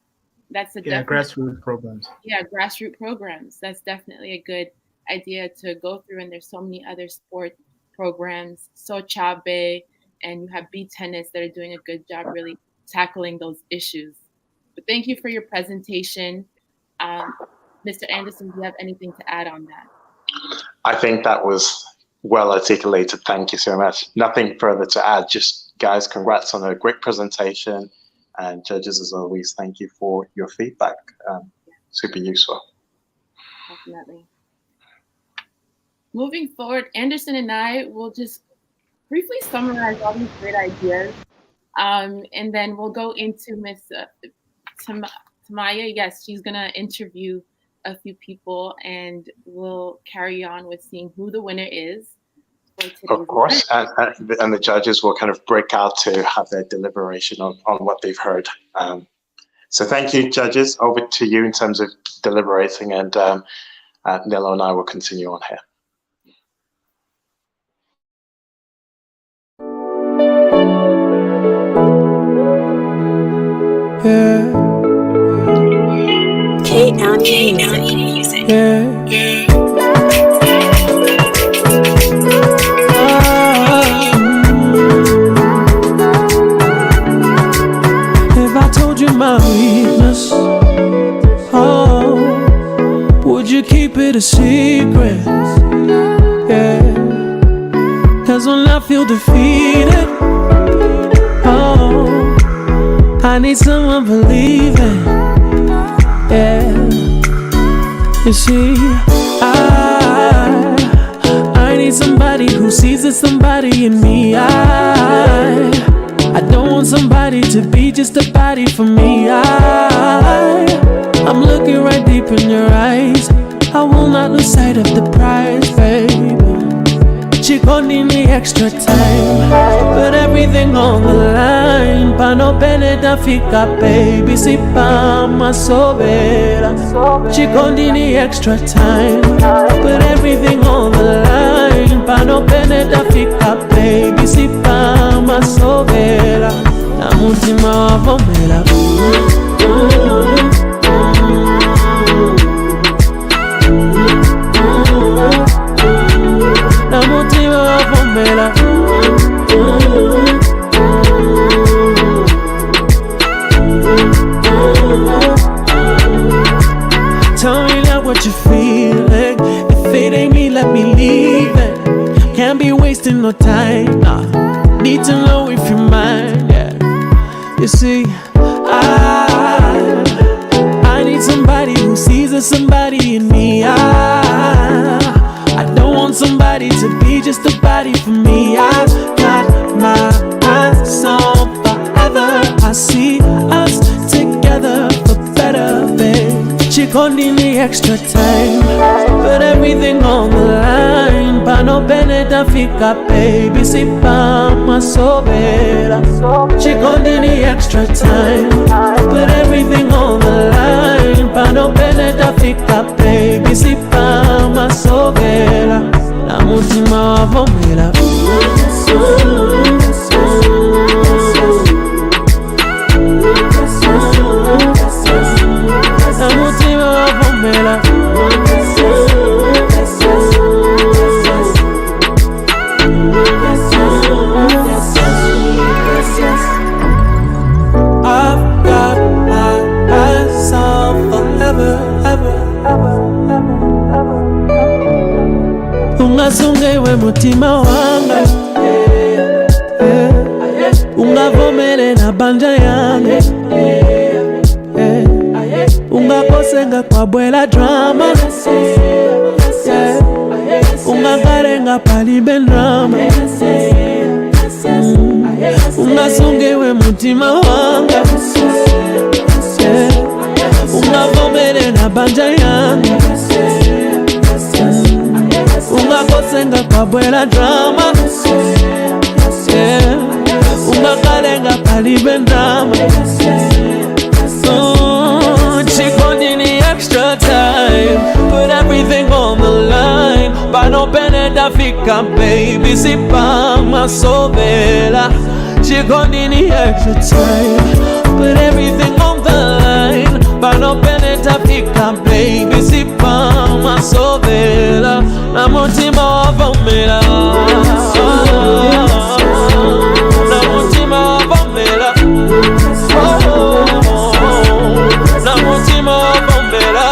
That's a grassroots programs. Yeah, grassroots programs. That's definitely a good idea to go through. And there's so many other sport programs, Sochabe, and you have beach tennis that are doing a good job really tackling those issues. But thank you for your presentation. Mr. Anderson, do you have anything to add on that? I think that was well articulated. Thank you so much. Nothing further to add. Just, guys, congrats on a great presentation. And judges, as always, thank you for your feedback. Super useful. Definitely. Moving forward, Anderson and I will just briefly summarize all these great ideas. And then we'll go into Miss Tamaya. Yes, she's going to interview a few people, and we'll carry on with seeing who the winner is. Of course, and the judges will kind of break out to have their deliberation on what they've heard. So thank you, judges. Over to you in terms of deliberating, and Nilo and I will continue on here. Music. Yeah. If I told you my weakness, oh, would you keep it a secret? Yeah. 'Cause when I feel defeated, oh, I need someone believing. Yeah. You see, I need somebody who sees that somebody in me. I don't want somebody to be just a body for me. I'm looking right deep in your eyes. I will not lose sight of the prize, baby. She gon' need me extra time, put everything on the line. Pa no benefika, baby, si pa ma sobera. She gon' need me extra time, put everything on the line. Pa no benefika, baby, si pa ma sobera. La mutima wa bomela. vomela. Tell me now what you feeling. If it ain't me, let me leave it. Can't be wasting no time, nah. Need to know if you're mine, yeah. You see, I need somebody who sees there's somebody in me. I don't want somebody to be just a body for me. I got myself forever. I see us together for better, babe. She gon' need the extra time, put everything on the line. Pa no beneta fica, baby, si pa ma sobera. She gon' need the extra time, put everything on the line. Pa no beneta fica, baby, si pa ma sobera. La mutima wa vomela. La mutima wa vomela. I've got myself forever, ever. Ungasunge we mutima wanga, ungavomele na banja yangu, ungakosenga kwa bwela drama, ungakarenga palibe drama. Ungasunge we mutima wanga, ungavomele na banja yangu, ungakosenga kwa bwela drama, ungakarenga palibe drama. She gon' need the extra time, put everything on the line. Pa no beneta fica, baby, si pa ma sobera. She gon' need the extra time, put everything on the line. Pa no beneta fica, baby, si pa ma sobera. La mutima wa vomela. La mutima wa vomela. La mutima wa vomela.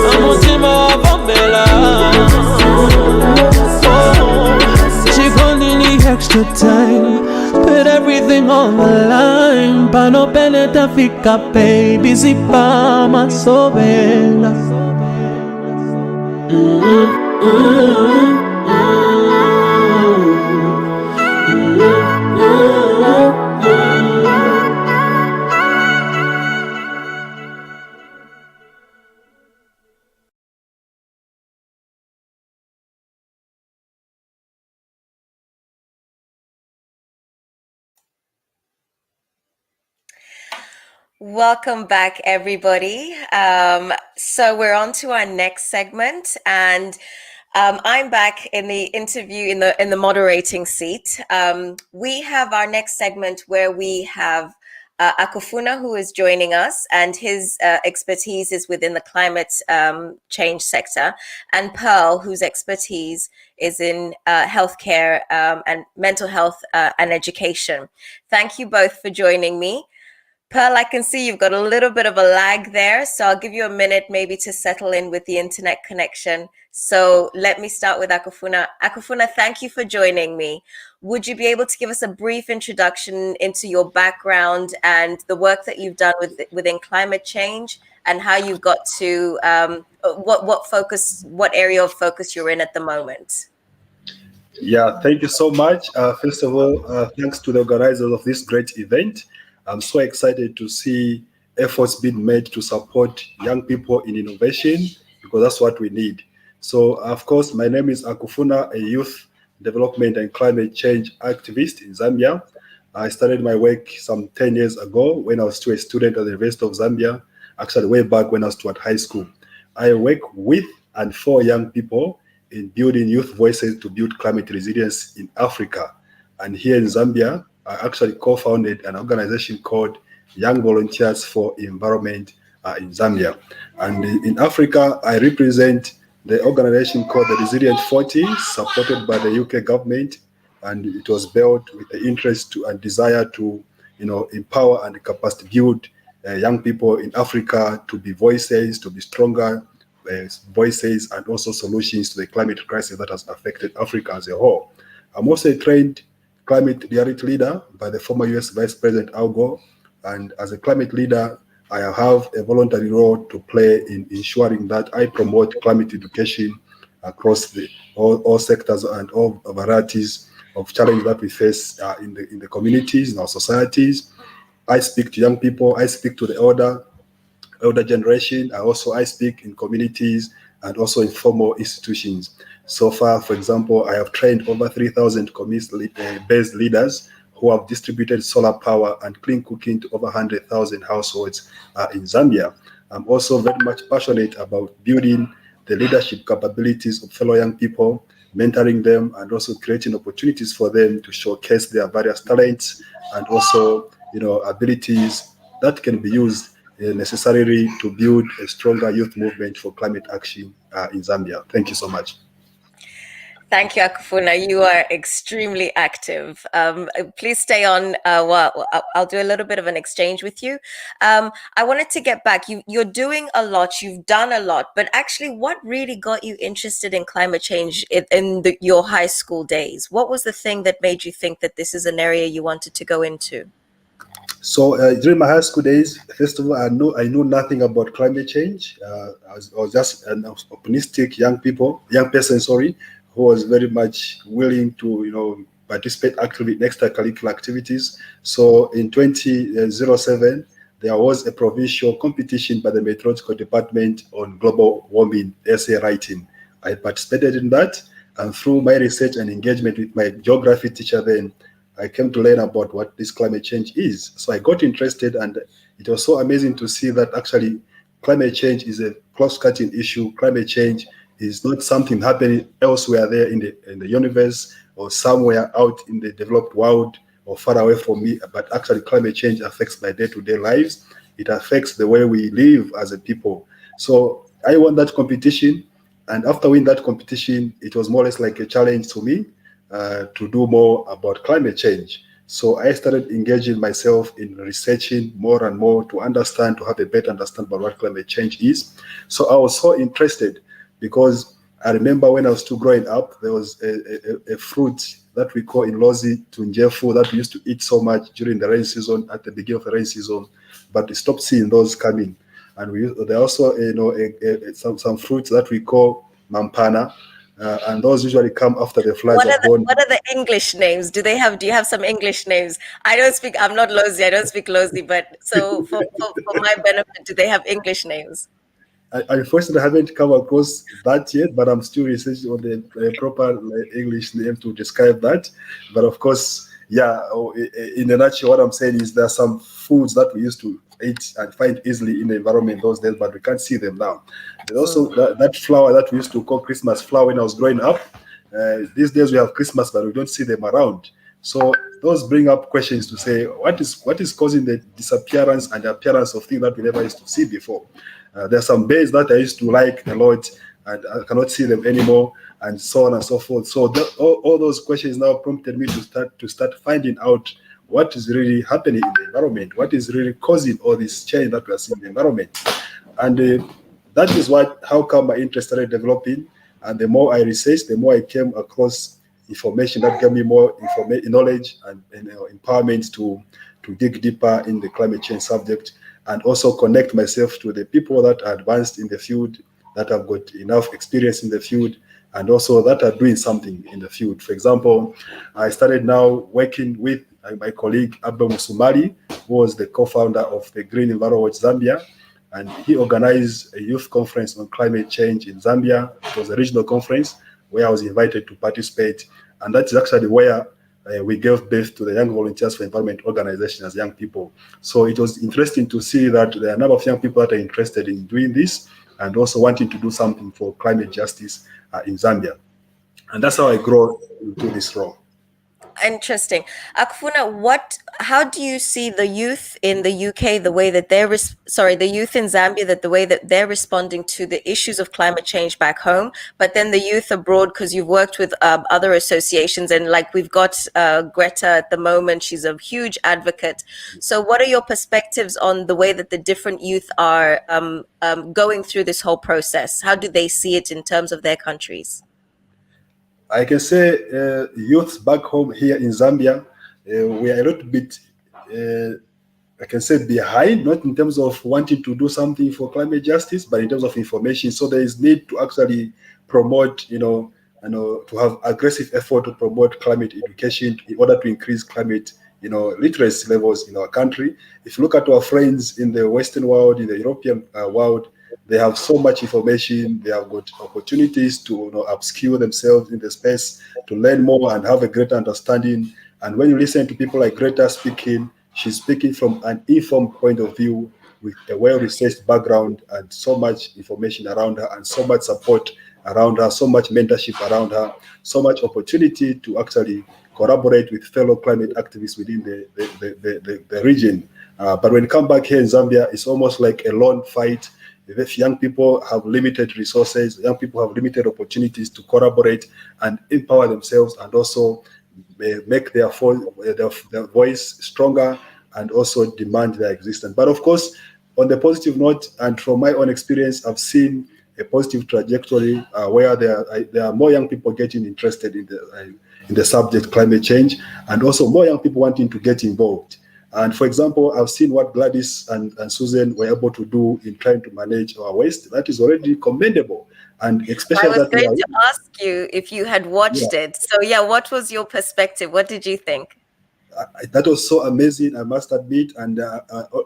La mutima wa vomela. She gon' need the extra time, put everything on the line. Pa no beneta fica, baby, si pa ma sobera. Welcome back, everybody. So we're on to our next segment, and I'm back in the interview in the moderating seat. We have our next segment where we have Akufuna, who is joining us, and his expertise is within the climate change sector, and Pearl, whose expertise is in healthcare and mental health and education. Thank you both for joining me. Pearl, I can see you've got a little bit of a lag there, so I'll give you a minute maybe to settle in with the internet connection. So let me start with Akufuna. Akufuna, thank you for joining me. Would you be able to give us a brief introduction into your background and the work that you've done within climate change, and how you got to what area of focus you're in at the moment? Yeah, thank you so much. First of all, thanks to the organizers of this great event. I'm so excited to see efforts being made to support young people in innovation, because that's what we need. So, of course, my name is Akufuna, a youth development and climate change activist in Zambia. I started my work some 10 years ago when I was still a student at the University of Zambia, actually way back when I was still at high school. I work with and for young people in building youth voices to build climate resilience in Africa. And here in Zambia, I actually co-founded an organization called Young Volunteers for Environment in Zambia. And in Africa, I represent the organization called the Resilient 40, supported by the UK government, and it was built with the interest and desire to, empower and capacity build young people in Africa to be voices, to be stronger voices, and also solutions to the climate crisis that has affected Africa as a whole. I'm also a trained climate reality leader by the former US Vice President Al Gore, and as a climate leader, I have a voluntary role to play in ensuring that I promote climate education across all sectors and all varieties of challenges that we face in the communities, in our societies. I speak to young people, I speak to the elder generation. I speak in communities and also in formal institutions. So far, for example, I have trained over 3,000 community-based leaders who have distributed solar power and clean cooking to over 100,000 households in Zambia. I'm also very much passionate about building the leadership capabilities of fellow young people, mentoring them, and also creating opportunities for them to showcase their various talents and also, abilities that can be used necessarily to build a stronger youth movement for climate action in Zambia. Thank you so much. Thank you, Akufuna. You are extremely active. Please stay on. I'll do a little bit of an exchange with you. I wanted to get back. You're doing a lot. You've done a lot. But actually, what really got you interested in climate change in your high school days? What was the thing that made you think that this is an area you wanted to go into? So during my high school days, first of all, I knew nothing about climate change. I was just an optimistic young person, who was very much willing to, participate actively in extracurricular activities. So in 2007, there was a provincial competition by the Meteorological Department on global warming essay writing. I participated in that, and through my research and engagement with my geography teacher then, I came to learn about what this climate change is. So I got interested, and it was so amazing to see that actually climate change is a cross-cutting issue. Climate change is not something happening elsewhere there in the universe or somewhere out in the developed world or far away from me, but actually climate change affects my day-to-day lives. It affects the way we live as a people. So I won that competition, and after winning that competition, it was more or less like a challenge to me to do more about climate change. So I started engaging myself in researching more and more to have a better understanding about what climate change is. So I was so interested because I remember when I was still growing up, there was a fruit that we call in Lozi tunjefu that we used to eat so much during the rain season, at the beginning of the rain season, but we stopped seeing those coming. And there are also, some fruits that we call mampana, and those usually come after the floods have gone. What are the English names? Do you have some English names? I'm not Lozi, I don't speak Lozi, but so for my benefit, do they have English names? I unfortunately haven't come across that yet, but I'm still researching on the proper English name to describe that. But of course, in a nutshell, what I'm saying is there are some foods that we used to eat and find easily in the environment those days, but we can't see them now. There's also that flower that we used to call Christmas flower when I was growing up. These days we have Christmas, but we don't see them around. So those bring up questions to say, what is causing the disappearance and the appearance of things that we never used to see before? There are some birds that I used to like a lot, and I cannot see them anymore, and so on and so forth. So all those questions now prompted me to start finding out what is really happening in the environment, what is really causing all this change that we are seeing in the environment. And that is how come my interest started developing. And the more I researched, the more I came across information that gave me more knowledge and empowerment to dig deeper in the climate change subject, and also connect myself to the people that are advanced in the field, that have got enough experience in the field, and also that are doing something in the field. For example, I started now working with my colleague Abba Musumali, who was the co-founder of the Green Environment Zambia, and he organized a youth conference on climate change in Zambia. It was a regional conference where I was invited to participate, and that's actually where we gave birth to the Young Volunteers for Environment organization as young people. So it was interesting to see that there are a number of young people that are interested in doing this and also wanting to do something for climate justice in Zambia. And that's how I grew into this role. Interesting. Akufuna, how do you see the youth in the UK, the way that the youth in Zambia, that the way that they're responding to the issues of climate change back home, but then the youth abroad, because you've worked with other associations, and like we've got Greta at the moment, she's a huge advocate. So what are your perspectives on the way that the different youth are going through this whole process? How do they see it in terms of their countries? I can say youths back home here in Zambia, we are a little bit, I can say, behind, not in terms of wanting to do something for climate justice, but in terms of information. So there is need to actually promote, to have aggressive effort to promote climate education in order to increase climate, literacy levels in our country. If you look at our friends in the Western world, in the European world, they have so much information. They have got opportunities to upskill themselves in the space, to learn more and have a greater understanding. And when you listen to people like Greta speaking, she's speaking from an informed point of view with a well-researched background and so much information around her and so much support around her, so much mentorship around her, so much opportunity to actually collaborate with fellow climate activists within the region. But when you come back here in Zambia, it's almost like a lone fight. If young people have limited resources, young people have limited opportunities to collaborate and empower themselves, and also make their voice stronger and also demand their existence. But of course, on the positive note, and from my own experience, I've seen a positive trajectory where there are more young people getting interested in the subject climate change, and also more young people wanting to get involved. And for example, I've seen what Gladys and Susan were able to do in trying to manage our waste. That is already commendable. And especially I was going to ask you if you had watched it. So yeah, what was your perspective? What did you think? That was so amazing, I must admit. And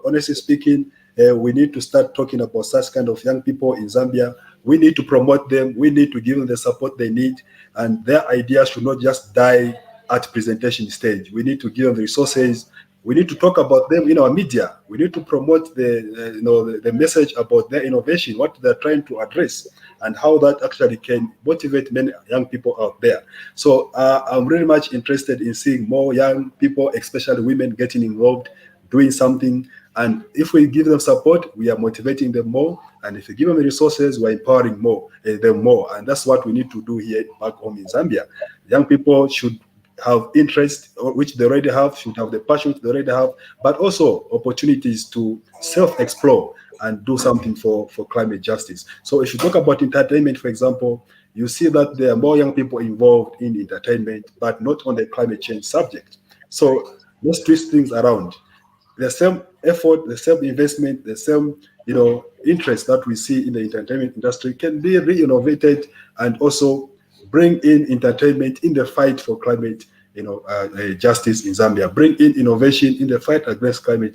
honestly speaking, we need to start talking about such kind of young people in Zambia. We need to promote them. We need to give them the support they need. And their ideas should not just die at presentation stage. We need to give them the resources. We need to talk about them in our media. We need to promote the message about their innovation, what they're trying to address, and how that actually can motivate many young people out there. So I'm really much interested in seeing more young people, especially women, getting involved, doing something. And if we give them support, we are motivating them more. And if we give them the resources, we're empowering them more. And that's what we need to do here back home in Zambia. Young people should have interest, which they already have, should have the passion they already have, but also opportunities to self-explore and do something for climate justice. So if you talk about entertainment, for example, you see that there are more young people involved in entertainment, but not on the climate change subject. So let's twist things around. The same effort, the same investment, the same interest that we see in the entertainment industry can be re-innovated and also bring in entertainment in the fight for climate justice in Zambia. Bring in innovation in the fight against climate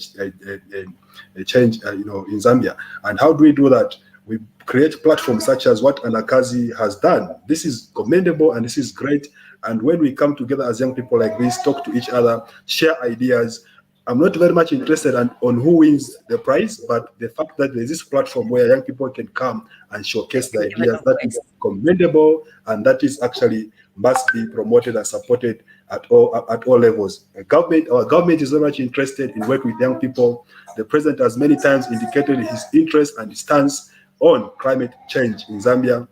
change in Zambia. And how do we do that? We create platforms such as what Anakazi has done. This is commendable and this is great. And when we come together as young people like this, talk to each other, share ideas, I'm not very much interested on who wins the prize, but the fact that there's this platform where young people can come and showcase the ideas, that is commendable, and that is actually must be promoted and supported at all levels. Our government is very much interested in working with young people. The president has many times indicated his interest and his stance on climate change in Zambia.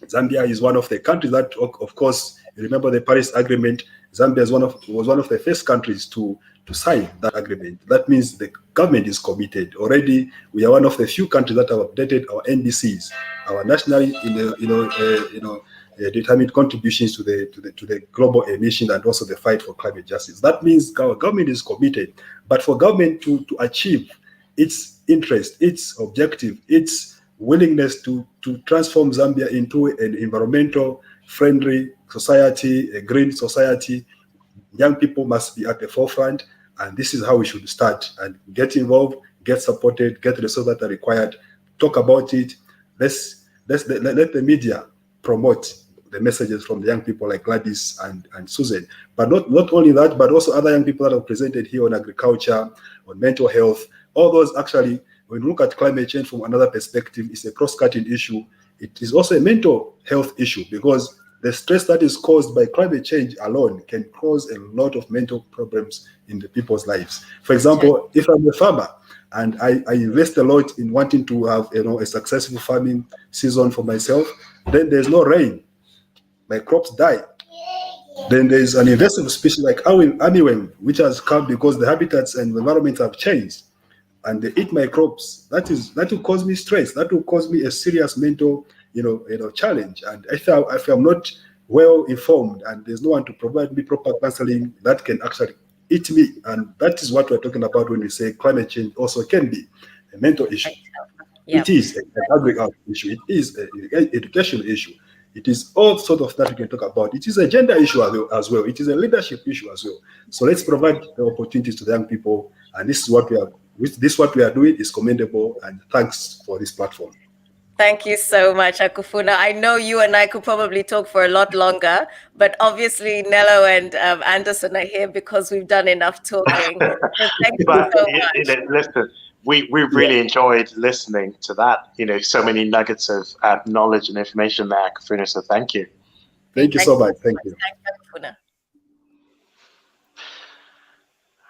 Zambia is one of the countries that, of course, you remember the Paris Agreement. Zambia was one of the first countries to sign that agreement. That means the government is committed. Already, we are one of the few countries that have updated our NDCs, our nationally determined contributions to the global emission and also the fight for climate justice. That means our government is committed. But for government to achieve its interest, its objective, its willingness to transform Zambia into an environmental friendly society, a green society, young people must be at the forefront, and this is how we should start and get involved, get supported, get the resources that are required, talk about it. Let the media promote the messages from the young people like Gladys and Susan. But not only that, but also other young people that are presented here on agriculture, on mental health. All those actually, when you look at climate change from another perspective, it's a cross-cutting issue. It is also a mental health issue because the stress that is caused by climate change alone can cause a lot of mental problems in the people's lives. For example, if I'm a farmer and I invest a lot in wanting to have a successful farming season for myself, then there's no rain, my crops die. Then there's an invasive species like armyworm, which has come because the habitats and the environment have changed, and they eat my crops. That will cause me stress. That will cause me a serious mental, challenge. And if I'm not well informed and there's no one to provide me proper counseling, that can actually eat me. And that is what we're talking about when we say climate change also can be a mental issue. It is an agricultural issue. It is an educational issue. It is all sort of that we can talk about. It is a gender issue as well. It is a leadership issue as well. So let's provide the opportunities to the young people. And this is what we are doing is commendable. And thanks for this platform. Thank you so much, Akufuna. I know you and I could probably talk for a lot longer, but obviously Nello and Anderson are here because we've done enough talking. So thank you so much. Listen, we really enjoyed listening to that. So many nuggets of knowledge and information there, Akufuna. So thank you. Thank you so much. Thank you. Thank you, Akufuna.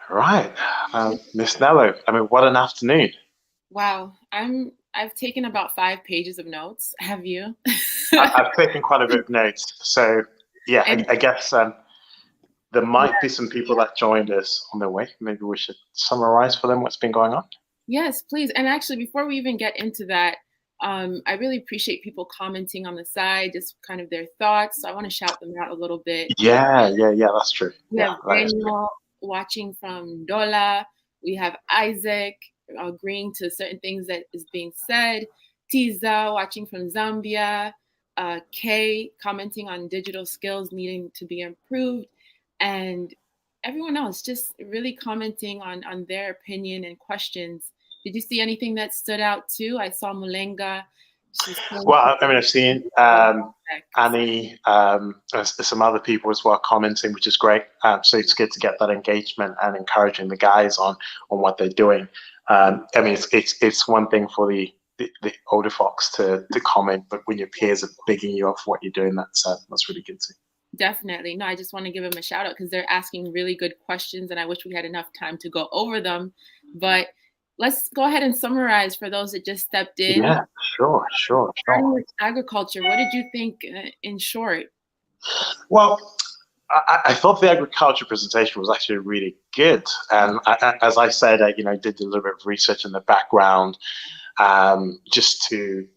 Right, Miss Nello. I mean, what an afternoon. Wow, I've taken about 5 pages of notes. Have you? I've taken quite a bit of notes. So yeah, I guess there might be some people that joined us on their way. Maybe we should summarize for them what's been going on. Yes, please. And actually, before we even get into that, I really appreciate people commenting on the side, just kind of their thoughts. So I want to shout them out a little bit. Yeah, that's true. We have Daniel watching from Dola. We have Isaac agreeing to certain things that is being said. Tiza watching from Zambia. Kay commenting on digital skills needing to be improved. And everyone else just really commenting on their opinion and questions. Did you see anything that stood out too? I saw Mulenga. Well, I mean, I've seen Annie, some other people as well commenting, which is great. So it's good to get that engagement and encouraging the guys on what they're doing. I mean, it's one thing for the older folks to comment, but when your peers are bigging you up for what you're doing, that's really good too. Definitely. No, I just want to give them a shout out because they're asking really good questions and I wish we had enough time to go over them. But let's go ahead and summarize for those that just stepped in. Yeah, sure. Starting with agriculture, what did you think in short? Well, I thought the agriculture presentation was actually really good. And as I said, I did a little bit of research in the background just to,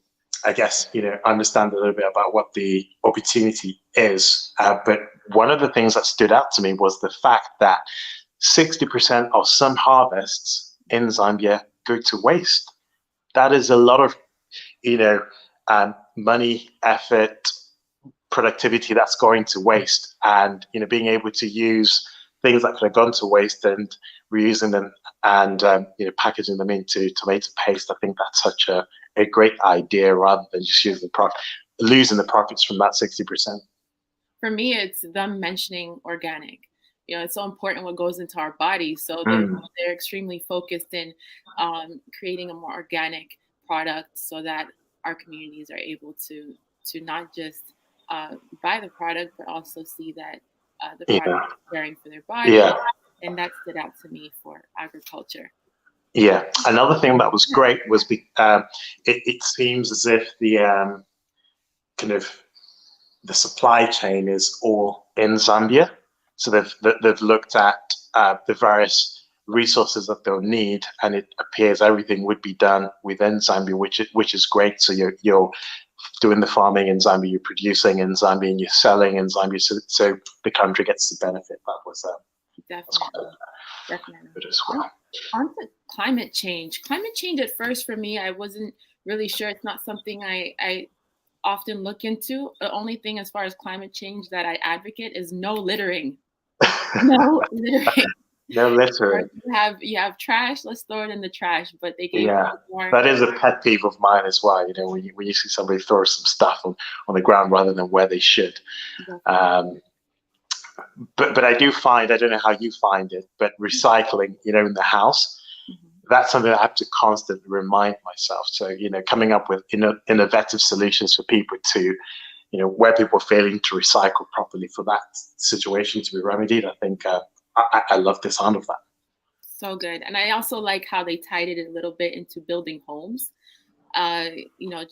I guess, understand a little bit about what the opportunity is. But one of the things that stood out to me was the fact that 60% of some harvests in Zambia go to waste. That is a lot of, money, effort, productivity that's going to waste. And, being able to use things that could have gone to waste and reusing them and, packaging them into tomato paste, I think that's such a great idea rather than just losing the profits from that 60%. For me, it's them mentioning organic. It's so important what goes into our bodies. So they're extremely focused in creating a more organic product so that our communities are able to not just buy the product, but also see that the product is caring for their body. Yeah. And that stood out to me for agriculture. Yeah. Another thing that was great was it seems as if the kind of the supply chain is all in Zambia. So they've looked at the various resources that they'll need, and it appears everything would be done within Zambia, which is great. So you're doing the farming in Zambia, you're producing in Zambia, and you're selling in Zambia, so the country gets the benefit. That was definitely good as well. On to climate change. Climate change at first for me, I wasn't really sure. It's not something I often look into. The only thing as far as climate change that I advocate is no littering. No littering. No littering. You have trash, let's throw it in the trash. But they gave more. That is a pet peeve of mine as well. When you see somebody throw some stuff on the ground rather than where they should. But I do find, I don't know how you find it, but recycling, in the house, that's something I have to constantly remind myself. So, coming up with innovative solutions for people to where people are failing to recycle properly for that situation to be remedied. I think I love the sound of that. So good. And I also like how they tied it a little bit into building homes.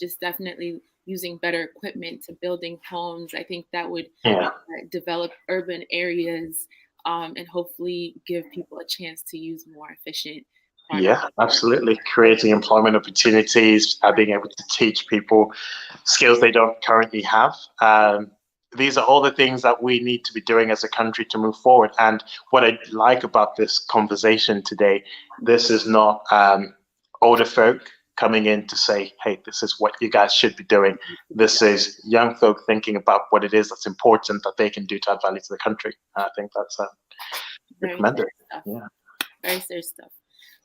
Just definitely using better equipment to building homes. I think that would develop urban areas and hopefully give people a chance to use more efficient products. Yeah, absolutely. Creating employment opportunities, being able to teach people skills they don't currently have. These are all the things that we need to be doing as a country to move forward. And what I like about this conversation today, this is not older folk coming in to say, hey, this is what you guys should be doing. This is young folk thinking about what it is that's important that they can do to add value to the country. I think that's recommended. Yeah. Very serious stuff.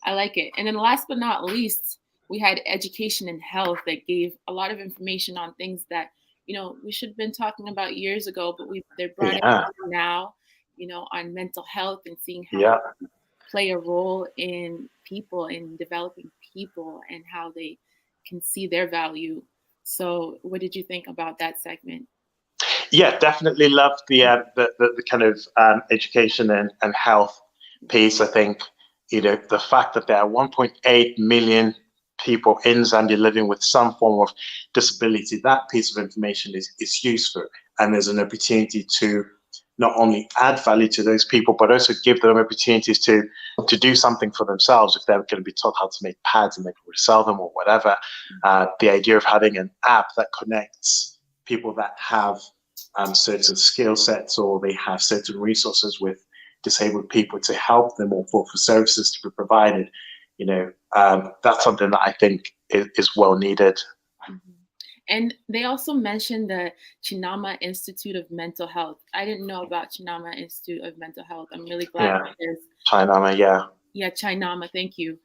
I like it. And then last but not least, we had education and health that gave a lot of information on things that, we should have been talking about years ago, but they're brought in now, on mental health and seeing how they play a role in people, in developing people and how they can see their value. So what did you think about that segment? Yeah, definitely loved the kind of education and health piece. I think, the fact that there are 1.8 million people in Zambia living with some form of disability, that piece of information is useful. And there's an opportunity to not only add value to those people, but also give them opportunities to do something for themselves if they're going to be taught how to make pads and they can resell them or whatever. The idea of having an app that connects people that have certain skill sets or they have certain resources with disabled people to help them or for services to be provided, that's something that I think is well needed. And they also mentioned the Chinama Institute of Mental Health. I didn't know about Chinama Institute of Mental Health. I'm really glad that there's Chinama, Yeah, Chinama, thank you.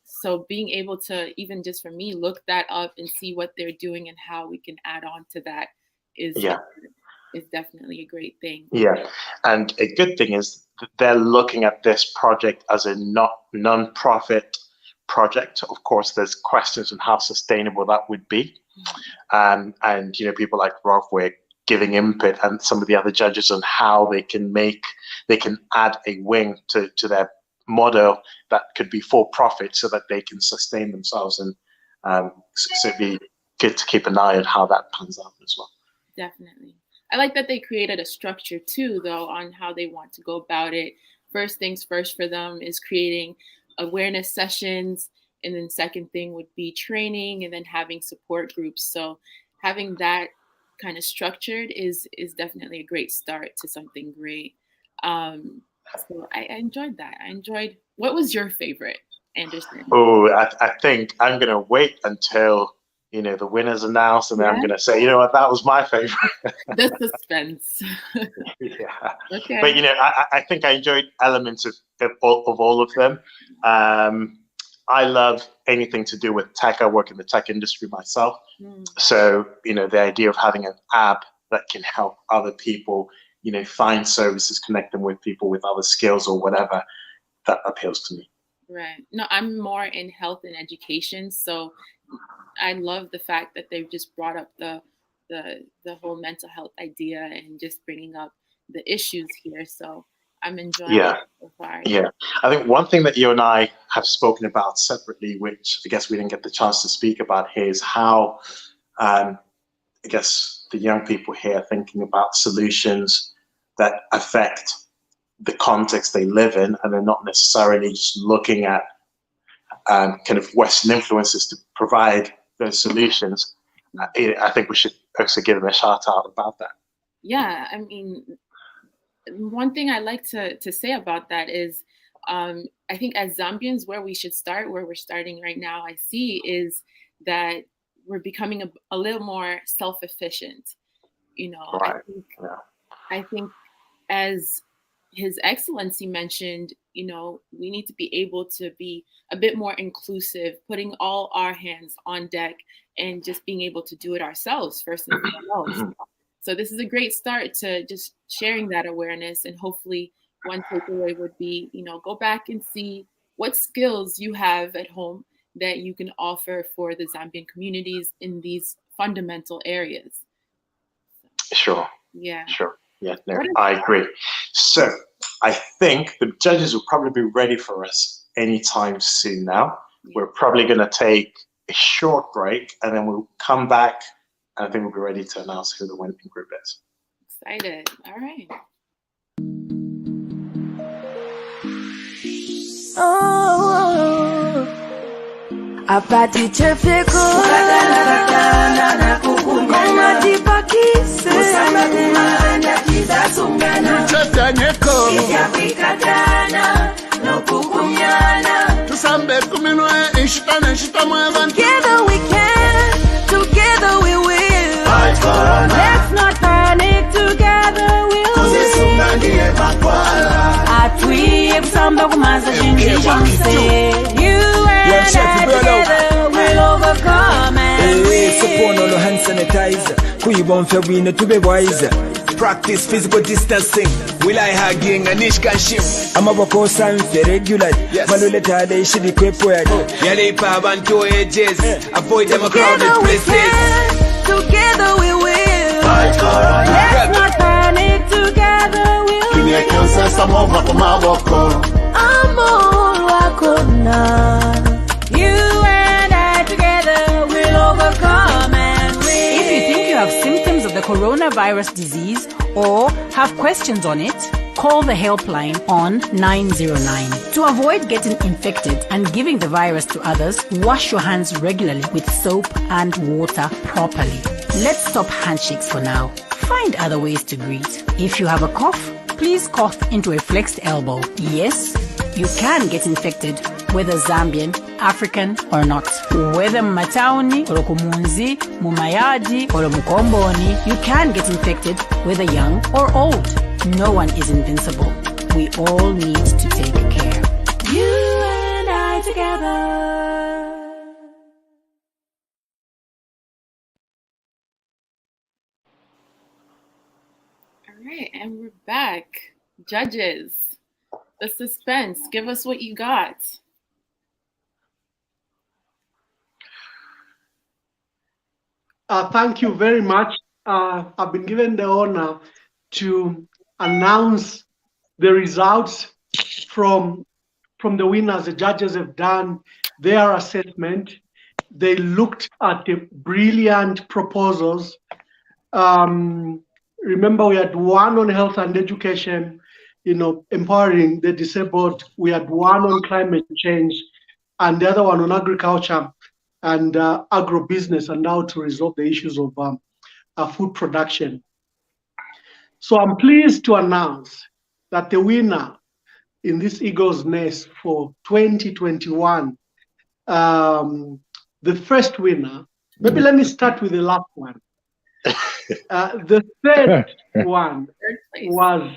So being able to, even just for me, look that up and see what they're doing and how we can add on to that is definitely a great thing. Yeah, and a good thing is that they're looking at this project as a non-profit project. Of course, there's questions on how sustainable that would be. And people like Rob were giving input and some of the other judges on how they can add a wing to their model that could be for profit so that they can sustain themselves. And so it'd be good to keep an eye on how that pans out as well. Definitely. I like that they created a structure too, though, on how they want to go about it. First things first for them is creating awareness sessions. And then second thing would be training and then having support groups. So having that kind of structured is definitely a great start to something great. So I enjoyed that. What was your favorite, Anderson? Oh, I think I'm going to wait until the winner's announced, and then I'm going to say, that was my favorite. The suspense. Yeah. Okay. But I think I enjoyed elements of all of them. I love anything to do with tech. I work in the tech industry myself. So, the idea of having an app that can help other people, find services, connect them with people with other skills or whatever, that appeals to me. Right. No, I'm more in health and education. So I love the fact that they've just brought up the whole mental health idea and just bringing up the issues here. So I'm enjoying it so far. Yeah. I think one thing that you and I have spoken about separately, which I guess we didn't get the chance to speak about here, is how I guess the young people here are thinking about solutions that affect the context they live in, and they're not necessarily just looking at kind of Western influences to provide those solutions. I think we should also give them a shout out about that. Yeah, I mean, one thing I like to say about that is I think as Zambians, where we should start, where we're starting right now, I see is that we're becoming a little more self-efficient. Right. I think as His Excellency mentioned, we need to be able to be a bit more inclusive, putting all our hands on deck and just being able to do it ourselves first and foremost. So this is a great start to just sharing that awareness, and hopefully one takeaway would be, go back and see what skills you have at home that you can offer for the Zambian communities in these fundamental areas. Sure. Yeah. Sure. Yeah, no, I agree. So I think the judges will probably be ready for us anytime soon now. We're probably going to take a short break and then we'll come back and I think we'll be ready to announce who the winning group is. Excited. All right. Oh, apati chefeko koma tipakise kumanda tizasungana Chetanyeko ikapikatana nokukumyana tusambe kuminwe ishitana abantu. Together we can, together we will. Fight corona. Let's not panic, together we'll Kuzisunganie makwala. Atwiye kusamba kumaza chinjishonse. You and I together we'll overcome and win. Support on hand sanitizer. Kuyibonfe wine tube wise. Practice physical distancing. Will I hugging and ishkanshim? Amaboko sanfe regular. Malule tade shidi kwepo ya. Yale pa bantu edges. Avoid them crowded places. Together we will. Fight corona. Let's not panic, together we'll win. Amor wako na. You and I together will overcome and win. If you think you have symptoms of the coronavirus disease or have questions on it, call the helpline on 909. To avoid getting infected and giving the virus to others, wash your hands regularly with soap and water properly. Let's stop handshakes for now. Find other ways to greet. If you have a cough, please cough into a flexed elbow. Yes, you can get infected, whether Zambian, African or not. Whether Matauni, or Kumunzi, Mumayadi, or Mukomboni, you can get infected, whether young or old. No one is invincible. We all need to take care. You and I together. All right, and we're back. Judges, the suspense. Give us what you got. Thank you very much. I've been given the honor to announce the results from the winners. The judges have done their assessment. They looked at the brilliant proposals. Remember, we had one on health and education, empowering the disabled. We had one on climate change, and the other one on agriculture and agribusiness, and now to resolve the issues of food production. So I'm pleased to announce that the winner in this Eagle's Nest for 2021, the first winner, maybe let me start with the last one. The third one was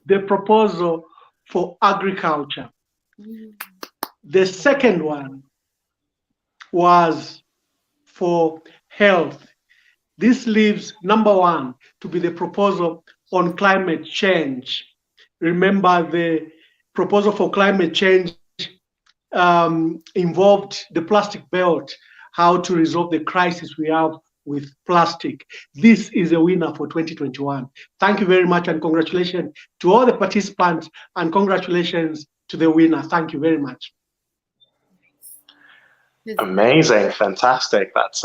the proposal for agriculture. The second one was for health. This leaves number one to be the proposal on climate change. Remember, the proposal for climate change involved the plastic belt, how to resolve the crisis we have with plastic. This is a winner for 2021. Thank you very much, and congratulations to all the participants, and congratulations to the winner. Thank you very much. Amazing, fantastic. That's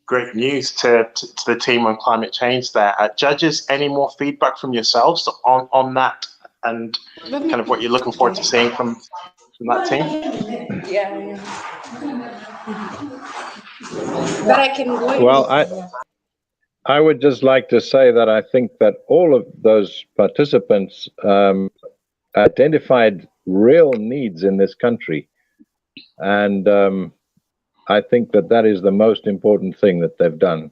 great news to the team on climate change there. Judges, any more feedback from yourselves on that and kind of what you're looking forward to seeing from that team? Yeah. But I can go. Well, I would just like to say that I think that all of those participants identified real needs in this country. And I think that is the most important thing that they've done.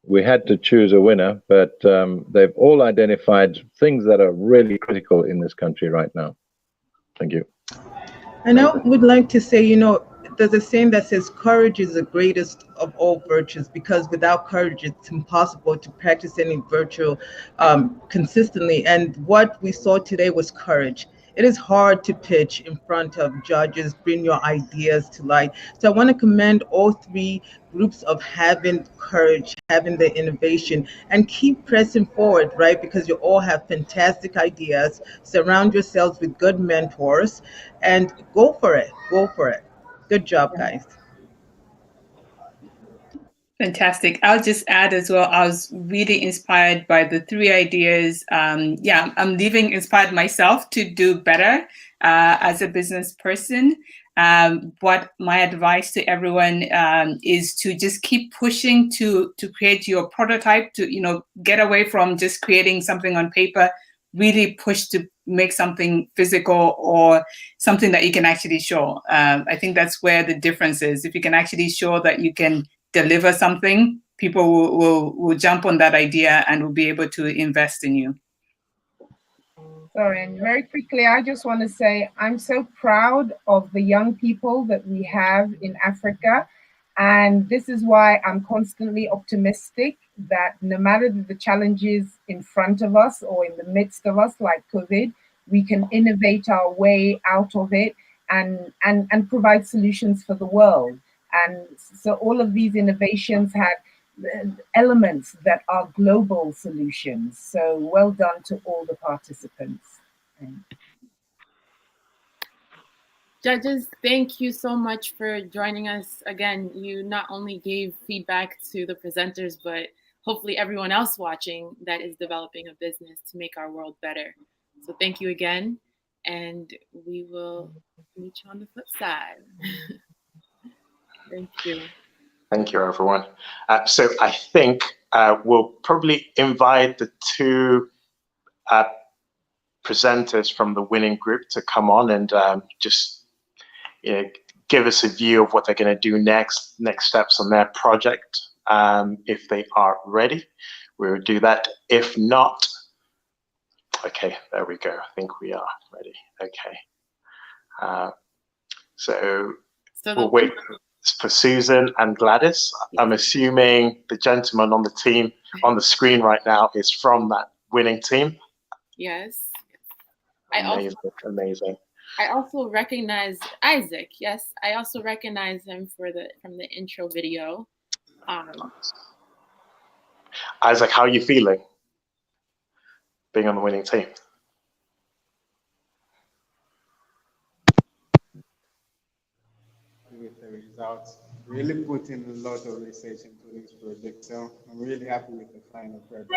We had to choose a winner, but they've all identified things that are really critical in this country right now. Thank you. And I would like to say, there's a saying that says courage is the greatest of all virtues, because without courage, it's impossible to practice any virtue consistently. And what we saw today was courage. it is hard to pitch in front of judges, bring your ideas to light. So I want to commend all three groups of having courage, having the innovation, and keep pressing forward, right? Because you all have fantastic ideas. Surround yourselves with good mentors and go for it. Go for it. Good job, guys. Fantastic. I'll just add as well, I was really inspired by the three ideas. Yeah, I'm leaving inspired myself to do better as a business person. What my advice to everyone is to just keep pushing to create your prototype, to, you know, get away from just creating something on paper, really push to make something physical or something that you can actually show. I think that's where the difference is. If you can actually show that you can deliver something, people will jump on that idea and will be able to invest in you. Sorry, and very quickly, I just want to say I'm so proud of the young people that we have in Africa. And this is why I'm constantly optimistic that no matter the challenges in front of us or in the midst of us, like COVID, we can innovate our way out of it and provide solutions for the world. And so all of these innovations had elements that are global solutions. So well done to all the participants. Judges, thank you so much for joining us. Again, you not only gave feedback to the presenters, but hopefully everyone else watching that is developing a business to make our world better. So thank you again, and we will meet you on the flip side. Thank you. Thank you, everyone. So I think we'll probably invite the two presenters from the winning group to come on and just give us a view of what they're going to do next steps on their project. If they are ready, we'll do that. If not, okay, there we go. I think we are ready. Okay. So we'll wait for Susan and Gladys. I'm assuming the gentleman on the team on the screen right now is from that winning team. Yes. Amazing. I also recognize Isaac. Yes, I also recognize him from the intro video. Isaac, how are you feeling being on the winning team? With the results, really put in a lot of research into this project, so I'm really happy with the final product.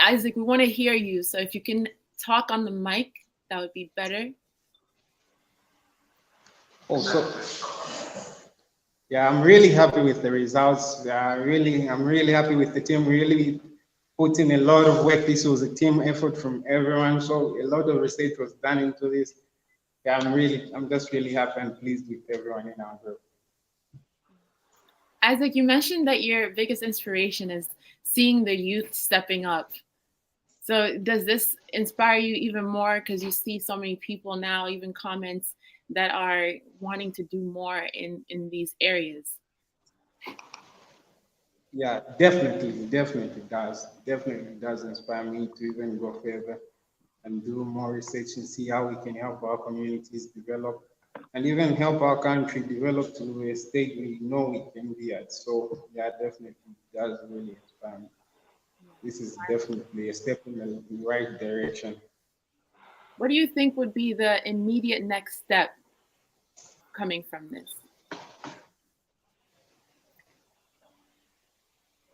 Isaac, we want to hear you, so if you can talk on the mic, that would be better. Also, yeah, I'm really happy with the results. I'm really happy with the team. Really put in a lot of work. This was a team effort from everyone, so a lot of research was done into this. Yeah, I'm just really happy and pleased with everyone in our group. Isaac, you mentioned that your biggest inspiration is seeing the youth stepping up. So does this inspire you even more because you see so many people now, even comments that are wanting to do more in these areas? Yeah, definitely does. Definitely does inspire me to even go further and do more research and see how we can help our communities develop and even help our country develop to a state we know we can be at. So yeah, definitely does really inspire me. This is definitely a step in the right direction. What do you think would be the immediate next step coming from this?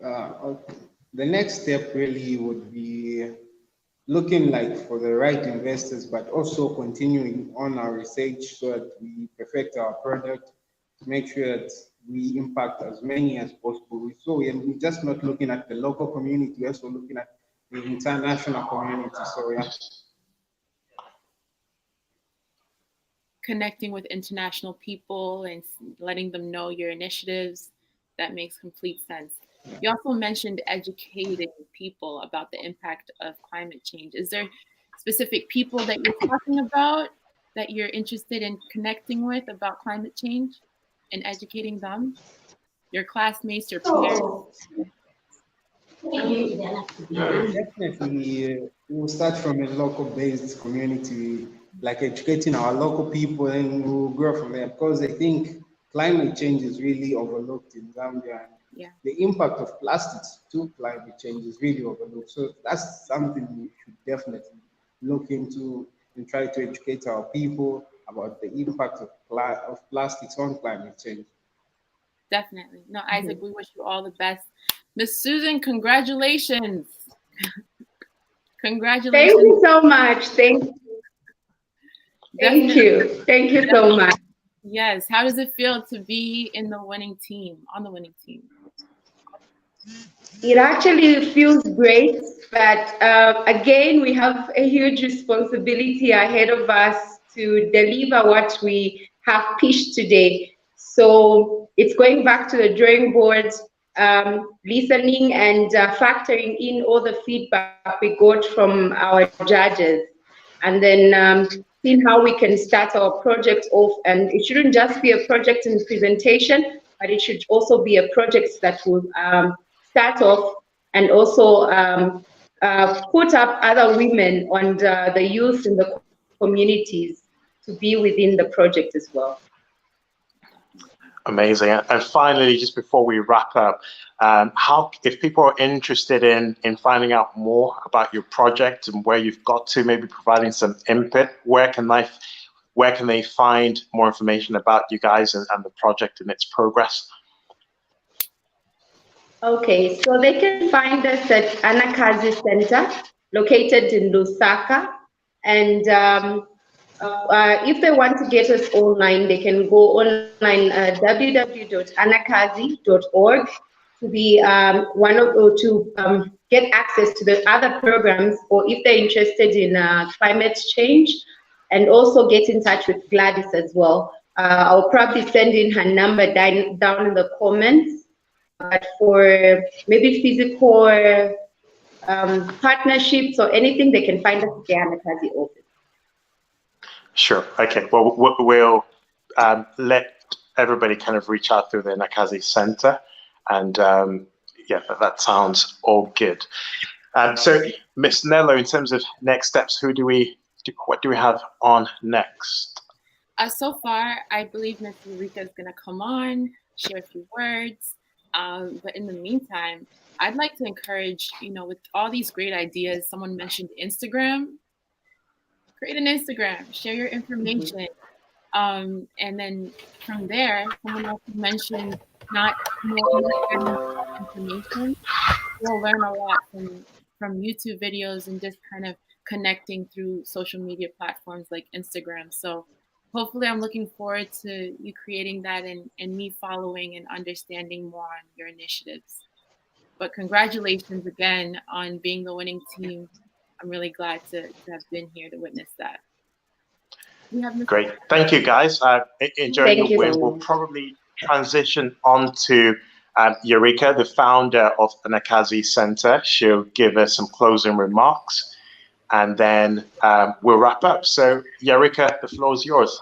Okay. The next step really would be looking for the right investors, but also continuing on our research so that we perfect our product to make sure that we impact as many as possible. So we're just not looking at the local community, we're also looking at the international community. So yeah. Connecting with international people and letting them know your initiatives, that makes complete sense. You also mentioned educating people about the impact of climate change. Is there specific people that you're talking about that you're interested in connecting with about climate change and educating them? Your classmates, your peers? Definitely we'll start from a local-based community, like educating our local people, and we'll grow from there. Because I think climate change is really overlooked in Zambia. Yeah. The impact of plastics to climate change is really overlooked. So that's something we should definitely look into and try to educate our people about the impact of plastics on climate change. Definitely. No, Isaac, we wish you all the best. Miss Susan, congratulations. Congratulations. Thank you so much. Thank you. Thank you so much. Yes. How does it feel to be in the winning team, on the winning team? It actually feels great, but again, we have a huge responsibility ahead of us to deliver what we have pitched today. So it's going back to the drawing board, listening and factoring in all the feedback we got from our judges, and then seeing how we can start our project off. And it shouldn't just be a project and presentation, but it should also be a project that will start off and also put up other women and the youth in the communities to be within the project as well. Amazing. And finally, just before we wrap up, how, if people are interested in finding out more about your project and where you've got to, maybe providing some input, where can they find more information about you guys and the project and its progress? Okay, so they can find us at Anakazi Center, located in Lusaka. And if they want to get us online, they can go online www.anakazi.org to be get access to the other programs, or if they're interested in climate change, and also get in touch with Gladys as well. I'll probably send in her number down in the comments. But for maybe physical partnerships or anything, they can find us at the Anakazi office. Sure. Okay. Well, we'll let everybody kind of reach out through the Anakazi Center, and yeah, that sounds all good. So, Ms. Nello, in terms of next steps, what do we have on next? So far, I believe Ms. Eureka is going to come on, share a few words. But in the meantime, I'd like to encourage, with all these great ideas, someone mentioned Instagram, create an Instagram, share your information. And then from there, someone else mentioned not information. We'll learn a lot from YouTube videos and just kind of connecting through social media platforms like Instagram. So hopefully I'm looking forward to you creating that and me following and understanding more on your initiatives. But congratulations again on being the winning team. I'm really glad to have been here to witness that. Great. Thank you, guys. Enjoy your win. We'll probably transition on to Eureka, the founder of the Anakazi Center. She'll give us some closing remarks, and then we'll wrap up. So, Eureka, the floor is yours.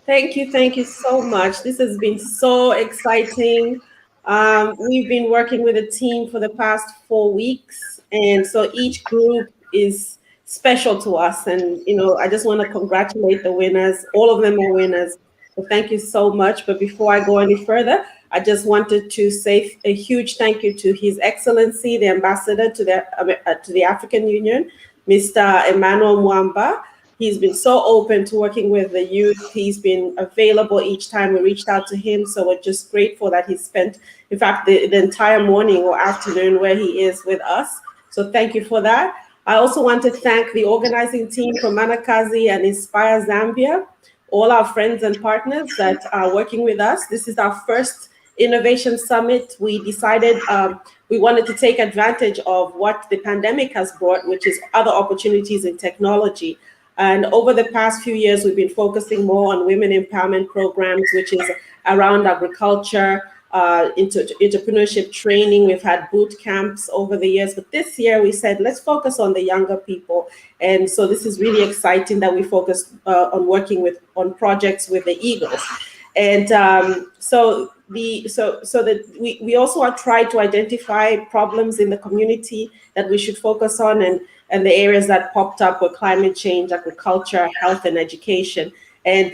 Thank you so much. This has been so exciting. We've been working with a team for the past 4 weeks, and so each group is special to us. And I just want to congratulate the winners. All of them are winners. So thank you so much. But before I go any further, I just wanted to say a huge thank you to His Excellency, the Ambassador to the African Union, Mr. Emmanuel Mwamba. He's been so open to working with the youth. He's been available each time we reached out to him. So we're just grateful that he spent, in fact, the entire morning or afternoon where he is with us. So thank you for that. I also want to thank the organizing team from Anakazi and Inspire Zambia, all our friends and partners that are working with us. This is our first Innovation Summit. We decided we wanted to take advantage of what the pandemic has brought, which is other opportunities in technology. And over the past few years, we've been focusing more on women empowerment programs, which is around agriculture, entrepreneurship training. We've had boot camps over the years, but this year we said, let's focus on the younger people. And so this is really exciting that we focused on working on projects with the Eagles. And so that we also are trying to identify problems in the community that we should focus on, and the areas that popped up were climate change, agriculture, health, and education. And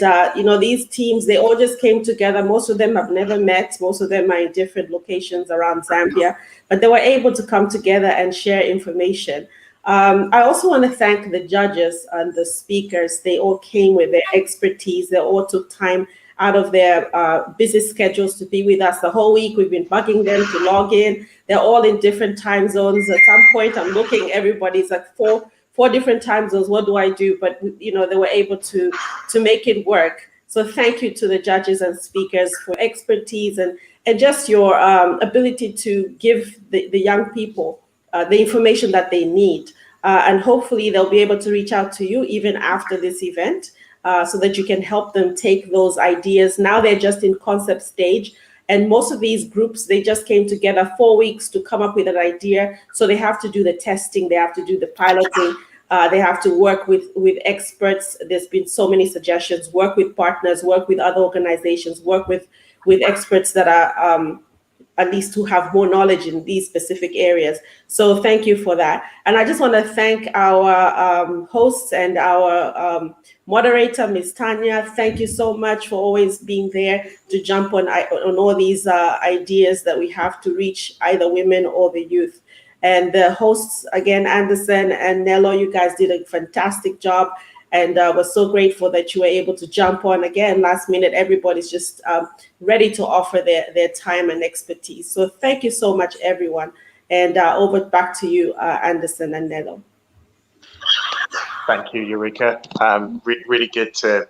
these teams, they all just came together. Most of them have never met. Most of them are in different locations around Zambia, but they were able to come together and share information. I also want to thank the judges and the speakers. They all came with their expertise. They all took time out of their busy schedules to be with us the whole week. We've been bugging them to log in. They're all in different time zones. At some point, I'm looking, everybody's like four different time zones. What do I do? But they were able to make it work. So thank you to the judges and speakers for expertise and just your ability to give the young people the information that they need. And hopefully they'll be able to reach out to you even after this event so that you can help them take those ideas. Now they're just in concept stage. And most of these groups, they just came together 4 weeks to come up with an idea. So they have to do the testing, they have to do the piloting, they have to work with experts. There's been so many suggestions, work with partners, work with other organizations, work with experts that are at least who have more knowledge in these specific areas. So thank you for that. And I just want to thank our hosts and our moderator, Ms. Tanya. Thank you so much for always being there to jump on all these ideas that we have to reach either women or the youth. And the hosts, again, Anderson and Nello, you guys did a fantastic job. And we're so grateful that you were able to jump on again last minute. Everybody's just ready to offer their time and expertise. So thank you so much, everyone. And over back to you, Anderson and Nello. Thank you, Eureka. Really good to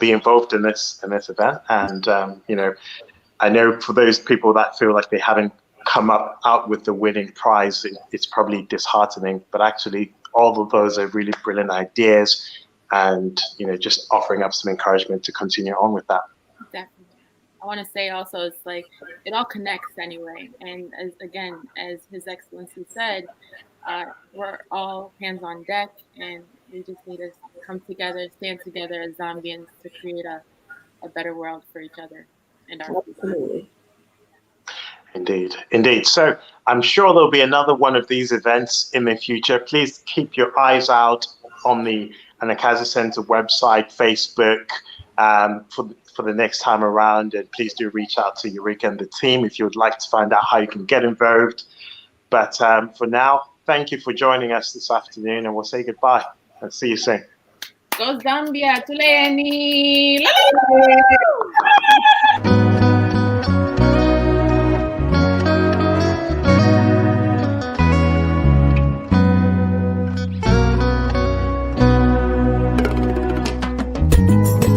be involved in this event. And I know for those people that feel like they haven't come out with the winning prize, it's probably disheartening. But actually, all of those are really brilliant ideas, and just offering up some encouragement to continue on with that. Definitely. I want to say also, it's like it all connects anyway. And as His Excellency said, we're all hands on deck, and we just need to come together, stand together as Zambians to create a better world for each other and our Absolutely. Indeed. So I'm sure there'll be another one of these events in the future. Please keep your eyes out on the Anakazi Center website, Facebook, for the next time around. And please do reach out to Eureka and the team if you would like to find out how you can get involved. But for now, thank you for joining us this afternoon, and we'll say goodbye and see you soon. Go Zambia, Tuleni!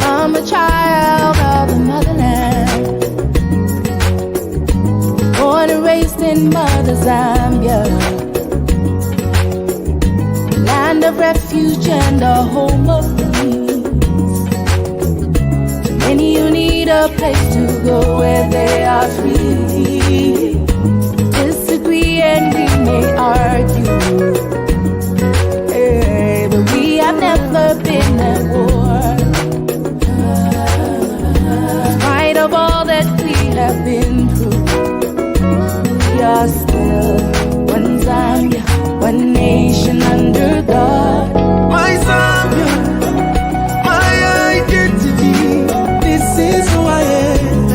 I'm a child of the motherland, born and raised in Mother Zambia, land of refuge and a home of peace. To many who need a place to go where they are free. Disagree and we may argue, but we have never been at war. Of all that we have been through, we are still one Zambia, one nation under God. My Zambia, my identity, this is who I am,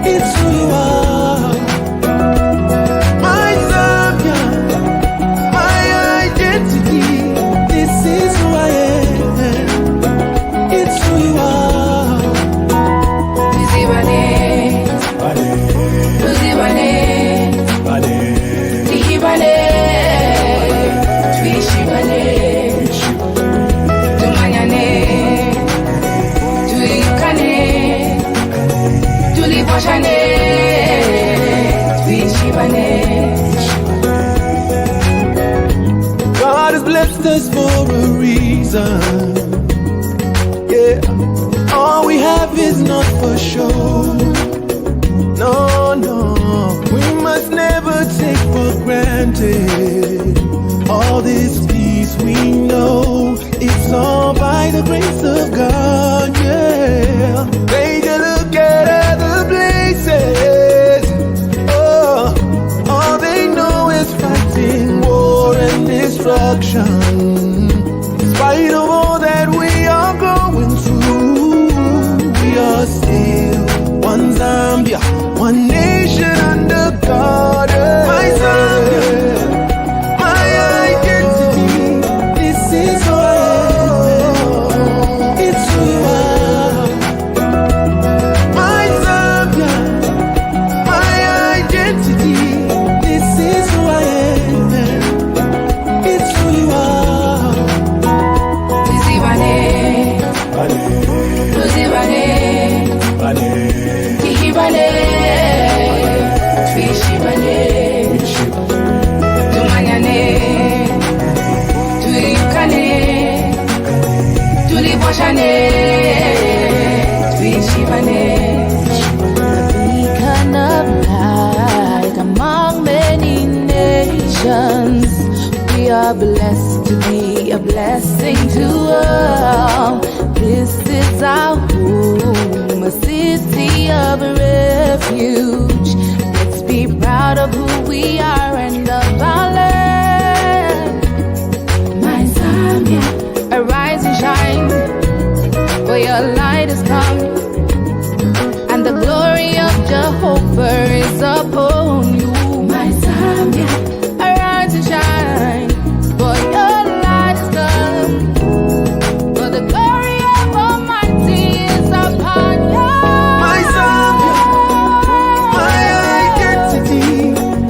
it's who you are. My Zambia, my identity, this is who I am, it's who you are. God has blessed us for a reason. Yeah, all we have is not for show. No, we must never take for granted all this peace we know. It's all by the grace of God, yeah. destruction. In spite of all that we are going through, we are still one Zambia, one nation under God. My Zambia, my identity, this is who I am. It's who you are. My Zambia, my identity, this is who I am. It's who you are. Tizibane, tuzibane, tihibane, twishibane, tumanyane, tuyukane, tuliboshane, twishibane. Beacon of light among many nations, we are blessed to be a blessing to all. This is our home, a city of refuge. Let's be proud of who we are and of our land. My Zambia, arise and shine, for your light has come, and the glory of Jehovah is upon you. My Zambia, arise and shine, for your light has come, for the glory of Almighty is upon you. My Zambia, my identity,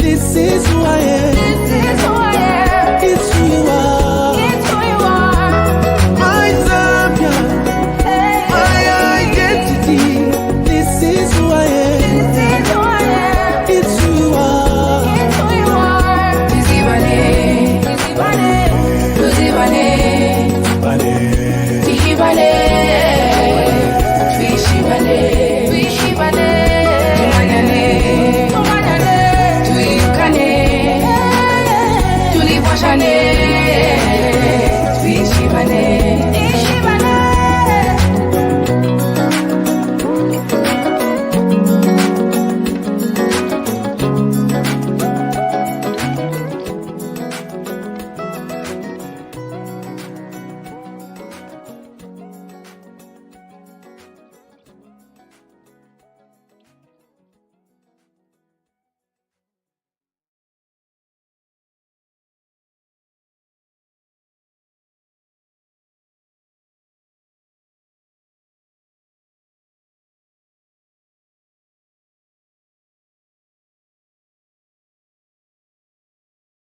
this is who I am. This is who I am. It's who you are. It's who you are. My Zambia, my identity, this is who I am. This is who I am. It's who you are. It's who you are. Tizibane, tizibane, tuzibane, tihibane, twishibane, twishibane, tumanyane, tumanyane, tuyukane, tuliboshane.